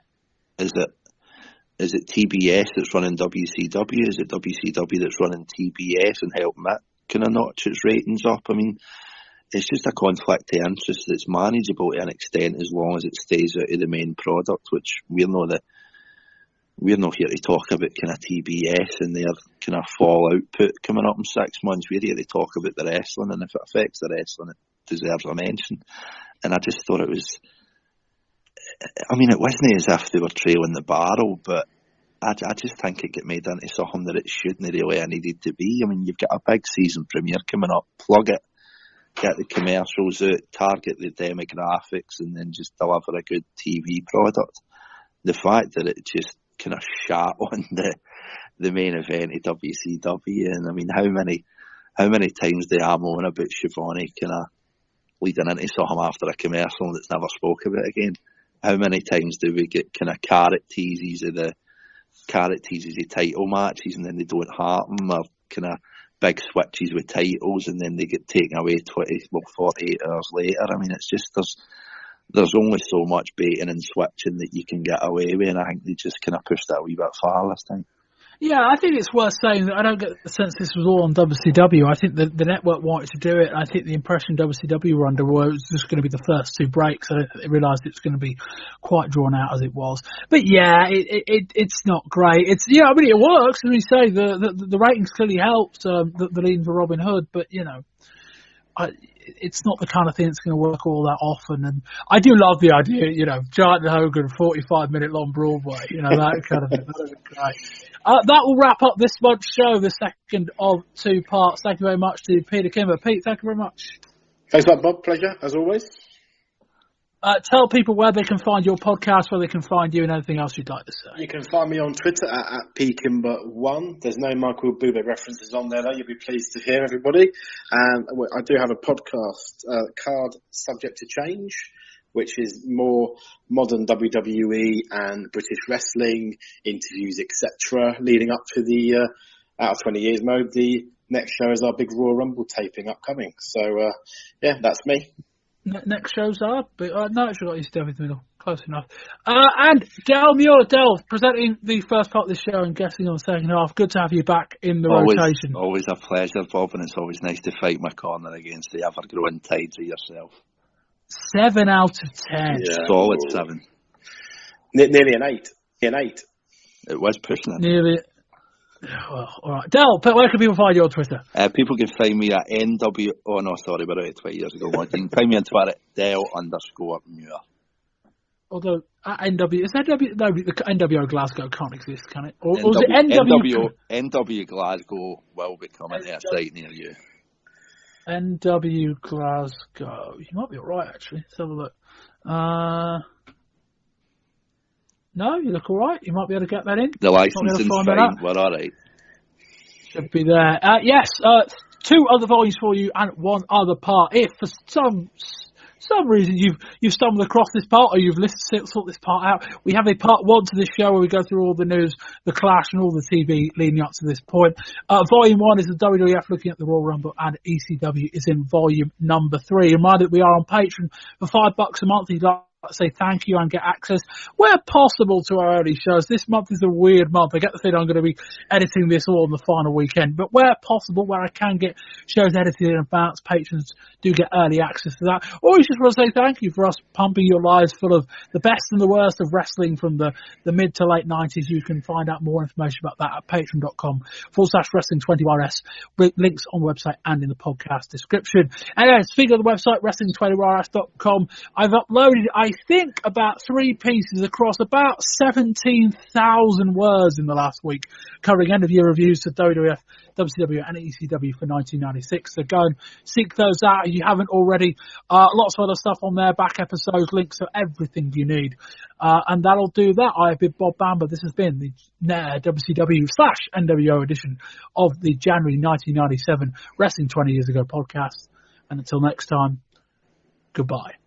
Is it TBS that's running WCW? Is it WCW that's running TBS and helping that kind of notch its ratings up? I mean, it's just a conflict of interest that's manageable to an extent as long as it stays out of the main product, which we're not here to talk about kind of TBS and their kind of fall output coming up in 6 months. We're here to talk about the wrestling, and if it affects the wrestling, it deserves a mention. And I just thought it was, I mean, it wasn't as if they were trailing the barrel, but I just think it got made into something that it shouldn't really have needed to be. I mean, you've got a big season premiere coming up, plug it, get the commercials out, target the demographics, and then just deliver a good TV product. The fact that it just kind of shat on the main event of WCW, and I mean, how many times do I moan about Shivani kind of leading into something after a commercial that's never spoke about again? How many times do we get kind of carrot teases of title matches, and then they don't happen, or kind of big switches with titles, and then they get taken away 48 hours later? I mean, it's just there's only so much baiting and switching that you can get away with, and I think they just kind of pushed that a wee bit far this time. Yeah, I think it's worth saying that I don't get the sense this was all on WCW. I think the network wanted to do it. I think the impression WCW were under was just going to be the first 2 breaks. I realised it was going to be quite drawn out as it was. But yeah, it's not great. It's, yeah, I mean, it works. As we say, the ratings clearly helped the leading for Robin Hood, but, you know, it's not the kind of thing that's going to work all that often. And I do love the idea, you know, Giant and Hogan, 45-minute long Broadway, you know, that kind of thing. That would be great. That will wrap up this month's show, the second of 2 parts. Thank you very much to Peter Kimber. Pete, thank you very much. Thanks a lot, Bob. Pleasure, as always. Tell people where they can find your podcast, where they can find you, and anything else you'd like to say. You can find me on Twitter at pkimber1. There's no Michael Bublé references on there, though. You'll be pleased to hear, everybody. And I do have a podcast, Card Subject to Change, which is more modern WWE and British wrestling, interviews, etc., leading up to the Out of 20 Years mode. The next show is our big Royal Rumble taping upcoming. So, yeah, that's me. Next shows are, but no, actually got used to everything. Close enough. And Del Muir, presenting the first part of the show and guessing on the second half. Good to have you back in the rotation. Always a pleasure, Bob, and it's always nice to fight my corner against the ever-growing tides of yourself. 7 out of 10. Yeah. Solid 7. Nearly an 8. It was pushing it. Nearly. Well, all right. Del, where can people find you on Twitter? People can find me at NW. Oh no, sorry, we're out of 20 years ago. You can find me on Twitter at Del_Muir. Although at NW, is NW? No, the NWO Glasgow can't exist, can it? Or is it NW Glasgow will be coming to a site near you. NW Glasgow. You might be alright, actually. Let's have a look. No, you look alright. You might be able to get that in. The licensing's fine. We're alright. Should be there. Yes, 2 other volumes for you and 1 other part. If for some reason you've stumbled across this part or you've listened to sort this part out, we have a part 1 to this show where we go through all the news, the Clash and all the TV leading up to this point. Volume 1 is the WWF looking at the Royal Rumble, and ECW is in volume number 3. Reminder that we are on Patreon for $5 a month. You'd like to say thank you and get access where possible to our early shows. This month is a weird month. I get the feeling I'm going to be editing this all on the final weekend, but where possible, where I can get shows edited in advance, patrons do get early access to that. Or you just want to say thank you for us pumping your lives full of the best and the worst of wrestling from the mid to late 90s. You can find out more information about that at patreon.com/wrestling21rs. Links on the website and in the podcast description. And speaking of the website, wrestling21rs.com, I've uploaded a I think, about 3 pieces across about 17,000 words in the last week, covering end-of-year reviews to WWF, WCW and ECW for 1996. So go and seek those out if you haven't already. Lots of other stuff on there, back episodes, links to everything you need. And that'll do that. I have been Bob Bamber. This has been the WCW/NWO edition of the January 1997 Wrestling 20 Years Ago podcast. And until next time, goodbye.